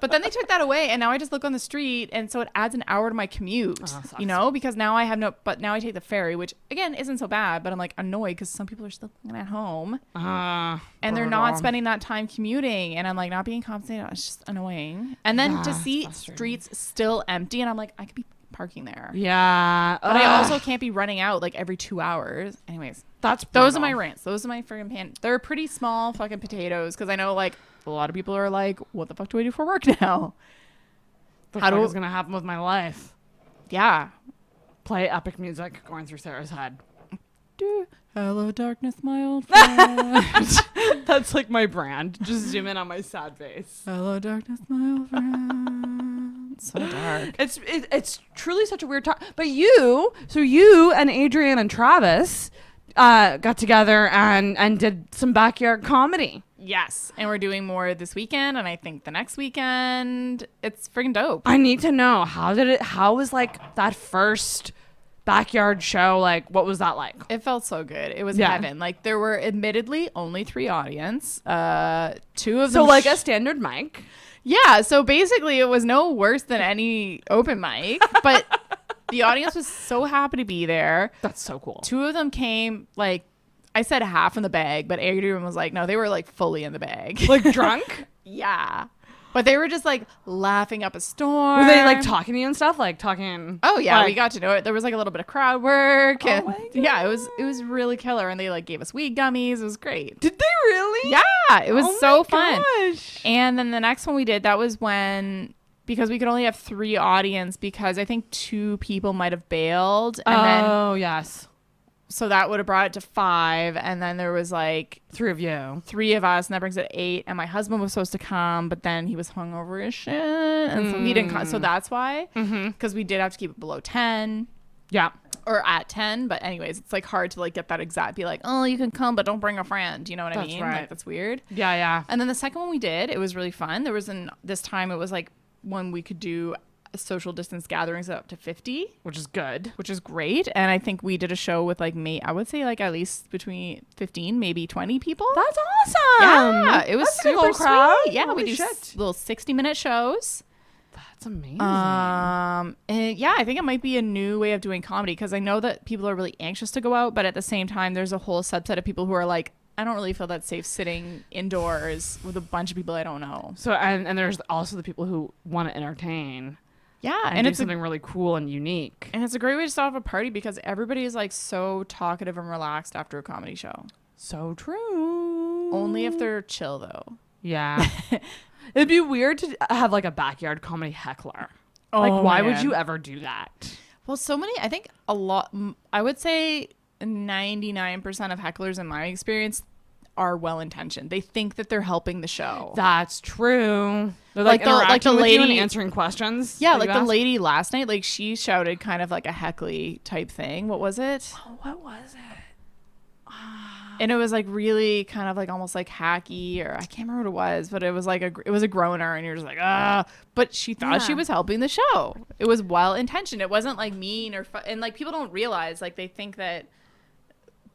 S9: But then they took that away, and now I just look on the street, and so it adds an hour to my commute, you know, because now I have but now I take the ferry, which again isn't so bad, but I'm like annoyed because some people are still at home and they're not spending that time commuting, and I'm like not being compensated. It's just annoying. And then to see streets still empty, and I'm like, I could be parking there.
S8: Yeah.
S9: But I also can't be running out like every 2 hours. Anyways, those are my rants. Those are my friggin' They're pretty small fucking potatoes, because I know like a lot of people are like, what the fuck do I do for work now?
S8: The fuck is gonna happen with my life?
S9: Yeah.
S8: Play epic music going through Sarah's head.
S9: Hello darkness, my old friend.
S8: That's like my brand. Just zoom in on my sad face.
S9: Hello darkness, my old friend. So dark.
S8: It's truly such a weird talk. But you and Adrian and Travis got together and did some backyard comedy.
S9: Yes, and we're doing more this weekend, and I think the next weekend. It's freaking dope.
S8: I need to know, how was like that first backyard show? Like, what was that like?
S9: It felt so good. It was heaven. Like, there were admittedly only 3 audience. 2 of them.
S8: So like a standard mic.
S9: Yeah. So basically, it was no worse than any open mic, but the audience was so happy to be there.
S8: That's so cool.
S9: 2 of them came like. I said half in the bag, but Adrian was like, no, they were like fully in the bag.
S8: Like drunk?
S9: Yeah. But they were just like laughing up a storm.
S8: Were they like talking to you and stuff? Like talking?
S9: Oh yeah,
S8: like,
S9: we got to know it. There was like a little bit of crowd work.
S8: Oh
S9: And
S8: my God.
S9: yeah, it was really killer. And they like gave us weed gummies. It was great.
S8: Did they really?
S9: Yeah, it was so fun.
S8: Gosh.
S9: And then the next one we did, that was when because we could only have 3 audience because I think 2 people might have bailed. And
S11: yes.
S9: So that would have brought it to 5. And then there was like
S11: 3 of you.
S9: 3 of us. And that brings it to 8. And my husband was supposed to come, but then he was hungover as shit. And so he didn't come. So that's why. Because we did have to keep it below 10.
S11: Yeah.
S9: Or at 10. But anyways, it's like hard to like get that exact. Be like, oh, you can come, but don't bring a friend. You know what I mean?
S11: Right.
S9: Like, that's weird.
S11: Yeah, yeah.
S9: And then the second one we did, it was really fun. There was this time it was like when we could do social distance gatherings up to 50,
S11: which is good,
S9: which is great. And I think we did a show with like I would say like at least between 15 maybe 20 people.
S11: That's awesome.
S9: Yeah, it was
S11: That's
S9: super
S11: a little crowd.
S9: sweet. Yeah,
S11: Holy
S9: we do
S11: shit.
S9: little 60-minute shows.
S11: That's amazing.
S9: And yeah, I think it might be a new way of doing comedy because I know that people are really anxious to go out, but at the same time there's a whole subset of people who are like, I don't really feel that safe sitting indoors with a bunch of people I don't know.
S11: So and there's also the people who want to entertain.
S9: Yeah,
S11: and it's something really cool and unique.
S9: And it's a great way to start off a party because everybody is like so talkative and relaxed after a comedy show.
S11: So true.
S9: Only if they're chill though.
S11: Yeah. It'd be weird to have like a backyard comedy heckler.
S9: Oh,
S11: like why
S9: man.
S11: would you ever do that?
S9: Well, so many, I think a lot, I would say 99% of hecklers in my experience are well-intentioned. They think that they're helping the show.
S11: That's true. They're
S9: like the
S11: with
S9: lady
S11: you and answering questions.
S9: Yeah, like the lady last night, like she shouted kind of like a heckly type thing. What was it?
S11: Oh, what was it?
S9: And it was like really kind of like almost like hacky, or I can't remember what it was, but it was like it was a groaner, and you're just like, ah. But she thought she was helping the show. It was well intentioned. It wasn't like mean or and like people don't realize, like they think that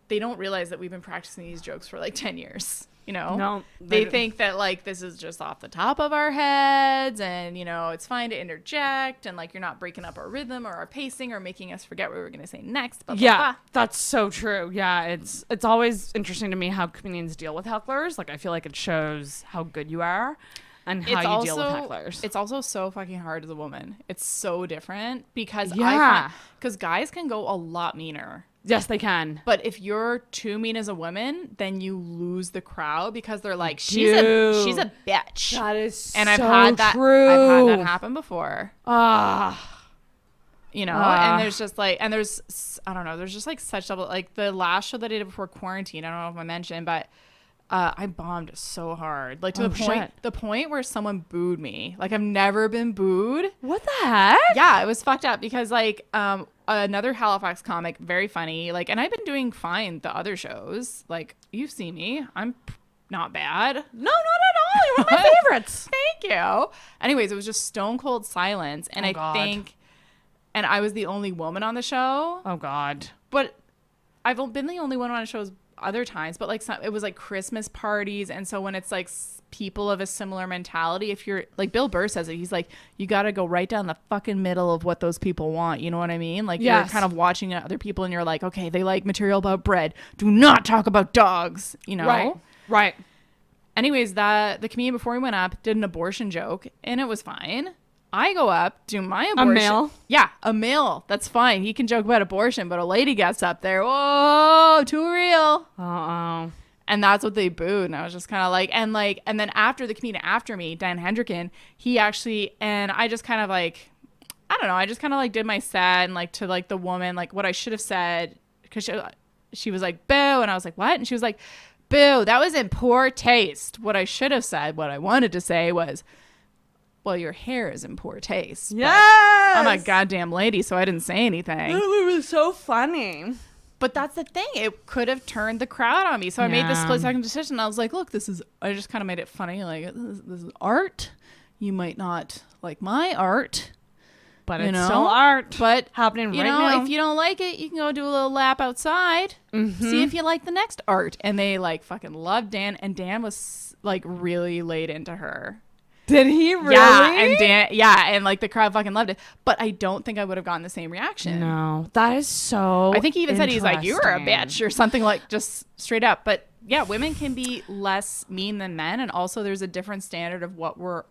S9: they don't realize that we've been practicing these jokes for like 10 years. You know,
S11: no,
S9: they think that like this is just off the top of our heads, and you know it's fine to interject, and like you're not breaking up our rhythm or our pacing or making us forget what we were going to say next. Blah, blah,
S11: yeah,
S9: blah.
S11: that's so true. Yeah, it's always interesting to me how comedians deal with hecklers. Like I feel like it shows how good you are and how you deal with hecklers.
S9: It's also so fucking hard as a woman. It's so different because because guys can go a lot meaner.
S11: Yes, they can.
S9: But if you're too mean as a woman, then you lose the crowd because they're like, she's a bitch.
S11: That is
S9: and
S11: so
S9: I've had that happen before. You know, and there's just like, and there's, I don't know, there's just like such double, like the last show that I did before quarantine, I don't know if I mentioned, but I bombed so hard, like to the point where someone booed me. Like I've never been booed.
S11: What the heck?
S9: Yeah, it was fucked up because like another Halifax comic, very funny. Like, and I've been doing fine the other shows. Like you've seen me, I'm not bad.
S11: No, not at all. You're one of my favorites.
S9: Thank you. Anyways, it was just stone cold silence, and and I was the only woman on the show.
S11: Oh God.
S9: But I've been the only one on shows other times, but like it was like Christmas parties, and so when it's like people of a similar mentality, if you're like Bill Burr says it, he's like, you got to go right down the fucking middle of what those people want, you know what I mean? Like you're kind of watching other people and you're like, okay, they like material about bread, do not talk about dogs, you know?
S11: Right.
S9: Anyways, the comedian before he went up did an abortion joke, and it was fine. I go up, do my abortion.
S11: A male?
S9: Yeah, a male. That's fine. He can joke about abortion, but a lady gets up there. Whoa, too real.
S11: Uh-oh.
S9: And that's what they booed. And I was just kind of like, and then after the comedian after me, Dan Hendricken, he actually, and I just kind of like, I don't know, I just kind of like did my set and like to like the woman, like what I should have said, because she was like, boo. And I was like, what? And she was like, boo, that was in poor taste. What I should have said, what I wanted to say was, well, your hair is in poor taste.
S11: Yes!
S9: I'm a goddamn lady, so I didn't say anything.
S11: It was so funny.
S9: But that's the thing. It could have turned the crowd on me. So I made this split-second decision. I was like, look, I just kind of made it funny. Like, this is art. You might not like my art.
S11: But it's still art.
S9: But
S11: happening right
S9: now.
S11: now.
S9: If you don't like it, you can go do a little lap outside.
S11: Mm-hmm.
S9: See if you like the next art. And they like fucking loved Dan. And Dan was like really laid into her.
S11: Did he really?
S9: Yeah, and like the crowd fucking loved it. But I don't think I would have gotten the same reaction.
S11: No, that is so
S9: I think he even said he's like, you were a bitch or something, like just straight up. But yeah, women can be less mean than men. And also there's a different standard of what we're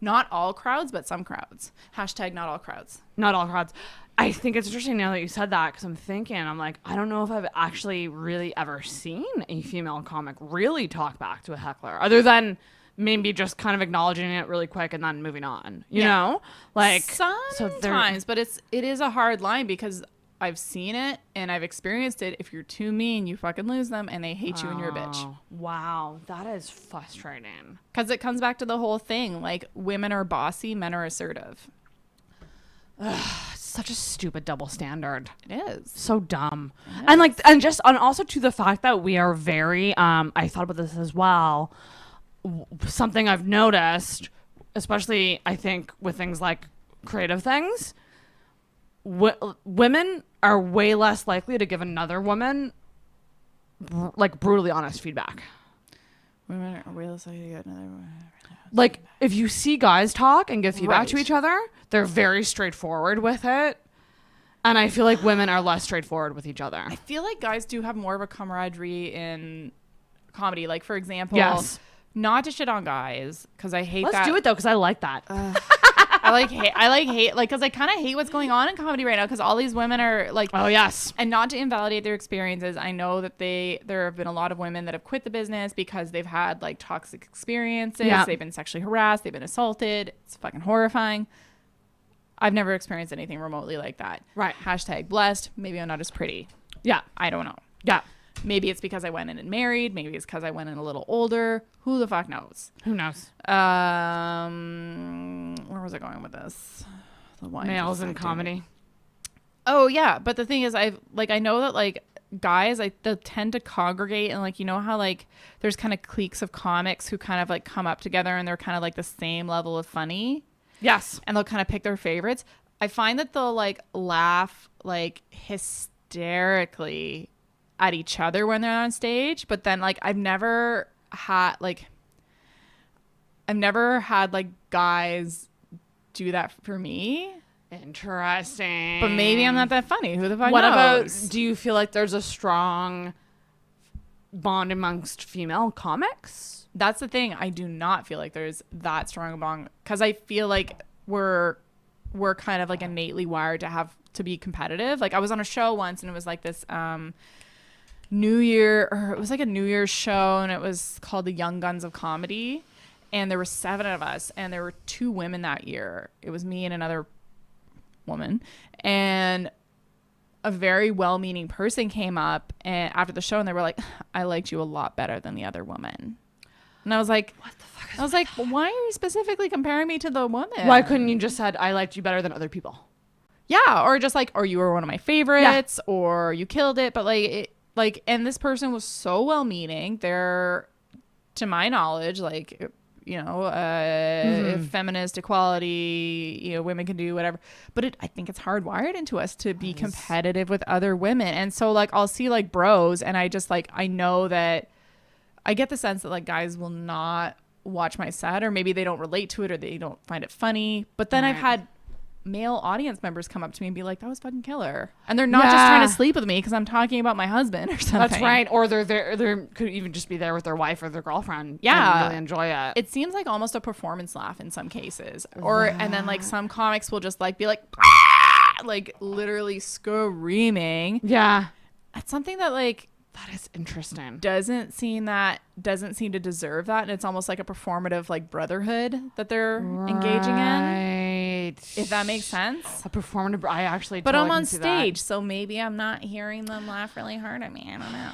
S9: not all crowds, but some crowds. Hashtag not all crowds.
S11: Not all crowds. I think it's interesting now that you said that, because I'm like, I don't know if I've actually really ever seen a female comic really talk back to a heckler, other than maybe just kind of acknowledging it really quick and then moving on, you know? Like
S9: sometimes, but it is a hard line because I've seen it and I've experienced it. If you're too mean, you fucking lose them and they hate you and you're a bitch.
S11: Wow, that is frustrating.
S9: Because it comes back to the whole thing. Like, women are bossy, men are assertive.
S11: Such a stupid double standard.
S9: It is.
S11: So dumb. And also to the fact that we are very, I thought about this as well. Something I've noticed, especially I think with things like creative things, women are way less likely to give another woman like brutally honest feedback.
S9: Women are way less likely to give another woman.
S11: Like, if you see guys talk and give feedback to each other, they're very straightforward with it. And I feel like women are less straightforward with each other.
S9: I feel like guys do have more of a camaraderie in comedy. Like, for example, not to shit on guys, because I hate that.
S11: Let's do it, though, because I like that.
S9: I like hate, like, because I kind of hate what's going on in comedy right now, because all these women are like,
S11: oh yes,
S9: and not to invalidate their experiences. I know that there have been a lot of women that have quit the business because they've had like toxic experiences. Yeah. They've been sexually harassed. They've been assaulted. It's fucking horrifying. I've never experienced anything remotely like that.
S11: Right.
S9: # blessed. Maybe I'm not as pretty.
S11: Yeah.
S9: I don't know.
S11: Yeah.
S9: Maybe it's because I went in and married. Maybe it's because I went in a little older. Who the fuck knows?
S11: Who knows?
S9: Where was I going with this?
S11: Males in comedy.
S9: Oh yeah, but the thing is, I know that like guys, they tend to congregate, and like, you know how like there's kind of cliques of comics who kind of like come up together and they're kind of like the same level of funny.
S11: Yes.
S9: And they'll kind of pick their favorites. I find that they'll like laugh like hysterically at each other when they're on stage, but then like I've never had like guys do that for me.
S11: Interesting.
S9: But maybe I'm not that funny. Who the fuck knows?
S11: What about, do you feel like there's a strong bond amongst female comics?
S9: That's the thing. I do not feel like there's that strong a bond, because I feel like we're kind of like innately wired to be competitive. Like, I was on a show once and it was like this New Year's show, and it was called the Young Guns of Comedy, and there were 7 of us, and there were 2 women that year. It was me and another woman, and a very well-meaning person came up and after the show, and they were like, I liked you a lot better than the other woman. And I was like, what the fuck? I was like, why are you specifically comparing me to the woman?
S11: Why couldn't you just said I liked you better than other people?
S9: Yeah, or just like, or you were one of my favorites, or you killed it. But like, and this person was so well-meaning. They're, to my knowledge, like, you know, feminist equality, you know, women can do whatever. But I think it's hardwired into us to be competitive with other women. And so like, I'll see like bros, and I just like, I know that I get the sense that like guys will not watch my set, or maybe they don't relate to it, or they don't find it funny. But then I've had male audience members come up to me and be like, that was fucking killer. And they're not just trying to sleep with me because I'm talking about my husband or something.
S11: That's right. Or they could even just be there with their wife or their girlfriend.
S9: Yeah.
S11: And really enjoy it.
S9: It seems like almost a performance laugh in some cases. And then like some comics will just like be like, like literally screaming.
S11: Yeah.
S9: It's something that like,
S11: that is interesting.
S9: Doesn't seem to deserve that, and it's almost like a performative like brotherhood that they're engaging in. If that makes sense.
S11: A performative. I actually.
S9: But I'm on stage, so maybe I'm not hearing them laugh really hard at me. I don't know.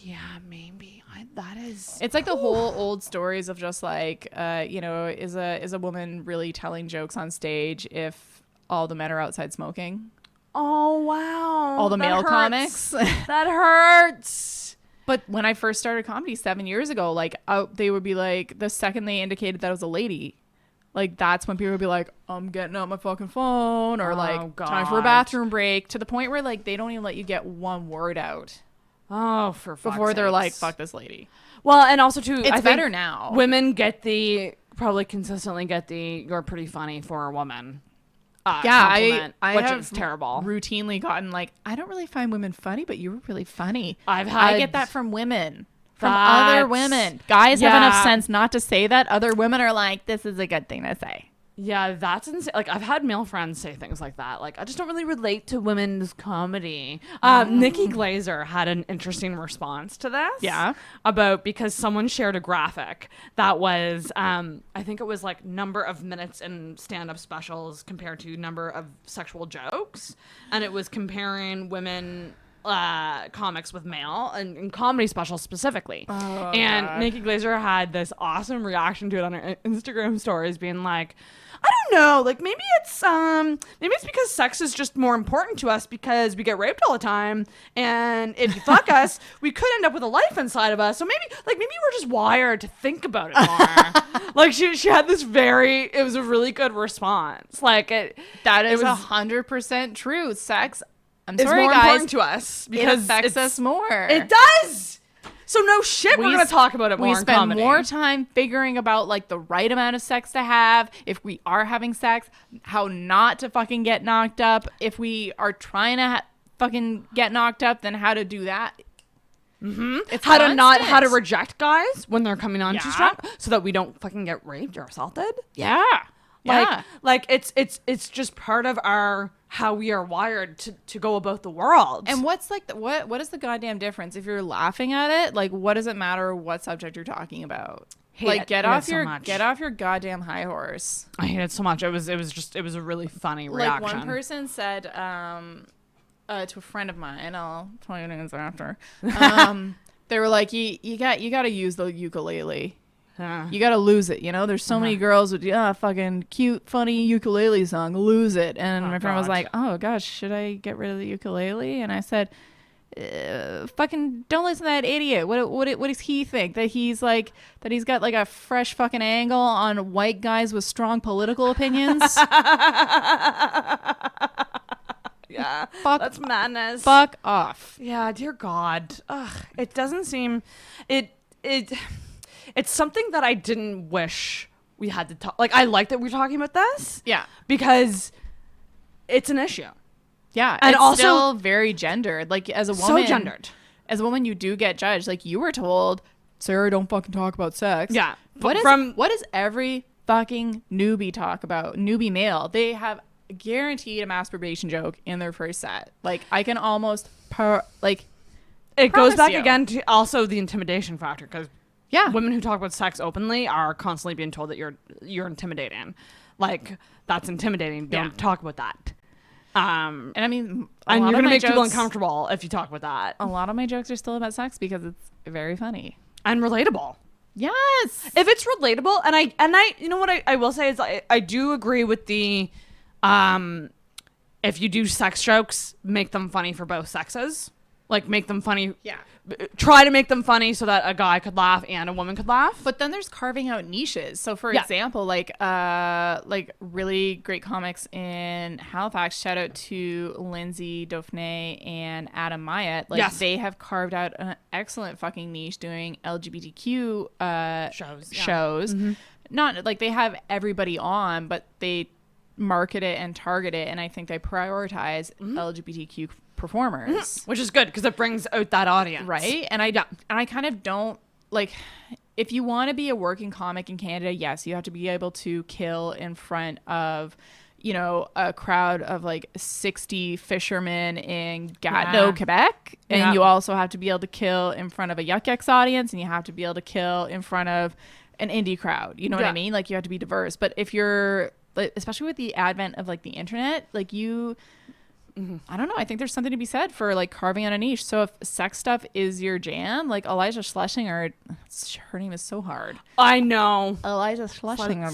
S11: Yeah, maybe. That is.
S9: It's like the whole old stories of just like, you know, is a woman really telling jokes on stage if all the men are outside smoking?
S11: Oh, wow.
S9: All the male comics.
S11: That hurts.
S9: But when I first started comedy 7 years ago, like they would be like, the second they indicated that I was a lady, like that's when people would be like, I'm getting out my fucking phone, or like, time for a bathroom break, to the point where like they don't even let you get one word out.
S11: Oh, for fuck's
S9: before they're
S11: sakes.
S9: like, fuck this lady.
S11: Well, and also too,
S9: it's better now.
S11: Women probably consistently get you're pretty funny for a woman.
S9: I
S11: which
S9: have
S11: is terrible.
S9: Routinely gotten like, I don't really find women funny, but you were really funny.
S11: I
S9: get that from women, from other women. Guys have enough sense not to say that. Other women are like, this is a good thing to say.
S11: Yeah, that's insane. Like, I've had male friends say things like that. Like, I just don't really relate to women's comedy. Nikki Glazer had an interesting response to this.
S9: Yeah.
S11: Because someone shared a graphic that was, I think it was like number of minutes in stand-up specials compared to number of sexual jokes. And it was comparing women comics with male and in comedy specials specifically. And Nikki Glazer had this awesome reaction to it on her Instagram stories, being like, I don't know, like maybe it's because sex is just more important to us because we get raped all the time, and if you fuck us, we could end up with a life inside of us. So maybe we're just wired to think about it more. Like she had this it was a really good response. Like
S9: that is 100% true. Sex, I'm
S11: sorry,
S9: more
S11: guys,
S9: important
S11: to us because
S9: it affects us more.
S11: It does. So no shit, we're going to talk about it more in comedy.
S9: We spend more time figuring about like the right amount of sex to have, if we are having sex, how not to fucking get knocked up. If we are trying to fucking get knocked up, then how to do that.
S11: Mm-hmm.
S9: It's
S11: how to reject guys when they're coming on too strong, so that we don't fucking get raped or assaulted.
S9: Yeah.
S11: Like it's just part of how we are wired to go about the world.
S9: And what's like what is the goddamn difference if you're laughing at it? Like, what does it matter what subject you're talking about? Get off your goddamn high horse.
S11: I hate it so much. It was a really funny reaction.
S9: Like, one person said to a friend of mine, I'll tell you names after. They were like, you got to use the ukulele. You gotta lose it, you know. There's so many girls with fucking cute, funny ukulele song. Lose it. And my friend was like, "Oh gosh, should I get rid of the ukulele?" And I said, "Fucking don't listen to that idiot. What does he think that he's got like a fresh fucking angle on white guys with strong political opinions?"
S11: Yeah, that's madness.
S9: Fuck off.
S11: Yeah, dear God. Ugh, it doesn't seem It's something that I didn't wish we had to talk. Like, I like that we're talking about this.
S9: Yeah.
S11: Because it's an issue.
S9: Yeah.
S11: And
S9: it's
S11: also
S9: still very gendered. Like, as a woman.
S11: So gendered.
S9: As a woman, you do get judged. Like, you were told, Sarah, don't fucking talk about sex.
S11: Yeah.
S9: What does every fucking newbie talk about? Newbie male. They have guaranteed a masturbation joke in their first set. Like, I can almost
S11: it goes back again to also the intimidation factor, because
S9: yeah,
S11: women who talk about sex openly are constantly being told that you're intimidating. Like, that's intimidating. Don't talk about that.
S9: And I mean,
S11: and you're gonna make people uncomfortable if you talk about that.
S9: A lot of my jokes are still about sex because it's very funny
S11: and relatable.
S9: Yes,
S11: if it's relatable, and I you know what I will say is I do agree with the if you do sex jokes, make them funny for both sexes. Like, make them funny.
S9: Yeah.
S11: Try to make them funny so that a guy could laugh and a woman could laugh.
S9: But then there's carving out niches. So, for example, like really great comics in Halifax. Shout out to Lindsay Dauphiné and Adam Myatt. Like, they have carved out an excellent fucking niche doing LGBTQ shows. Mm-hmm. Not like they have everybody on, but they market it and target it, and I think they prioritize LGBTQ performers,
S11: which is good because it brings out that audience,
S9: right? And I kind of don't like, if you want to be a working comic in Canada, yes, you have to be able to kill in front of, you know, a crowd of like 60 fishermen in Gatineau, Quebec, and you also have to be able to kill in front of a Yuck Yucks audience, and you have to be able to kill in front of an indie crowd. You know what I mean? Like, you have to be diverse. But if you're, especially with the advent of like the internet, like I don't know. I think there's something to be said for like carving out a niche. So if sex stuff is your jam, like Elijah Schlesinger, her name is so hard.
S11: I know.
S9: Elijah Schlesinger.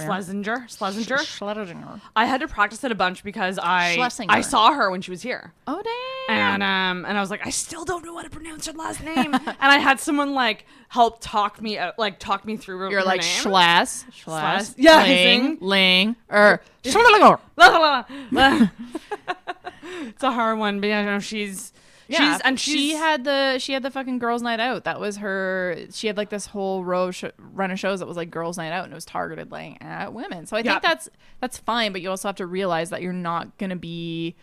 S11: Schlesinger. I had to practice it a bunch because I saw her when she was here.
S9: Oh damn.
S11: And I was like, I still don't know how to pronounce her last name. And I had someone like help talk me through her.
S9: You're like
S11: name.
S9: Schlas.
S11: Yeah.
S9: Ling. Or
S11: it's a hard one, but yeah, she
S9: had the fucking girls' night out. That was her. She had like this whole run of shows that was like girls' night out, and it was targeted like at women. So I think that's fine, but you also have to realize that you're not gonna be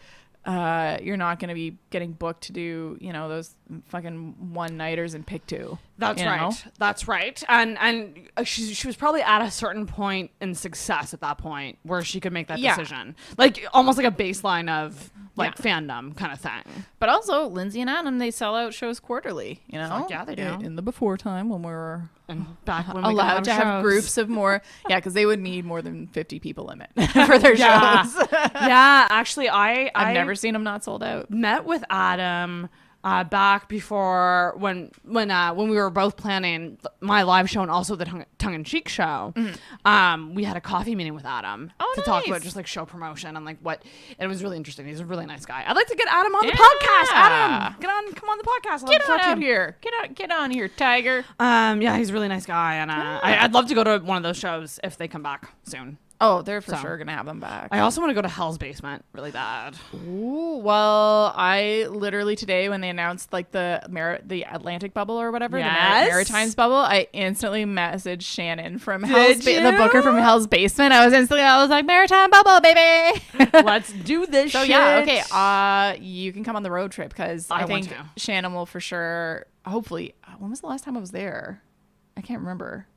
S9: getting booked to do, you know, those fucking one-nighters and pick two.
S11: That's right. That's right. And she was probably at a certain point in success at that point where she could make that decision. Like almost like a baseline of like fandom kind of thing.
S9: But also Lindsay and Adam, they sell out shows quarterly, you know?
S11: Fuck yeah, they do.
S9: In the before time when we were
S11: back when we
S9: allowed to have
S11: shows.
S9: groups of more. Yeah, because they would need more than 50 people limit for their shows.
S11: Yeah, actually, I've
S9: never seen them not sold out.
S11: Met with Adam back before when we were both planning my live show and also the tongue-in-cheek show. We had a coffee meeting with Adam to talk about just like show promotion and like what, and it was really interesting. He's a really nice guy. I'd like to get Adam on the podcast. Adam, come on the podcast.
S9: Get on out here. Get on here, Tiger.
S11: Yeah, he's a really nice guy, and I'd love to go to one of those shows if they come back soon.
S9: Oh, they're for sure gonna have them back.
S11: I also want to go to Hell's Basement really bad.
S9: Ooh, well, I literally today when they announced like the Atlantic bubble or whatever, the Maritimes bubble, I instantly messaged Shannon from the booker from Hell's Basement. I was like, Maritime bubble, baby.
S11: Let's do this.
S9: So
S11: shit.
S9: yeah, okay. You can come on the road trip because I think Shannon will for sure. Hopefully, when was the last time I was there? I can't remember.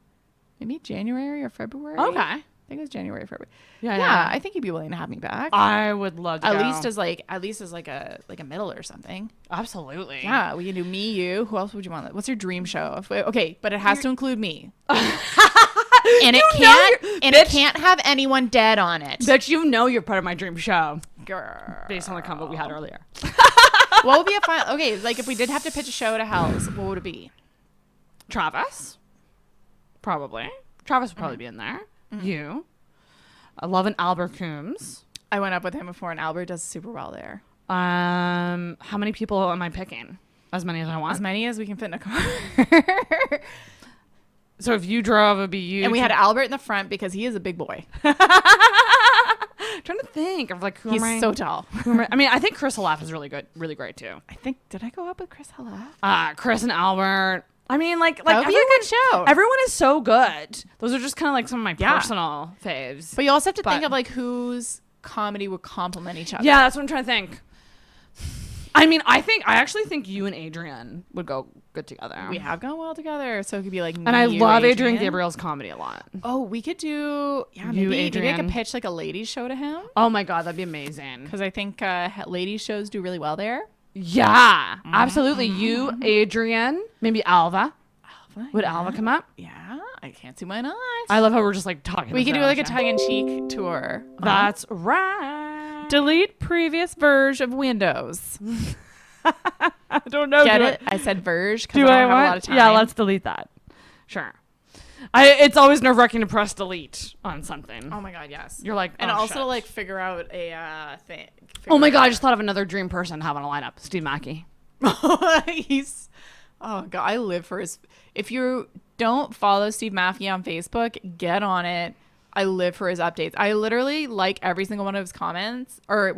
S9: Maybe January or February.
S11: Okay.
S9: I think it was January or February.
S11: Yeah.
S9: I think he'd be willing to have me back.
S11: I would love to
S9: at
S11: go.
S9: least as like a middle or something.
S11: Absolutely.
S9: Yeah, we can do me, you. Who else would you want? What's your dream show? Okay, but it has to include me. And it can't have anyone dead on it.
S11: But you know you're part of my dream show.
S9: Girl.
S11: Based on the combo we had earlier.
S9: What would be a fun? Okay, like if we did have to pitch a show to Hell's, what would it be?
S11: Travis. Probably. Travis would probably be in there. You. I love an Albert Coombs.
S9: I went up with him before, and Albert does super well there.
S11: How many people am I picking? As many as I want.
S9: As many as we can fit in a car.
S11: So if you drove, it'd be you.
S9: And we had Albert in the front because he is a big boy.
S11: Trying to think of like who
S9: he's
S11: am I?
S9: so tall.
S11: I mean, I think Chris Halaf is really good, really great too.
S9: I think did I go up with Chris Halaf?
S11: Chris and Albert. I mean, like
S9: that would be a good show.
S11: Everyone is so good. Those are just kind of like some of my personal faves.
S9: But you also have to think of like whose comedy would complement each other.
S11: Yeah, that's what I'm trying to think. I mean, I actually think you and Adrian would go good together.
S9: We have gone well together, so it could be like.
S11: And I love Adrian Gabriel's comedy a lot.
S9: Oh, we could do maybe I could pitch like a ladies show to him.
S11: Oh my god, that'd be amazing.
S9: Because I think ladies shows do really well there.
S11: Yeah, absolutely. You, Adrian, maybe Alva. Would Alva come up?
S9: Yeah, I can't see why not.
S11: I love how we're just like talking.
S9: We could do like a tongue-in-cheek tour.
S11: That's right.
S9: Delete previous version of Windows.
S11: I don't know.
S9: Get it? I said verge because
S11: Do
S9: I
S11: I
S9: don't have
S11: want?
S9: a lot of time.
S11: Yeah, let's delete that. Sure. It's always nerve-wracking to press delete on something.
S9: Oh my god, yes.
S11: You're like,
S9: and
S11: oh,
S9: also
S11: shit.
S9: like figure out a thing.
S11: Oh my god, I just thought of another dream person having a lineup. Steve Mackey.
S9: Oh god, I live for his. If you don't follow Steve Mackey on Facebook, get on it. I live for his updates. I literally like every single one of his comments or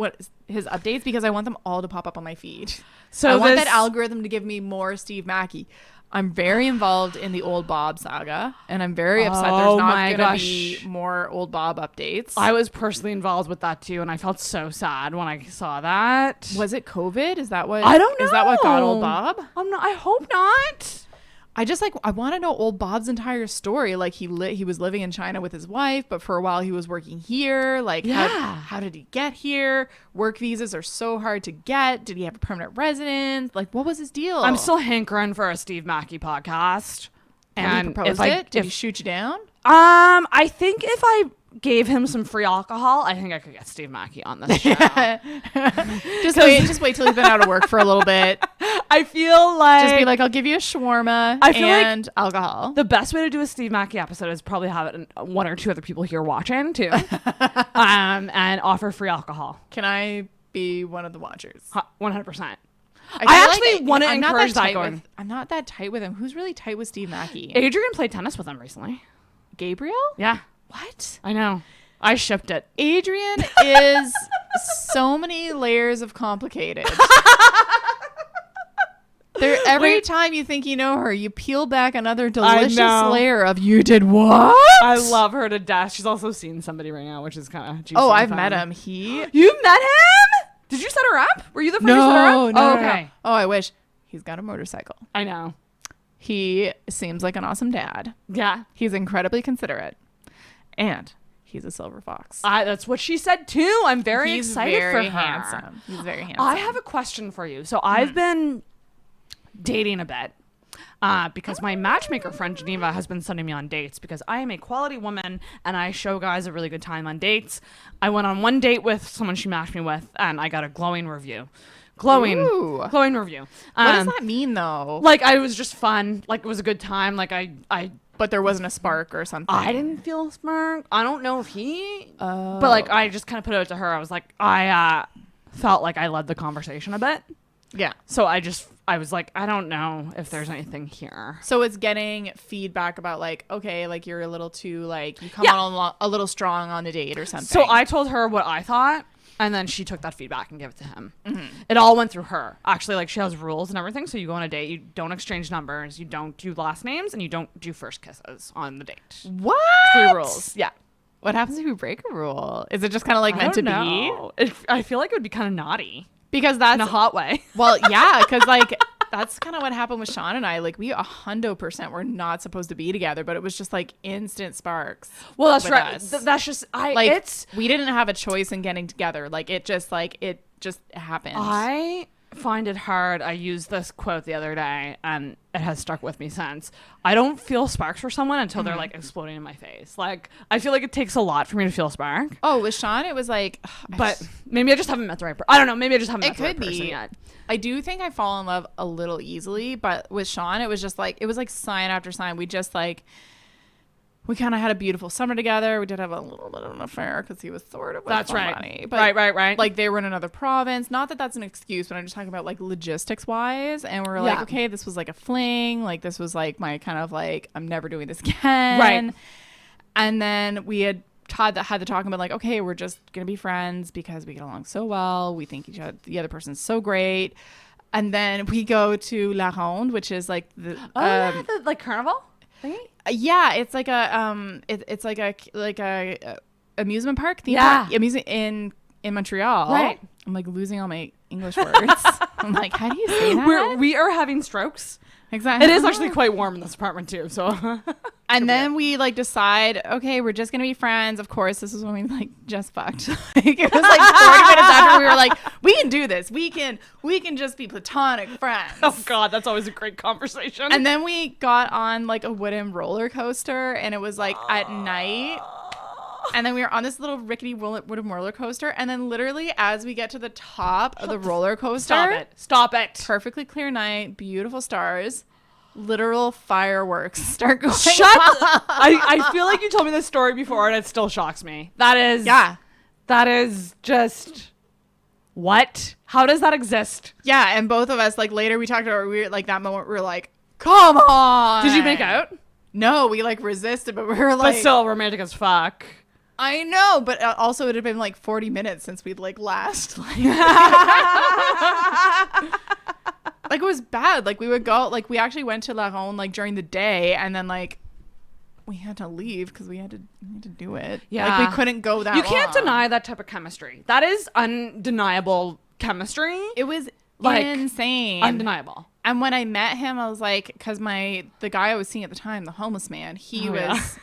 S9: his updates because I want them all to pop up on my feed. So I want that algorithm to give me more Steve Mackey. I'm very involved in the Old Bob saga, and I'm very upset there's not going to be more Old Bob updates.
S11: I was personally involved with that too, and I felt so sad when I saw that.
S9: Was it COVID? Is that what?
S11: I don't know.
S9: Is that what got Old Bob?
S11: I hope not.
S9: I want to know Old Bob's entire story. Like he was living in China with his wife, but for a while he was working here. Like how did he get here? Work visas are so hard to get. Did he have a permanent residence? Like what was his deal?
S11: I'm still hankering for a Steve Mackey podcast.
S9: And he proposed it? Did he shoot you down?
S11: I think if I gave him some free alcohol, I think I could get Steve Mackey on this show.
S9: Just wait till he's been out of work for a little bit.
S11: I feel like
S9: just be like, I'll give you a shawarma and alcohol.
S11: The best way to do a Steve Mackey episode is probably have one or two other people here watching too, and offer free alcohol.
S9: Can I be one of the watchers?
S11: 100%. I actually want to encourage that going.
S9: I'm not that tight with him. Who's really tight with Steve Mackey?
S11: Adrian played tennis with him recently.
S9: Gabriel?
S11: Yeah.
S9: What?
S11: I know. I shipped it.
S9: Adrian is so many layers of complicated. Every time you think you know her, you peel back another delicious layer of you did what?
S11: I love her to death. She's also seen somebody right now, which is kind of juicy.
S9: Oh, I've met him.
S11: You met him? Did you set her up? Were you the first to set her up?
S9: No.
S11: Okay.
S9: Oh, I wish. He's got a motorcycle.
S11: I know.
S9: He seems like an awesome dad.
S11: Yeah.
S9: He's incredibly considerate. And he's a silver fox.
S11: That's what she said too. I'm very excited for her.
S9: He's very handsome. He's very handsome.
S11: I have a question for you. So I've been dating a bit. Because my matchmaker friend Geneva has been sending me on dates because I am a quality woman and I show guys a really good time on dates. I went on one date with someone she matched me with and I got a glowing review. Glowing review.
S9: What does that mean though?
S11: Like it was just fun. Like it was a good time. Like
S9: but there wasn't a spark or something.
S11: I didn't feel a spark. I don't know if he. But like I just kind of put it out to her. I was like I felt like I led the conversation a bit.
S9: Yeah.
S11: So I was like, I don't know if there's anything here.
S9: So it's getting feedback about like, okay, like you're a little too like you come on a little strong on the date or something.
S11: So I told her what I thought, and then she took that feedback and gave it to him. Mm-hmm. It all went through her. Actually, like she has rules and everything. So you go on a date, you don't exchange numbers, you don't do last names, and you don't do first kisses on the date.
S9: What?
S11: 3 rules. Yeah.
S9: What happens if you break a rule? Is it just kind of like meant to be?
S11: I feel like it would be kind of naughty.
S9: Because that's
S11: in a hot way.
S9: Well, yeah, because like that's kind of what happened with Sean and I. Like we 100% were not supposed to be together, but it was just like instant sparks.
S11: Well, that's right. That's just
S9: we didn't have a choice in getting together. Like it just happened.
S11: I find it hard. I used this quote the other day and it has stuck with me since. I don't feel sparks for someone until they're like exploding in my face. Like I feel like it takes a lot for me to feel a spark.
S9: Oh, with Sean it was like
S11: but maybe I just haven't met the right person. I don't know, maybe I just haven't met the right person yet.
S9: I do think I fall in love a little easily, but with Sean it was just like it was like sign after sign. We just like we kind of had a beautiful summer together. We did have a little bit of an affair because he was sort of with
S11: that's right.
S9: Money. But
S11: right.
S9: Like they were in another province. Not that that's an excuse, but I'm just talking about like logistics wise. And we're like, okay, this was like a fling. Like this was like my kind of like I'm never doing this again.
S11: Right.
S9: And then we had the talk about like, okay, we're just gonna be friends because we get along so well. We think the other person's so great. And then we go to La Ronde, which is like the
S11: the like carnival thingy.
S9: Yeah, it's like a it's like a amusement park theme
S11: park
S9: in Montreal.
S11: Right.
S9: I'm like losing all my English words. I'm like, how do you say that?
S11: We are having strokes.
S9: Exactly.
S11: It is actually quite warm in this apartment too. So.
S9: And then we like decide, okay, we're just gonna be friends. Of course, this is when we like just fucked. Like, it was like 40 minutes after we were like, we can do this. We can just be platonic friends.
S11: Oh God, that's always a great conversation.
S9: And then we got on like a wooden roller coaster, and it was like at night. And then we were on this little rickety wooden roller coaster, and then literally as we get to the top of the roller coaster,
S11: stop it,
S9: perfectly clear night, beautiful stars. Literal fireworks start going
S11: off. I feel like you told me this story before and it still shocks me. That is just what? How does that exist?
S9: Yeah, and both of us like later we talked about we were like that moment we were like, come on.
S11: Did you make out?
S9: No, we like resisted, but we were like,
S11: but still romantic as fuck.
S9: I know, but also it had been like 40 minutes since we'd like last like it was bad. Like we would go, like we actually went to La Ronde like during the day, and then like we had to leave because we had to do it.
S11: Yeah,
S9: like we couldn't go that.
S11: You can't deny that type of chemistry. That is undeniable chemistry.
S9: It was
S11: like
S9: insane,
S11: undeniable.
S9: And when I met him, I was like, because the guy I was seeing at the time, the homeless man, he was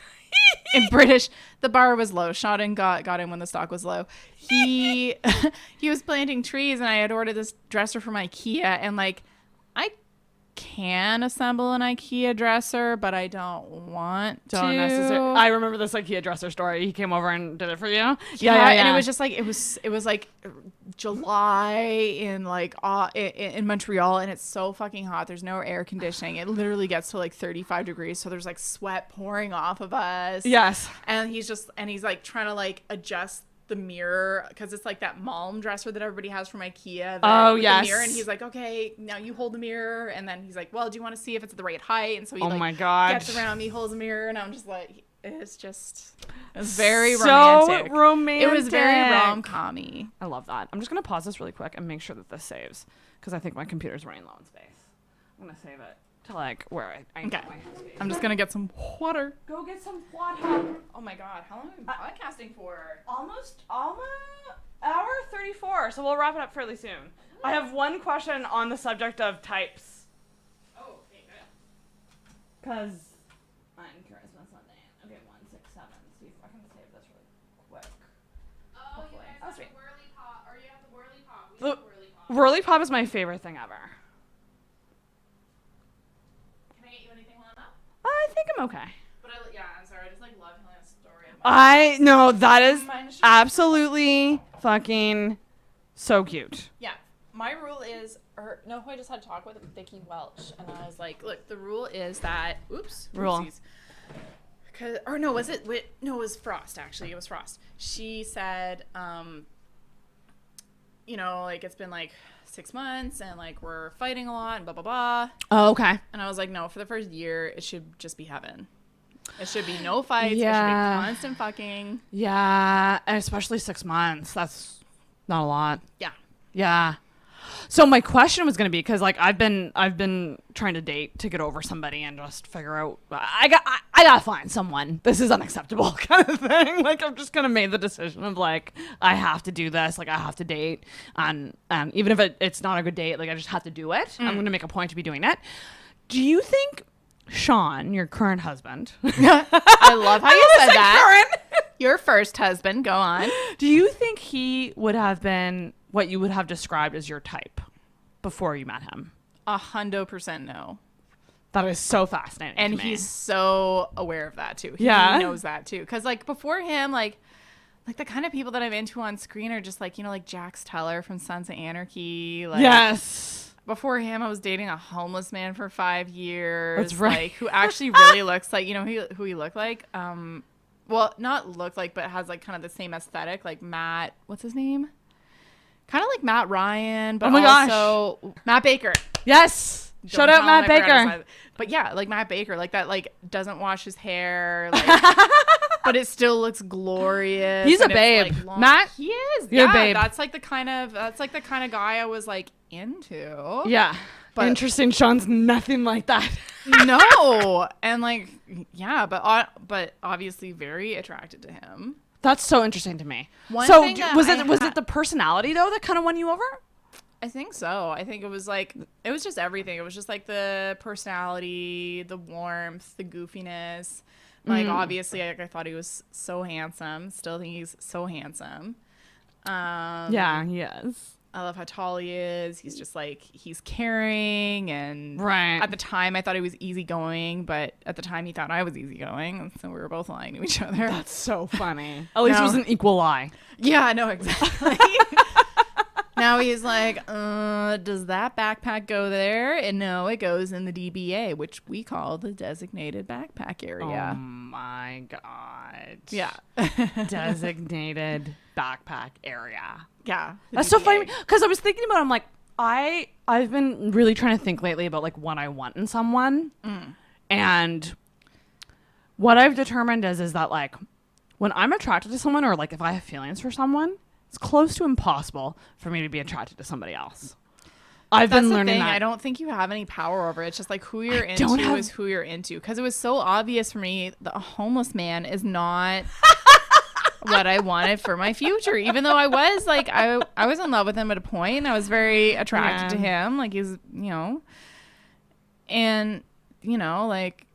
S9: in British. The bar was low. Shot in, got in when the stock was low. He was planting trees, and I had ordered this dresser from IKEA, and like I can assemble an IKEA dresser, but I don't want to.
S11: I remember this IKEA dresser story. He came over and did it for you.
S9: Yeah. And it was just like it was like July in like in Montreal, and it's so fucking hot. There's no air conditioning. It literally gets to like 35 degrees, so there's like sweat pouring off of us.
S11: Yes.
S9: And he's like trying to like adjust the mirror because it's like that Malm dresser that everybody has from IKEA.
S11: Oh yes.
S9: The mirror, and he's like, okay, now you hold the mirror, and then he's like, well, do you want to see if it's the right height? And so he
S11: my God,
S9: gets around me, holds the mirror, and I'm just like, it's very
S11: romantic.
S9: It was very rom-com-y.
S11: I love that. I'm just gonna pause this really quick and make sure that this saves because I think my computer's running low on space. I'm gonna save it to like where I
S9: okay. I'm just gonna get some water.
S11: Go get some water.
S9: Oh my God, how long have we been podcasting for?
S11: Almost hour 34. So we'll wrap it up fairly soon. I have one question on the subject of types. Because I'm curious about something. Okay, 1, 6, 7. See if I can save this really quick.
S9: Oh, you
S11: Hopefully.
S9: guys have the whirly pop, or you have the whirly pop. We
S11: The
S9: have the whirly pop.
S11: whirly pop is my favorite thing ever.
S9: Can I get you anything while I'm up?
S11: I think I'm okay.
S9: But I'm sorry. I just like love telling a story.
S11: That is absolutely fucking so cute.
S9: Yeah. My rule is, who I just had to talk with? Vicky Welch. And I was like, look, the rule is that,
S11: Rule.
S9: It was Frost, actually. It was Frost. She said, it's been like 6 months and like we're fighting a lot and blah, blah, blah.
S11: Oh, okay.
S9: And I was like, no, for the first year, it should just be heaven. It should be no fights.
S11: Yeah.
S9: It should be constant fucking.
S11: Yeah, and especially 6 months. That's not a lot.
S9: Yeah.
S11: Yeah. So my question was going to be, because like I've been trying to date to get over somebody and just figure out I gotta find someone. This is unacceptable kind of thing. Like I'm just gonna make the decision of like I have to do this. Like I have to date, and even if it's not a good date, like I just have to do it. I'm gonna make a point to be doing it. Do you think Sean, your current husband?
S9: I love how you said that. Your first husband. Go on.
S11: Do you think he would have been what you would have described as your type before you met him?
S9: 100% no.
S11: That is so fascinating.
S9: And
S11: to me.
S9: he's so aware of that too. He knows that too. Because like before him, like the kind of people that I'm into on screen are just like, like Jax Teller from Sons of Anarchy. Like,
S11: yes.
S9: Before him, I was dating a homeless man for 5 years.
S11: That's right.
S9: Like, who actually really looks like, who he looked like? Well, not looked like, but has like kind of the same aesthetic. Like Matt, what's his name? Kind of like Matt Ryan, but also Matt Baker.
S11: Yes. Shout out Matt Baker.
S9: But yeah, like Matt Baker, like that, like doesn't wash his hair, like, but it still looks glorious.
S11: He's a babe.
S9: Like
S11: Matt,
S9: he is.
S11: You're
S9: yeah,
S11: a babe.
S9: That's like the kind of guy I was like into.
S11: Yeah. But interesting. Sean's nothing like that.
S9: No. And like, yeah, but obviously very attracted to him.
S11: That's so interesting to me.
S9: Was
S11: it the personality though that kind of won you over?
S9: I think so. I think it was just everything. It was just like the personality, the warmth, the goofiness. Like obviously I thought he was so handsome. Still think he's so handsome.
S11: Yeah, he is.
S9: I love how tall he is. He's just like, he's caring. And
S11: right.
S9: At the time, I thought he was easygoing, but at the time, he thought I was easygoing. And so we were both lying to each other.
S11: That's so funny. At least it was an equal lie.
S9: Yeah, I know, exactly. Now he's like, does that backpack go there? And no, it goes in the DBA, which we call the designated backpack area.
S11: Oh my God.
S9: Yeah.
S11: Designated backpack area.
S9: Yeah.
S11: That's so funny because I was thinking about it, I'm like, I've been really trying to think lately about like what I want in someone. And what I've determined is that like when I'm attracted to someone or like if I have feelings for someone, it's close to impossible for me to be attracted to somebody else. I've been learning that.
S9: I don't think you have any power over it. It's just like who you're into is who you're into. Because it was so obvious for me that a homeless man is not what I wanted for my future. Even though I was like, I was in love with him at a point. And I was very attracted to him. Like he's, and like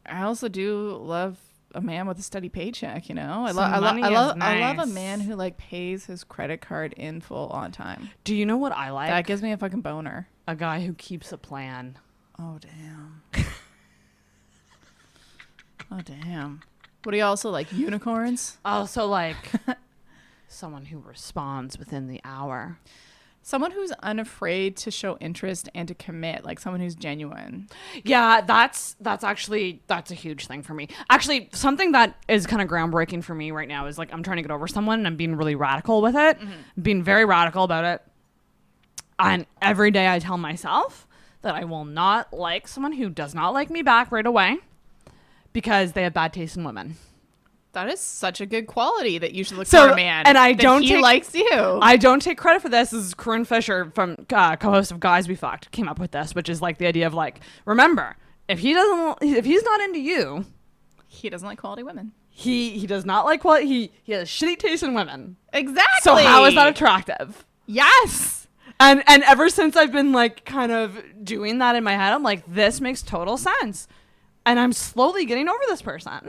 S9: I also do love a man with a steady paycheck, I love a man who like pays his credit card in full on time.
S11: Do you know what I like?
S9: That gives me a fucking boner.
S11: A guy who keeps a plan.
S9: Oh damn. Oh damn. What do you also like? Unicorns?
S11: Also like someone who responds within the hour.
S9: Someone who's unafraid to show interest and to commit, like someone who's genuine.
S11: Yeah, that's a huge thing for me. Actually, something that is kind of groundbreaking for me right now is like I'm trying to get over someone and I'm being really radical with it. Being very radical about it. And every day I tell myself that I will not like someone who does not like me back right away because they have bad taste in women.
S9: That is such a good quality that you should look for a man.
S11: And
S9: he likes you.
S11: I don't take credit for this. This is Corinne Fisher from co-host of Guys We Fucked came up with this, which is like the idea of like, remember, if he's not into you,
S9: he doesn't like quality women.
S11: He does not like quality. He has shitty taste in women.
S9: Exactly.
S11: So how is that attractive?
S9: Yes.
S11: And ever since I've been like kind of doing that in my head, I'm like, this makes total sense. And I'm slowly getting over this person.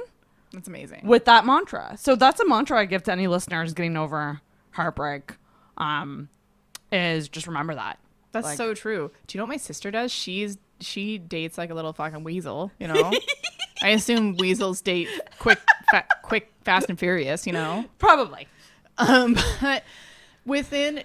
S9: That's amazing.
S11: With that mantra. So that's a mantra I give to any listeners getting over heartbreak. Is just remember that.
S9: That's
S11: like,
S9: so true. Do you know what my sister does? She dates like a little fucking weasel, you know? I assume weasels date quick, fast and furious, you know?
S11: Probably.
S9: But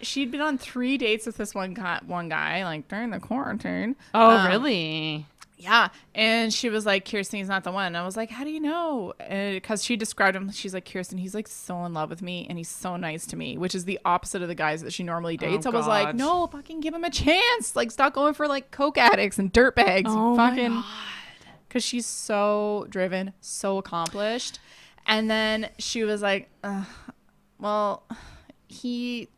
S9: she'd been on 3 dates with this one guy, like during the quarantine.
S11: Oh, really?
S9: Yeah. And she was like, Kirsten, he's not the one. And I was like, how do you know? Because she described him. She's like, Kirsten, he's like so in love with me and he's so nice to me, which is the opposite of the guys that she normally dates. I was like, no, fucking give him a chance. Like, stop going for like coke addicts and dirtbags.
S11: Oh,
S9: fucking.
S11: my God.
S9: Because she's so driven, so accomplished. And then she was like, well, he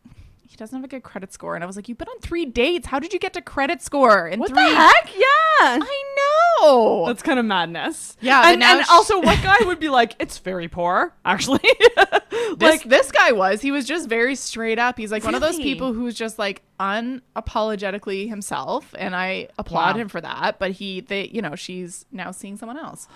S9: doesn't have a good credit score. And I was like, you've been on 3 dates. How did you get to credit score in 3?
S11: What the heck? Yeah.
S9: I know.
S11: That's kind of madness.
S9: Yeah.
S11: And also, what guy would be like, it's very poor, actually?
S9: This guy he was just very straight up. He's like one of those people who's just like unapologetically himself. And I applaud him for that. But she's now seeing someone else.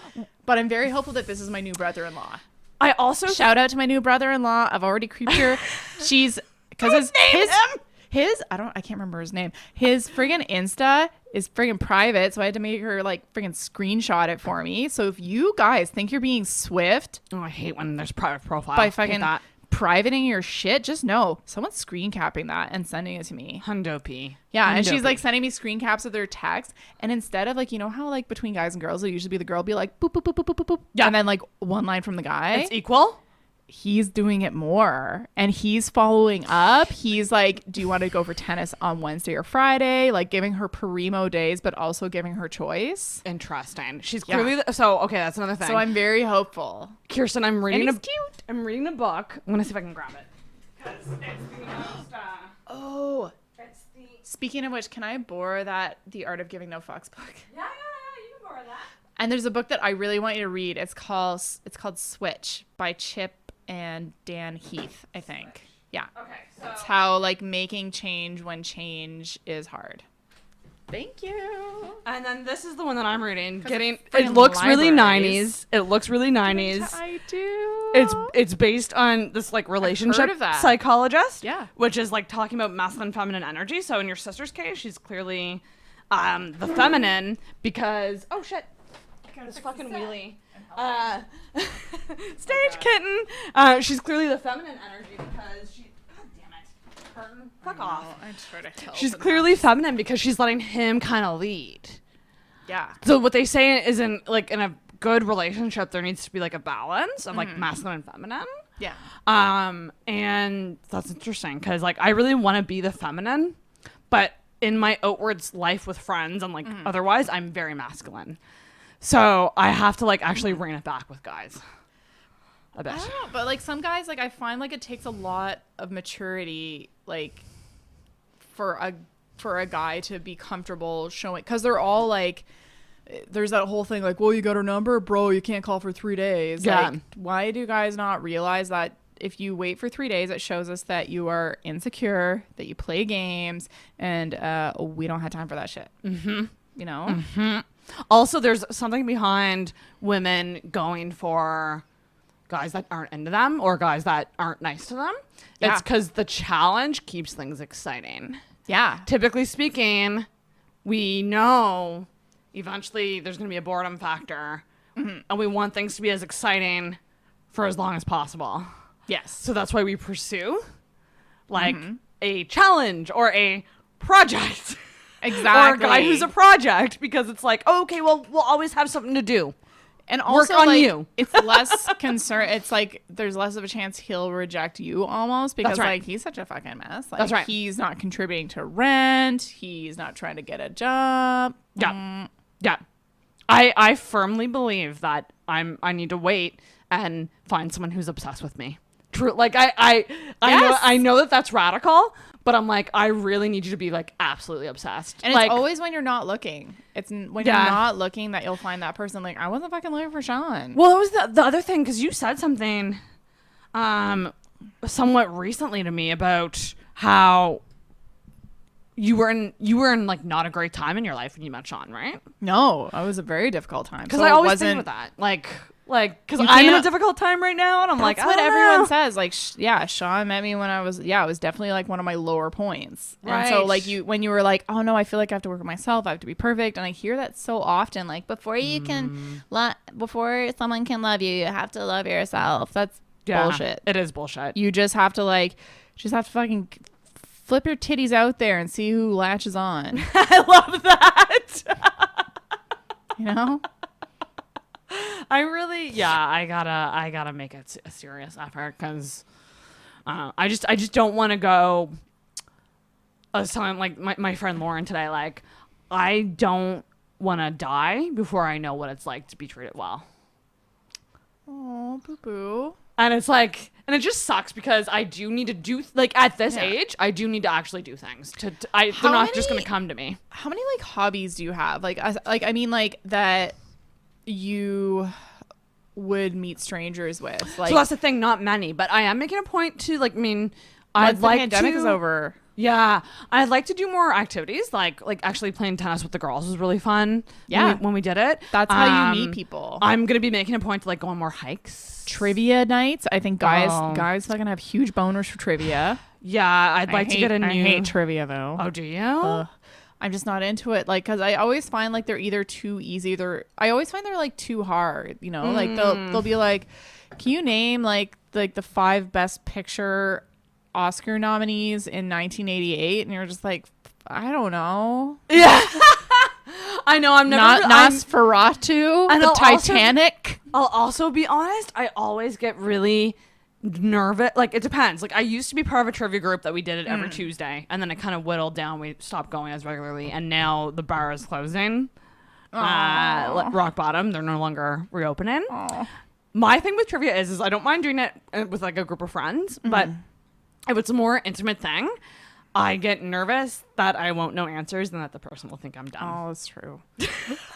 S9: But I'm very hopeful that this is my new brother-in-law.
S11: I also
S9: shout out to my new brother-in-law. I've already creeped her. She's because his I can't remember his name. His friggin' Insta is friggin' private, so I had to make her like friggin' screenshot it for me. So if you guys think you're being swift,
S11: I hate when there's private profile
S9: by fucking privating your shit. Just know someone's screen capping that and sending it to me.
S11: Hundo P.
S9: Yeah, and she's like sending me screen caps of their text, and instead of like, you know how like between guys and girls, it'll usually be the girl be like boop boop boop boop boop boop, yeah, and then like one line from the guy.
S11: It's equal.
S9: He's doing it more, and he's following up. He's like, do you want to go for tennis on Wednesday or Friday? Like giving her primo days, but also giving her choice.
S11: Interesting. She's clearly okay. That's another thing.
S9: So I'm very hopeful.
S11: Kirsten, I'm reading
S9: and he's cute.
S11: I'm reading a book. I'm gonna see if I can grab it. Because it's the most.
S9: Speaking of which, can I borrow The Art of Giving No Fucks book?
S11: Yeah, you can borrow that.
S9: And there's a book that I really want you to read. It's called Switch by Chip and Dan Heath, I think. Yeah.
S11: Okay. So
S9: it's how like making change when change is hard. Thank you.
S11: And then this is the one that I'm reading. It looks really 90s. It looks really 90s.
S9: I do.
S11: It's based on this like relationship psychologist.
S9: Yeah.
S11: Which is like talking about masculine feminine energy. So in your sister's case, she's clearly the feminine because this fucking wheelie. Stage kitten. She's clearly the feminine energy because she. God damn it, Curtin, fuck off.
S9: I'm trying to help.
S11: She's clearly feminine because she's letting him kind of lead.
S9: Yeah.
S11: So what they say is in a good relationship, there needs to be like a balance of like masculine and feminine.
S9: Yeah.
S11: And that's interesting because like I really want to be the feminine, but in my outwards life with friends and like otherwise, I'm very masculine. So I have to like actually rein it back with guys. I bet.
S9: I don't know, but like some guys, like I find like it takes a lot of maturity, like for a guy to be comfortable showing, because they're all like, there's that whole thing like, well, you got her number, bro, you can't call for 3 days.
S11: Yeah.
S9: Like, why do guys not realize that if you wait for 3 days, it shows us that you are insecure, that you play games, and we don't have time for that shit.
S11: Mm-hmm.
S9: You know.
S11: Mm-hmm. Also, there's something behind women going for guys that aren't into them or guys that aren't nice to them.
S9: Yeah.
S11: It's because the challenge keeps things exciting.
S9: Yeah.
S11: Typically speaking, we know eventually there's going to be a boredom factor, and we want things to be as exciting for as long as possible.
S9: Yes.
S11: So that's why we pursue like a challenge or a project.
S9: Exactly.
S11: Or a guy who's a project, because it's like, oh, okay, well, we'll always have something to do.
S9: And also,
S11: work on
S9: like,
S11: you.
S9: It's less concern. It's like there's less of a chance he'll reject you almost because like he's such a fucking mess. Like,
S11: that's right.
S9: He's not contributing to rent. He's not trying to get a job.
S11: Yeah. Yeah. I firmly believe that I need to wait and find someone who's obsessed with me. True. Like I know that that's radical, but I'm like, I really need you to be like absolutely obsessed.
S9: And
S11: like,
S9: it's always when you're not looking. It's when you're not looking that you'll find that person. Like, I wasn't fucking looking for Sean.
S11: Well, it was the other thing, because you said something somewhat recently to me about how you were in like not a great time in your life when you met Sean, right?
S9: No, it was a very difficult time.
S11: Because I always think about that. Like, because I'm in a difficult time right now, and I'm like,
S9: that's what everyone says. Like, Sean met me when it was definitely like one of my lower points.
S11: Right.
S9: And so like when you were like, oh no, I feel like I have to work on myself. I have to be perfect. And I hear that so often. Like before someone can love you, you have to love yourself. That's bullshit.
S11: It is bullshit.
S9: You just have to fucking flip your titties out there and see who latches on.
S11: I love that.
S9: You know?
S11: I gotta make it a serious effort because I just don't want to go. I was telling like my friend Lauren today, like I don't want to die before I know what it's like to be treated well.
S9: Oh, boo boo.
S11: And it's like, and it just sucks because I do need to do like at this age, I do need to actually do things. They're not just gonna come to me.
S9: How many like hobbies do you have? I mean that you would meet strangers with. Like,
S11: so that's the thing, not many, but I am making a point to like. I mean,
S9: I'd like the pandemic is over.
S11: Yeah, I'd like to do more activities, like actually playing tennis with the girls was really fun.
S9: Yeah,
S11: when we did it,
S9: that's how you meet people.
S11: I'm gonna be making a point to like go on more hikes,
S9: trivia nights. I think guys fucking have huge boners for trivia.
S11: Yeah, I
S9: hate trivia though.
S11: Oh, do you?
S9: I'm just not into it. Like, cause I always find like they're either too easy, I always find they're like too hard. You know, like they'll be like, can you name like the 5 best picture Oscar nominees in 1988? And you're just like, I don't know.
S11: Yeah. I know. I'm never
S9: Nosferatu,
S11: and
S9: the Titanic.
S11: I'll also be honest. I always get really nervous. Like it depends. Like I used to be part of a trivia group that we did it every Tuesday, and then it kind of whittled down. We stopped going as regularly, and now the bar is closing. Rock bottom. They're no longer reopening. Aww. My thing with trivia is I don't mind doing it with like a group of friends, but if it's a more intimate thing, I get nervous that I won't know answers and that the person will think I'm dumb.
S9: Oh, that's true.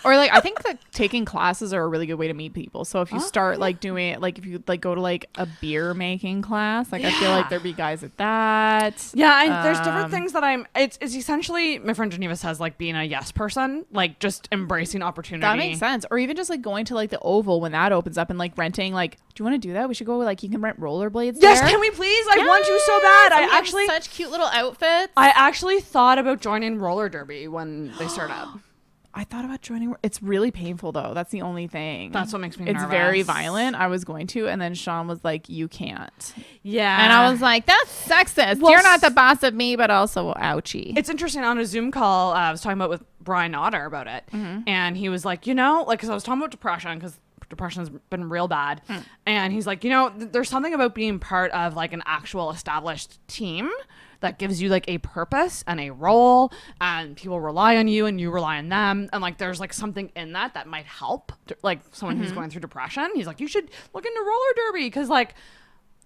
S9: Or like I think that taking classes are a really good way to meet people. So if you start like doing it, like if you like go to like a beer making class, like I feel like there'd be guys at that.
S11: Yeah, and there's different things that it's essentially, my friend Geneva says, like being a yes person, like just embracing opportunity.
S9: That makes sense. Or even just like going to like the Oval when that opens up and like renting, like, do you want to do that? We should go like you can rent rollerblades.
S11: Yes,
S9: there.
S11: Can we please? I want you so bad.
S9: I actually have such cute little outfits.
S11: I actually thought about joining roller derby when they start up.
S9: I thought about joining. It's really painful though. That's the only thing.
S11: That's what makes me nervous.
S9: It's very violent. I was going to, and then Sean was like, you can't.
S11: Yeah.
S9: And I was like, that's sexist. Well, you're not the boss of me, but also ouchie.
S11: It's interesting. On a Zoom call, I was talking about with Brian Otter about it. And he was like, because I was talking about depression, because depression's been real bad. And he's like, there's something about being part of like an actual established team that gives you like a purpose and a role, and people rely on you and you rely on them, and like there's like something in that might help like someone who's going through depression. He's like, you should look into roller derby, because like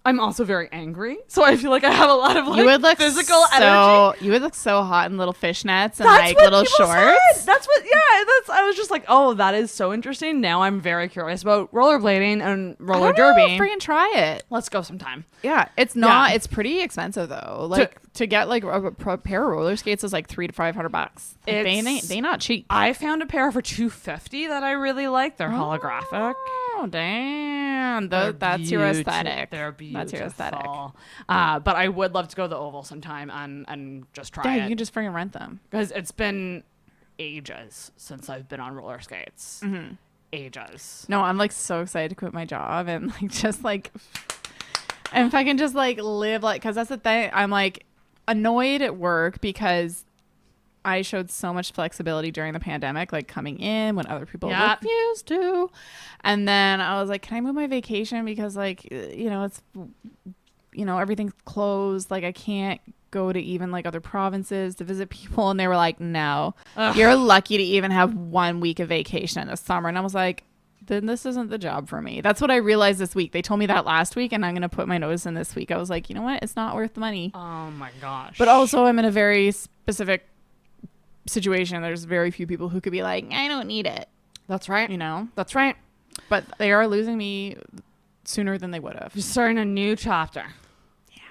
S11: I'm also very angry, so I feel like I have a lot of like physical energy.
S9: You would look so hot in little fishnets and like little shorts.
S11: That's what. Yeah, I was just like, oh, that is so interesting. Now I'm very curious about rollerblading and roller derby.
S9: Freaking try it.
S11: Let's go sometime.
S9: Yeah, it's not. Yeah. It's pretty expensive though. Like to get like a pair of roller skates is like $300 to $500. They not cheap.
S11: I found a pair for $250 that I really like. They're holographic.
S9: Oh damn! That's your aesthetic.
S11: They're beautiful.
S9: That's your aesthetic.
S11: But I would love to go to the Oval sometime and just try it.
S9: Yeah, you can just freaking rent them.
S11: Because it's been ages since I've been on roller skates. Ages.
S9: No, I'm like so excited to quit my job and like just like, and if I can just like live like, because that's the thing. I'm like annoyed at work because I showed so much flexibility during the pandemic, like coming in when other people refused to. And then I was like, can I move my vacation? Because like, it's, everything's closed. Like I can't go to even like other provinces to visit people. And they were like, no, you're lucky to even have 1 week of vacation in the summer. And I was like, then this isn't the job for me. That's what I realized this week. They told me that last week, and I'm going to put my notice in this week. I was like, you know what? It's not worth the money.
S11: Oh my gosh.
S9: But also I'm in a very specific situation. There's very few people who could be like, I don't need it.
S11: That's right.
S9: That's right. But they are losing me sooner than they would have.
S11: You're starting a new chapter.
S9: Yeah.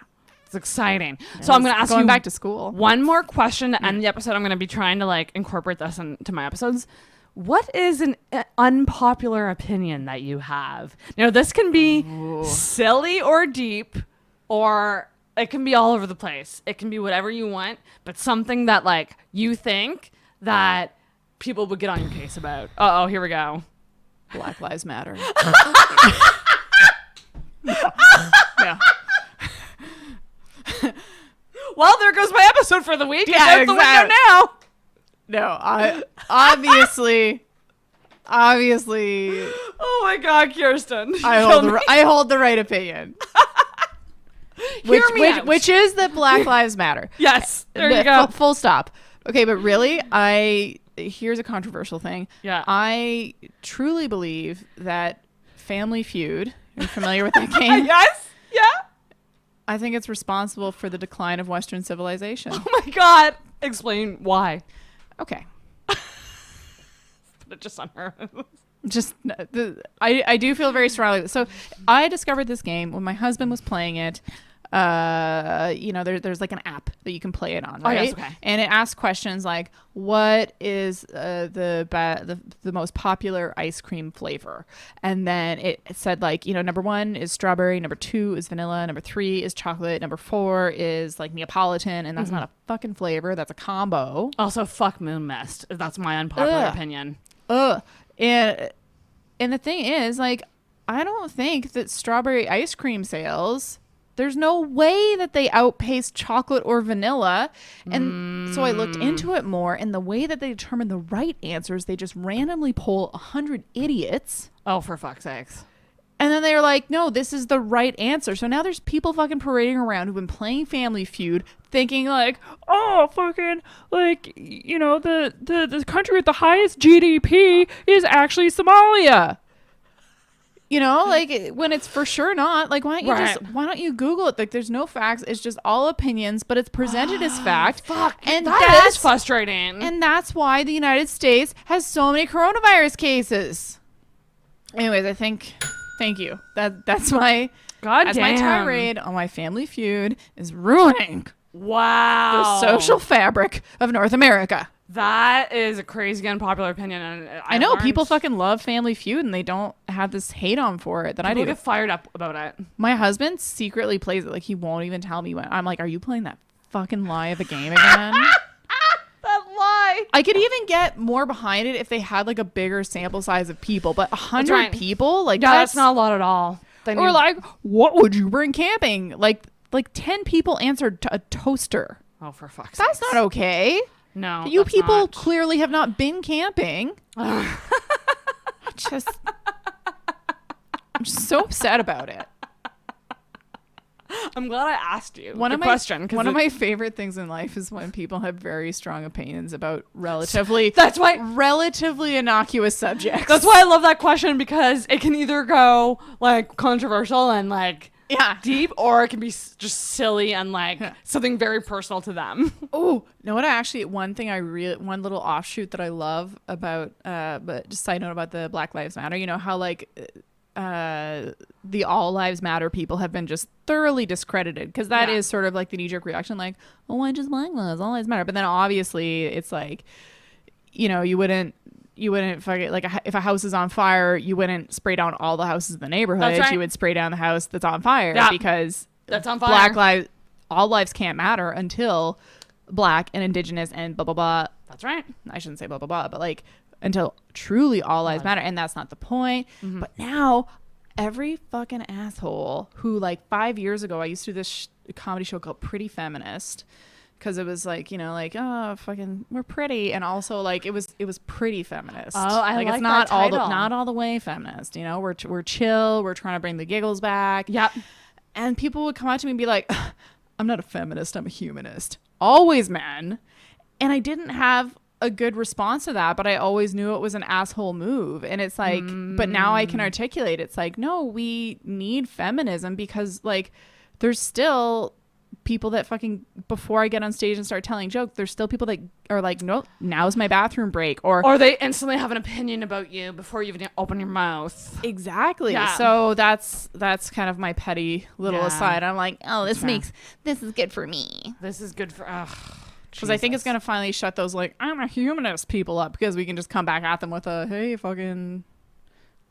S11: It's exciting. So I'm going to ask you
S9: going back to school.
S11: one more question to end the episode. I'm going to be trying to like incorporate this into my episodes. What is an unpopular opinion that you have? Now, this can be silly or deep, or it can be all over the place. It can be whatever you want, but something that like you think that people would get on your case about. Uh-oh, here we go.
S9: Black Lives Matter.
S11: No. Well, there goes my episode for the week.
S9: Yeah,
S11: It's out the window now.
S9: No, I obviously.
S11: Oh my God, Kirsten.
S9: I hold the right opinion. Which is that Black Lives Matter.
S11: Yes, there you go.
S9: Full stop. Okay, but really, here's a controversial thing.
S11: Yeah.
S9: I truly believe that Family Feud, are you familiar with that game?
S11: Yes, yeah.
S9: I think it's responsible for the decline of Western civilization.
S11: Oh my God. Explain why.
S9: Okay.
S11: Put it just on her.
S9: I do feel very strongly. So I discovered this game when my husband was playing it. There's like an app that you can play it on, right?
S11: Oh, yes, okay.
S9: And it asks questions like, what is the most popular ice cream flavor? And then it said like, number 1 is strawberry, number 2 is vanilla, number 3 is chocolate, number 4 is like Neapolitan, and that's not a fucking flavor, that's a combo.
S11: Also, fuck Moon Mist. That's my unpopular opinion.
S9: And the thing is, like, I don't think that strawberry ice cream sales, there's no way that they outpace chocolate or vanilla. And so I looked into it more, and the way that they determine the right answers, they just randomly poll 100 idiots.
S11: Oh, for fuck's sakes.
S9: And then they're like, no, this is the right answer. So now there's people fucking parading around who've been playing Family Feud thinking like, oh, fucking, like, the country with the highest GDP is actually Somalia. Like when it's for sure not. Like, why don't you Google it? Like, there's no facts. It's just all opinions, but it's presented as fact.
S11: Fuck.
S9: And
S11: that is frustrating.
S9: And that's why the United States has so many coronavirus cases. Anyways, I think, thank you. That's my my tirade on why Family Feud is ruining the social fabric of North America.
S11: That is a crazy unpopular opinion. And
S9: I know people fucking love Family Feud and they don't have this hate on for it that I do.
S11: People get fired up about it.
S9: My husband secretly plays it. Like, he won't even tell me when. I'm like, are you playing that fucking lie of a game again?
S11: That lie.
S9: I could even get more behind it if they had like a bigger sample size of people, but 100 people, like,
S11: that's not a lot at all.
S9: Or like, what would you bring camping? Like 10 people answered a toaster.
S11: Oh, for fuck's sake.
S9: That's not okay.
S11: No,
S9: you people clearly have not been camping. I'm just so upset about it.
S11: I'm glad I asked you
S9: One of my favorite things in life is when people have very strong opinions about relatively innocuous subjects.
S11: That's why I love that question, because it can either go like controversial and like deep, or it can be just silly and like something very personal to them.
S9: Oh, know what? One little offshoot that I love about, but just side note about the Black Lives Matter. You know how like the All Lives Matter people have been just thoroughly discredited, because that is sort of like the knee-jerk reaction, like, oh, why just Black Lives? All Lives Matter. But then obviously it's like, you wouldn't fuck it, like if a house is on fire, you wouldn't spray down all the houses in the neighborhood.
S11: That's right.
S9: You would spray down the house that's on fire, because
S11: that's on fire.
S9: All lives can't matter until Black and Indigenous and blah blah blah.
S11: That's right.
S9: I shouldn't say blah blah blah, but like until truly all lives matter, and that's not the point. But now every fucking asshole who, like 5 years ago, I used to do this comedy show called Pretty Feminist, because it was like, oh, fucking, we're pretty, and also like it was pretty feminist.
S11: Oh, I like
S9: it's not
S11: that title.
S9: not all the way feminist. We're chill. We're trying to bring the giggles back.
S11: Yep.
S9: And people would come out to me and be like, I'm not a feminist, I'm a humanist. Always men. And I didn't have a good response to that, but I always knew it was an asshole move. And it's like, but now I can articulate, it's like, no, we need feminism, because like there's still people that fucking, before I get on stage and start telling jokes, there's still people that are like, nope, now's my bathroom break.
S11: Or they instantly have an opinion about you before you even open your mouth.
S9: Exactly.
S11: Yeah.
S9: So that's kind of my petty little aside. I'm like, oh, this is good for me.
S11: This is good for,
S9: because I think it's going to finally shut those like, I'm a humanist people up, because we can just come back at them with a, hey, fucking,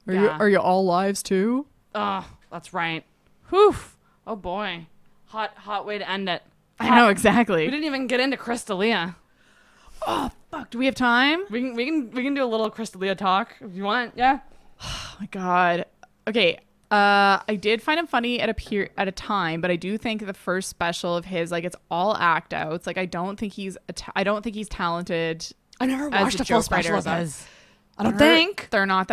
S9: are you all lives too?
S11: Oh, that's right. Whew. Oh boy. Hot way to end it.
S9: I know, exactly.
S11: We didn't even get into Crystalia.
S9: Oh fuck! Do we have time?
S11: We can do a little Crystalia talk if you want. Yeah.
S9: Oh my god. Okay. I did find him funny at a time, but I do think the first special of his, like, it's all act outs. Like, I don't think he's talented.
S11: I never watched a full special of his. I don't
S9: think they're not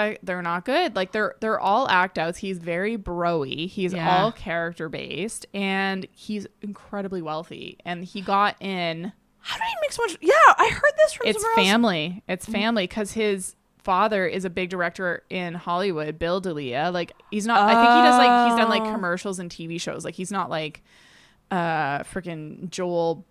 S9: good. Like, they're all act outs. He's very bro-y. He's all character based, and he's incredibly wealthy. And he got in.
S11: How did he make so much? Yeah, I heard this from
S9: It's family. It's family, because his father is a big director in Hollywood, Bill D'Elia. Like, he's not. I think he does, like, he's done like commercials and TV shows. Like, he's not like freaking Joel,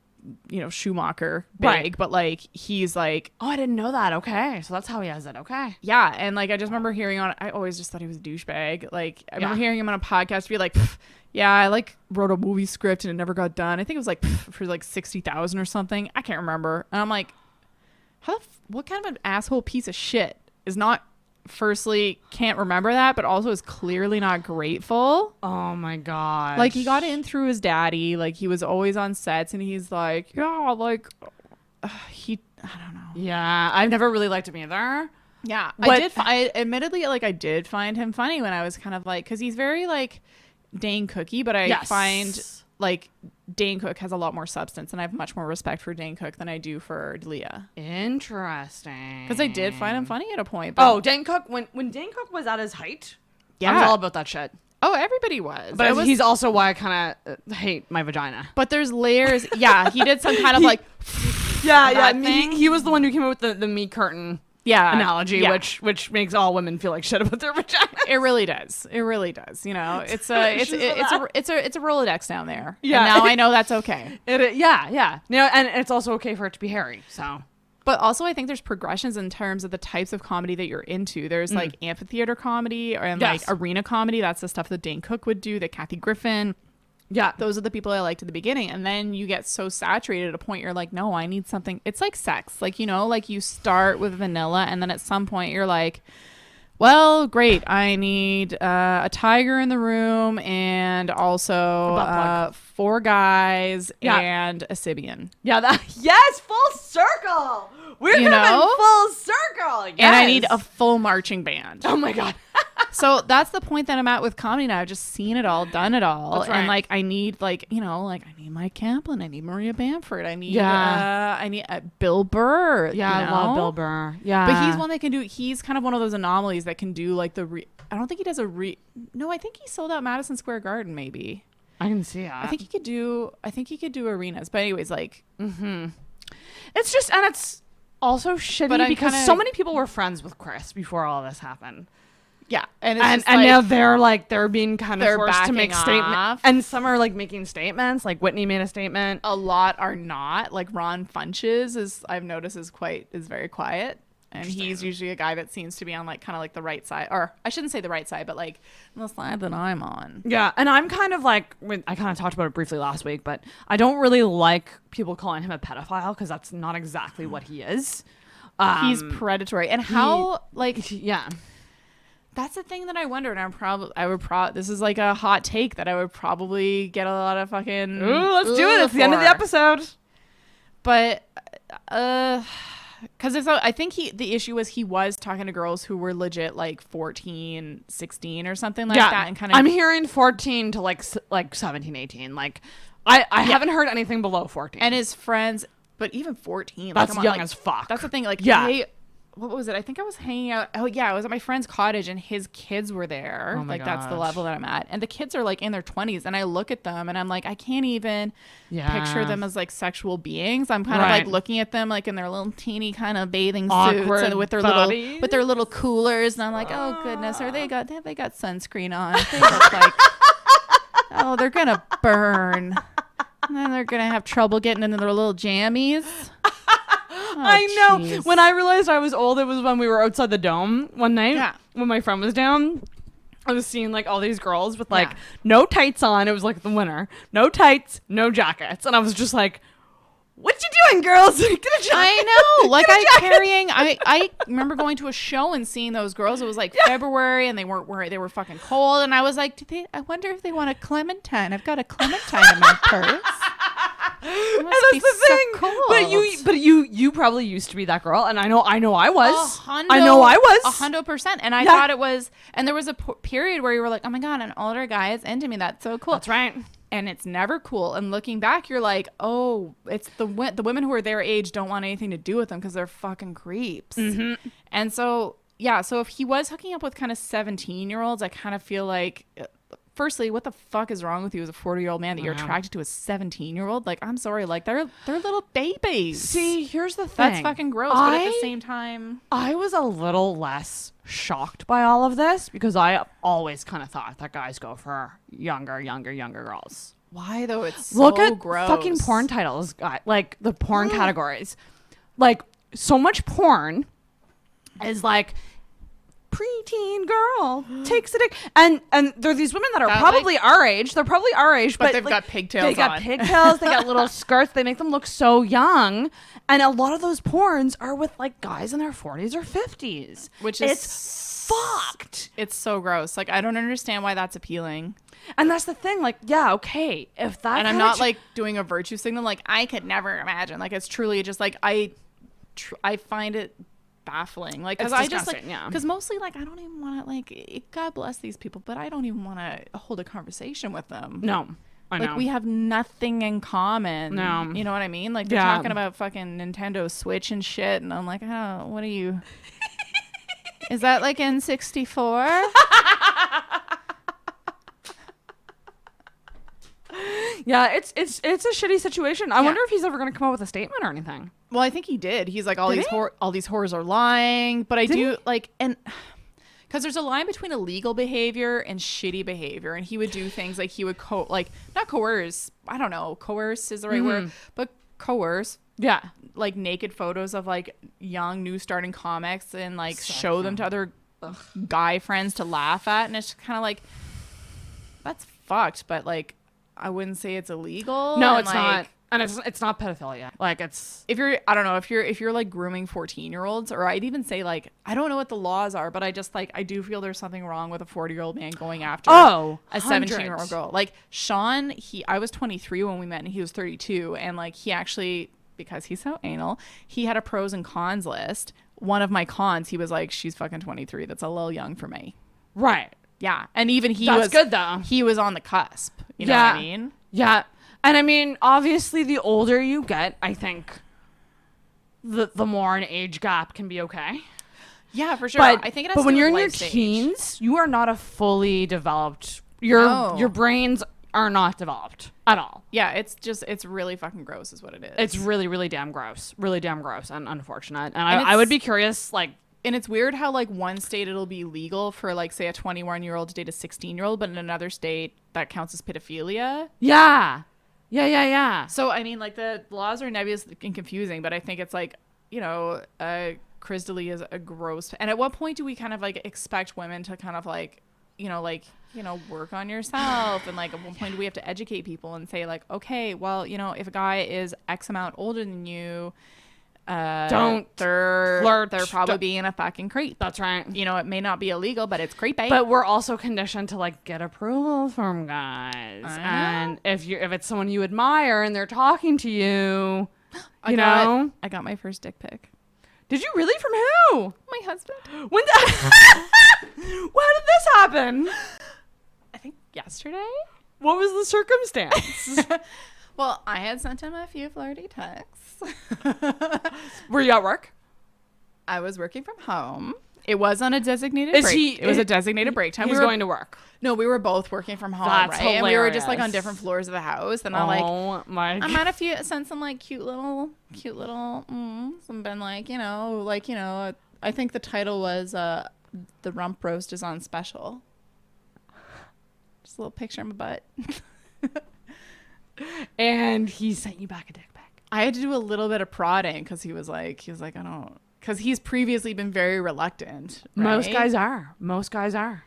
S9: Schumacher big,
S11: right.
S9: But like, he's like,
S11: oh, I didn't know that. Okay, so that's how he has it. Okay,
S9: yeah. And like, I just remember hearing I always just thought he was a douchebag. Like, I remember hearing him on a podcast be like, yeah, I like wrote a movie script and it never got done. I think it was like for like 60,000 or something. I can't remember. And I'm like, what kind of an asshole piece of shit is not, firstly, can't remember that, but also is clearly not grateful.
S11: Oh my god.
S9: Like, he got in through his daddy. Like, he was always on sets, and he's like, yeah, like, I don't know.
S11: Yeah, I've never really liked him either.
S9: Yeah,
S11: but
S9: I admittedly, like, I did find him funny when I was kind of like, because he's very like Dane Cookie, but I find like Dane Cook has a lot more substance, and I have much more respect for Dane Cook than I do for D'Elia.
S11: Interesting.
S9: Because I did find him funny at a point. But
S11: Dane Cook, when Dane Cook was at his height, I was all about that shit.
S9: Oh, everybody was.
S11: But he's also why I kind of hate my vagina.
S9: But there's layers. Yeah, he did some kind of like
S11: he was the one who came up with the meat curtain analogy, which makes all women feel like shit about their vagina.
S9: It really does. It really does. It's a Rolodex down there.
S11: Yeah.
S9: And now I know that's okay.
S11: Yeah. And it's also okay for it to be hairy. So.
S9: But also, I think there's progressions in terms of the types of comedy that you're into. There's like amphitheater comedy and like arena comedy. That's the stuff that Dane Cook would do, that Kathy Griffin. Yeah, those are the people I liked at the beginning. And then you get so saturated at a point, you're like, no, I need something. It's like sex. Like, like you start with vanilla, and then at some point you're like, well, great. I need a tiger in the room, and also 4 guys and a Sybian.
S11: Yeah, yes, full circle. We're coming full circle. Yes.
S9: And I need a full marching band.
S11: Oh my God.
S9: So that's the point that I'm at with comedy now. I've just seen it all, done it all.
S11: That's right.
S9: And like, I need I need Mike Kaplan. I need Maria Bamford. I need Bill Burr.
S11: Yeah, I love Bill Burr. Yeah.
S9: But he's one that can do, he's kind of one of those anomalies that can do like I don't think he does no, I think he sold out Madison Square Garden maybe.
S11: I can see that.
S9: I think he could do arenas. But anyways, like.
S11: It's just, and it's also shitty because so many people were friends with Chris before all this happened.
S9: Yeah,
S11: and now they're being kind of forced to make statements, and some are like making statements. Like Whitney made a statement.
S9: A lot are not. Like Ron Funches I've noticed is very quiet, and he's usually a guy that seems to be on like kind of like the right side, or I shouldn't say the right side, but like the side that I'm on.
S11: Yeah, and I'm kind of like, I kind of talked about it briefly last week, but I don't really like people calling him a pedophile because that's not exactly what he is.
S9: He's predatory, and
S11: yeah.
S9: That's the thing that I wonder, and this is like a hot take that I would probably get a lot of fucking.
S11: Ooh, let's do it. It's the end of the episode.
S9: But, because I think the issue was he was talking to girls who were legit like 14, 16 or something like that, and kind of.
S11: I'm hearing 14 to like 17, 18. Like, I haven't heard anything below 14.
S9: And his friends, but even 14,
S11: that's young as fuck.
S9: That's the thing. Like, what was it? I think I was hanging out. Oh yeah, I was at my friend's cottage and his kids were there.
S11: Oh my gosh.
S9: That's the level that I'm at. And the kids are like in their 20s, and I look at them and I'm like, I can't even picture them as like sexual beings. I'm kind of like looking at them like in their little teeny kind of bathing suits and with their little coolers, and I'm like, oh goodness, have they got sunscreen on? They look like they're gonna burn. And then they're gonna have trouble getting into their little jammies.
S11: I know.
S9: Geez.
S11: When I realized I was old, it was when we were outside the Dome one night.
S9: Yeah.
S11: When my friend was down, I was seeing like all these girls with like no tights on. It was like the winter. No tights, no jackets. And I was just like, what you doing, girls? Get a jacket.
S9: I know. Like I remember going to a show and seeing those girls. It was like February and they were fucking cold. And I was like, I wonder if they want a clementine. I've got a clementine in my purse. It must be so cold.
S11: But you probably used to be that girl, and I know I was.
S9: I know I was 100%, and I thought it was. And there was a period where you were like, "Oh my god, an older guy is into me. That's so cool."
S11: That's right.
S9: And it's never cool. And looking back, you're like, "Oh, it's the women who are their age don't want anything to do with them because they're fucking creeps." Mm-hmm. And so so if he was hooking up with kind of 17-year-olds, I kind of feel like. Firstly, what the fuck is wrong with you as a 40-year-old man that you're attracted to a 17-year-old? Like, I'm sorry, like they're little babies.
S11: See, here's the thing.
S9: That's fucking gross. But at the same time,
S11: I was a little less shocked by all of this because I always kind of thought that guys go for younger girls.
S9: Why though? It's so
S11: Look at
S9: gross.
S11: fucking porn titles, like the porn categories. Like so much porn is like. Preteen girl takes a dick, and there are these women that are probably our age. They're probably our age, but
S9: they've
S11: like,
S9: got pigtails.
S11: They got pigtails. They got little skirts. They make them look so young, and a lot of those porns are with like guys in their 40s or 50s,
S9: which is
S11: fucked.
S9: It's so gross. Like I don't understand why that's appealing.
S11: And that's the thing. Like, yeah, okay, if that.
S9: And I'm not like doing a virtue signal. Like I could never imagine. Like it's truly just like I find it. Baffling, like because I just like because mostly like I don't even want to like God bless these people, but I don't even want to hold a conversation with them.
S11: No, I know.
S9: Like we have nothing in common.
S11: No,
S9: you know what I mean? Like they're talking about fucking Nintendo Switch and shit, and I'm like, oh, what are you? Is that like N64?
S11: Yeah, it's a shitty situation. I wonder if he's ever going to come up with a statement or anything.
S9: Well, I think he did. He's like all these whores are lying, but I do like and because there's a line between illegal behavior and shitty behavior, and he would do things like he would not coerce. I don't know, coerce is the right word, but coerce.
S11: Yeah,
S9: like naked photos of like young new starting comics and like show them to other guy friends to laugh at, and it's kind of like that's fucked, but like. I wouldn't say it's illegal.
S11: No, it's not. And it's not pedophilia. Like it's
S9: if you're like grooming 14-year-olds, or I'd even say like I don't know what the laws are, but I just like I do feel there's something wrong with a 40-year-old man going after a 17-year-old girl. Like Sean, I was 23 when we met and he was 32, and like he actually, because he's so anal, he had a pros and cons list. One of my cons, he was like, she's fucking 23. That's a little young for me.
S11: Right.
S9: Yeah. And even
S11: That's good though.
S9: He was on the cusp. You know what I mean?
S11: Yeah. And I mean, obviously the older you get, I think the more an age gap can be okay.
S9: Yeah, for sure.
S11: But
S9: I think it has
S11: but
S9: to
S11: when
S9: do
S11: you're in
S9: with
S11: your
S9: life stage.
S11: teens, you are not a fully developed your brains are not developed at all.
S9: Yeah, it's really fucking gross is what it is.
S11: It's really, really damn gross. Really damn gross and unfortunate. And I would be curious, like,
S9: and it's weird how like one state it'll be legal for like say a 21-year-old to date a 16-year-old, but in another state that counts as pedophilia.
S11: Yeah. Yeah.
S9: So I mean, like the laws are nebulous and confusing, but I think it's like, you know, Chris D'Elia is a gross. And at what point do we kind of like expect women to kind of like, work on yourself? And like at what point do we have to educate people and say like, okay, well, if a guy is X amount older than you,
S11: don't
S9: flirt. They're probably being a fucking creep.
S11: That's right.
S9: It may not be illegal, but it's creepy.
S11: But we're also conditioned to like get approval from guys. And if it's someone you admire and they're talking to you,
S9: I got my first dick pic.
S11: Did you really? From who?
S9: My husband.
S11: When how did this happen?
S9: I think yesterday.
S11: What was the circumstance?
S9: Well, I had sent him a few flirty texts.
S11: Were you at work?
S9: I was working from home. It was on a designated break. It was a designated break time.
S11: He was going to work.
S9: No, we were both working from home.
S11: That's
S9: right?
S11: hilarious.
S9: And we were just like on different floors of the house. And
S11: I
S9: might have sent some like cute little and been like, I think the title was the rump roast is on special. Just a little picture of my butt.
S11: And he sent you back a dick pic.
S9: I had to do a little bit of prodding because he was like, I don't, because he's previously been very reluctant. Right?
S11: Most guys are.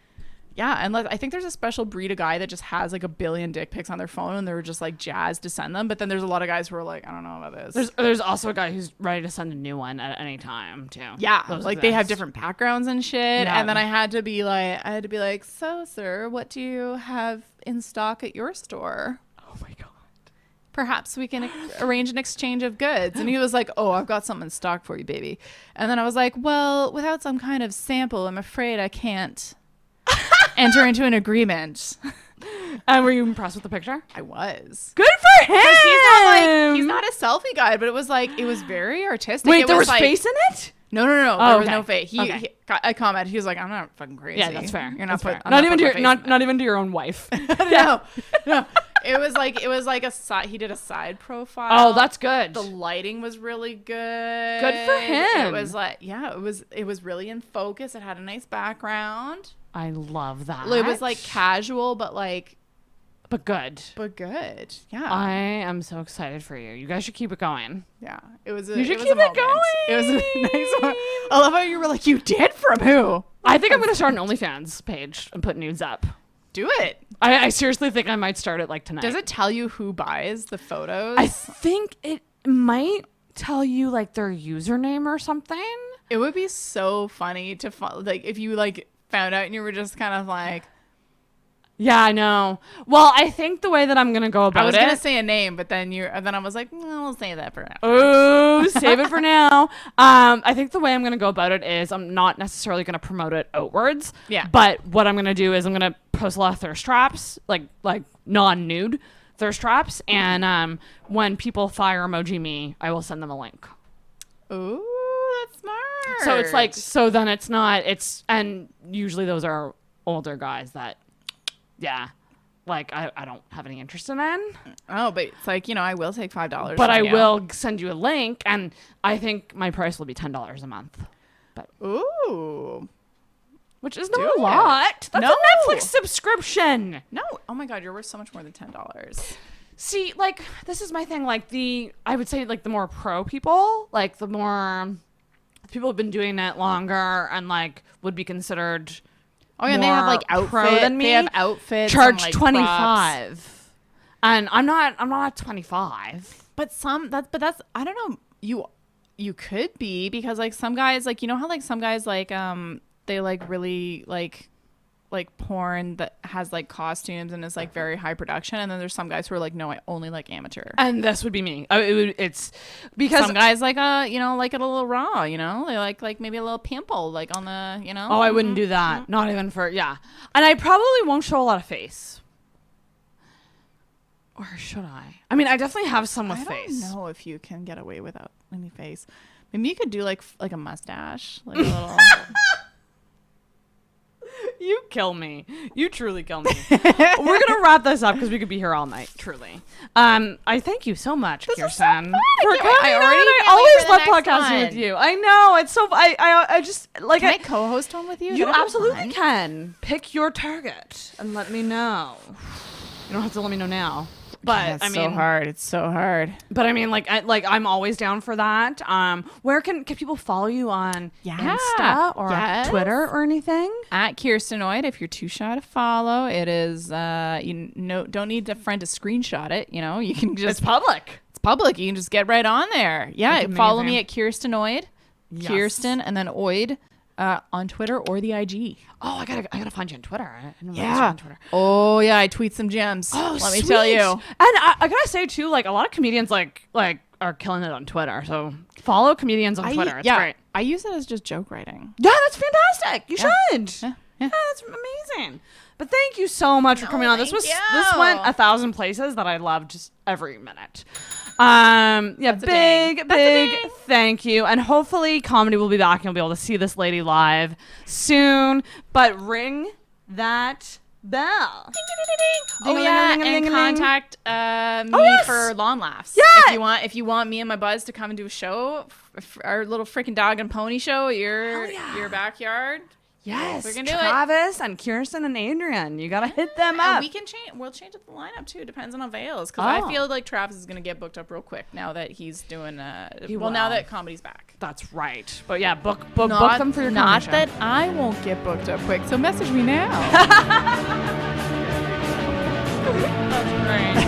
S9: Yeah, and I think there's a special breed of guy that just has like a billion dick pics on their phone and they're just like jazzed to send them. But then there's a lot of guys who are like, I don't know about this.
S11: There's also a guy who's ready to send a new one at any time too.
S9: Yeah, like they have different backgrounds and shit.
S11: Yeah.
S9: And then I had to be like, so sir, what do you have in stock at your store?
S11: Oh my god.
S9: Perhaps we can arrange an exchange of goods. And he was like, oh, I've got something in stock for you, baby. And then I was like, well, without some kind of sample, I'm afraid I can't enter into an agreement.
S11: And were you impressed with the picture?
S9: I was.
S11: Good for him.
S9: He's not a selfie guy, but it was very artistic.
S11: Wait,
S9: it
S11: there was
S9: like,
S11: face in it?
S9: No. There was no face. I commented. He was like, I'm not fucking crazy.
S11: Yeah, that's fair.
S9: You're not
S11: fair.
S9: I'm
S11: Not even to your own wife.
S9: No. It was like a side. He did a side profile.
S11: Oh, that's good.
S9: The lighting was really good.
S11: Good for him.
S9: It was it was really in focus. It had a nice background.
S11: I love that.
S9: It was casual, but
S11: good.
S9: But good. Yeah.
S11: I am so excited for you. You guys should keep it going.
S9: Yeah. It was.
S11: You should keep it going.
S9: It was a nice one. I love how you were like, you did from who?
S11: I think I'm gonna start an OnlyFans page and put nudes up.
S9: Do it.
S11: I seriously think I might start it tonight.
S9: Does it tell you who buys the photos?
S11: I think it might tell you their username or something.
S9: It would be so funny to if you found out and you were just kind of like.
S11: Yeah, I know. Well, I think the way that I'm gonna go about it.
S9: I was gonna say a name, but then I was like, we'll say that for now.
S11: Oh, save it for now. I think the way I'm gonna go about it is I'm not necessarily gonna promote it outwards.
S9: Yeah.
S11: But what I'm gonna do is I'm gonna post a lot of thirst traps, like non-nude thirst traps, and when people fire emoji me, I will send them a link.
S9: Ooh, that's smart.
S11: So it's and usually those are older guys that. Yeah, I don't have any interest in that.
S9: Oh, but it's I will take $5.
S11: But I will send you a link, and I think my price will be $10 a month. But
S9: ooh,
S11: which is not a lot. That's a Netflix subscription.
S9: No, oh my god, you're worth so much more than $10.
S11: See, this is my thing. I would say the more pro people, the more people have been doing it longer and would be considered.
S9: Oh yeah, and they have outfits.
S11: Than me.
S9: They have outfits.
S11: Charge
S9: and,
S11: $25,
S9: props.
S11: and I'm not 25.
S9: But that's I don't know. You could be because some guys you know how some guys they really porn that has costumes and is very high production, and then there's some guys who are no, I only amateur.
S11: And this would be me. It's because
S9: some guys like it a little raw, they like maybe a little pimple on the
S11: Oh, I wouldn't do that. Not even for and I probably won't show a lot of face. Or should I? I mean, I definitely have some with face.
S9: I don't know if you can get away without any face. Maybe you could do like a mustache, a little.
S11: You kill me. You truly kill me. We're gonna wrap this up because we could be here all night. Truly. I thank you so much, Kirsten, for coming. I always love podcasting with you. I know it's so. I just
S9: Can I co-host one with you?
S11: You absolutely can. Pick your target and let me know. You don't have to let me know now. But
S9: it's so hard. It's so hard.
S11: But I mean, I'm always down for that. Where can people follow you on Insta or Twitter or anything?
S9: At Kirstenoid, if you're too shy to follow, it is. Don't need a friend to screenshot it. You can just.
S11: It's public.
S9: It's public. You can just get right on there. Yeah, follow me at Kirstenoid, Kirsten, and then Oid. On Twitter or the IG.
S11: Oh, I gotta find you on Twitter. I didn't know you on Twitter.
S9: Oh yeah, I tweet some gems.
S11: Oh,
S9: let me tell you. And
S11: I gotta say too, a lot of comedians are killing it on Twitter. So follow comedians on Twitter. It's great.
S9: I use it as just joke writing.
S11: Yeah, that's fantastic. You should. Yeah, that's amazing. But thank you so much for coming on. This went 1,000 places that I loved just every minute. Big thank you. And hopefully comedy will be back and you'll be able to see this lady live soon. But ring that bell.
S9: Oh yeah, and contact me for lawn laughs.
S11: Yeah.
S9: If you want me and my buzz to come and do a show, our little freaking dog and pony show at your backyard.
S11: Yes,
S9: We can do it.
S11: Travis and Kirsten and Adrian. You gotta hit them up.
S9: And we can change. We'll change up the lineup too. Depends on avails. Because I feel like Travis is gonna get booked up real quick now that he's doing. Now that comedy's back.
S11: That's right. But yeah, book them for your
S9: Not
S11: comedy show.
S9: that I won't get booked up quick. So message me now. That's great.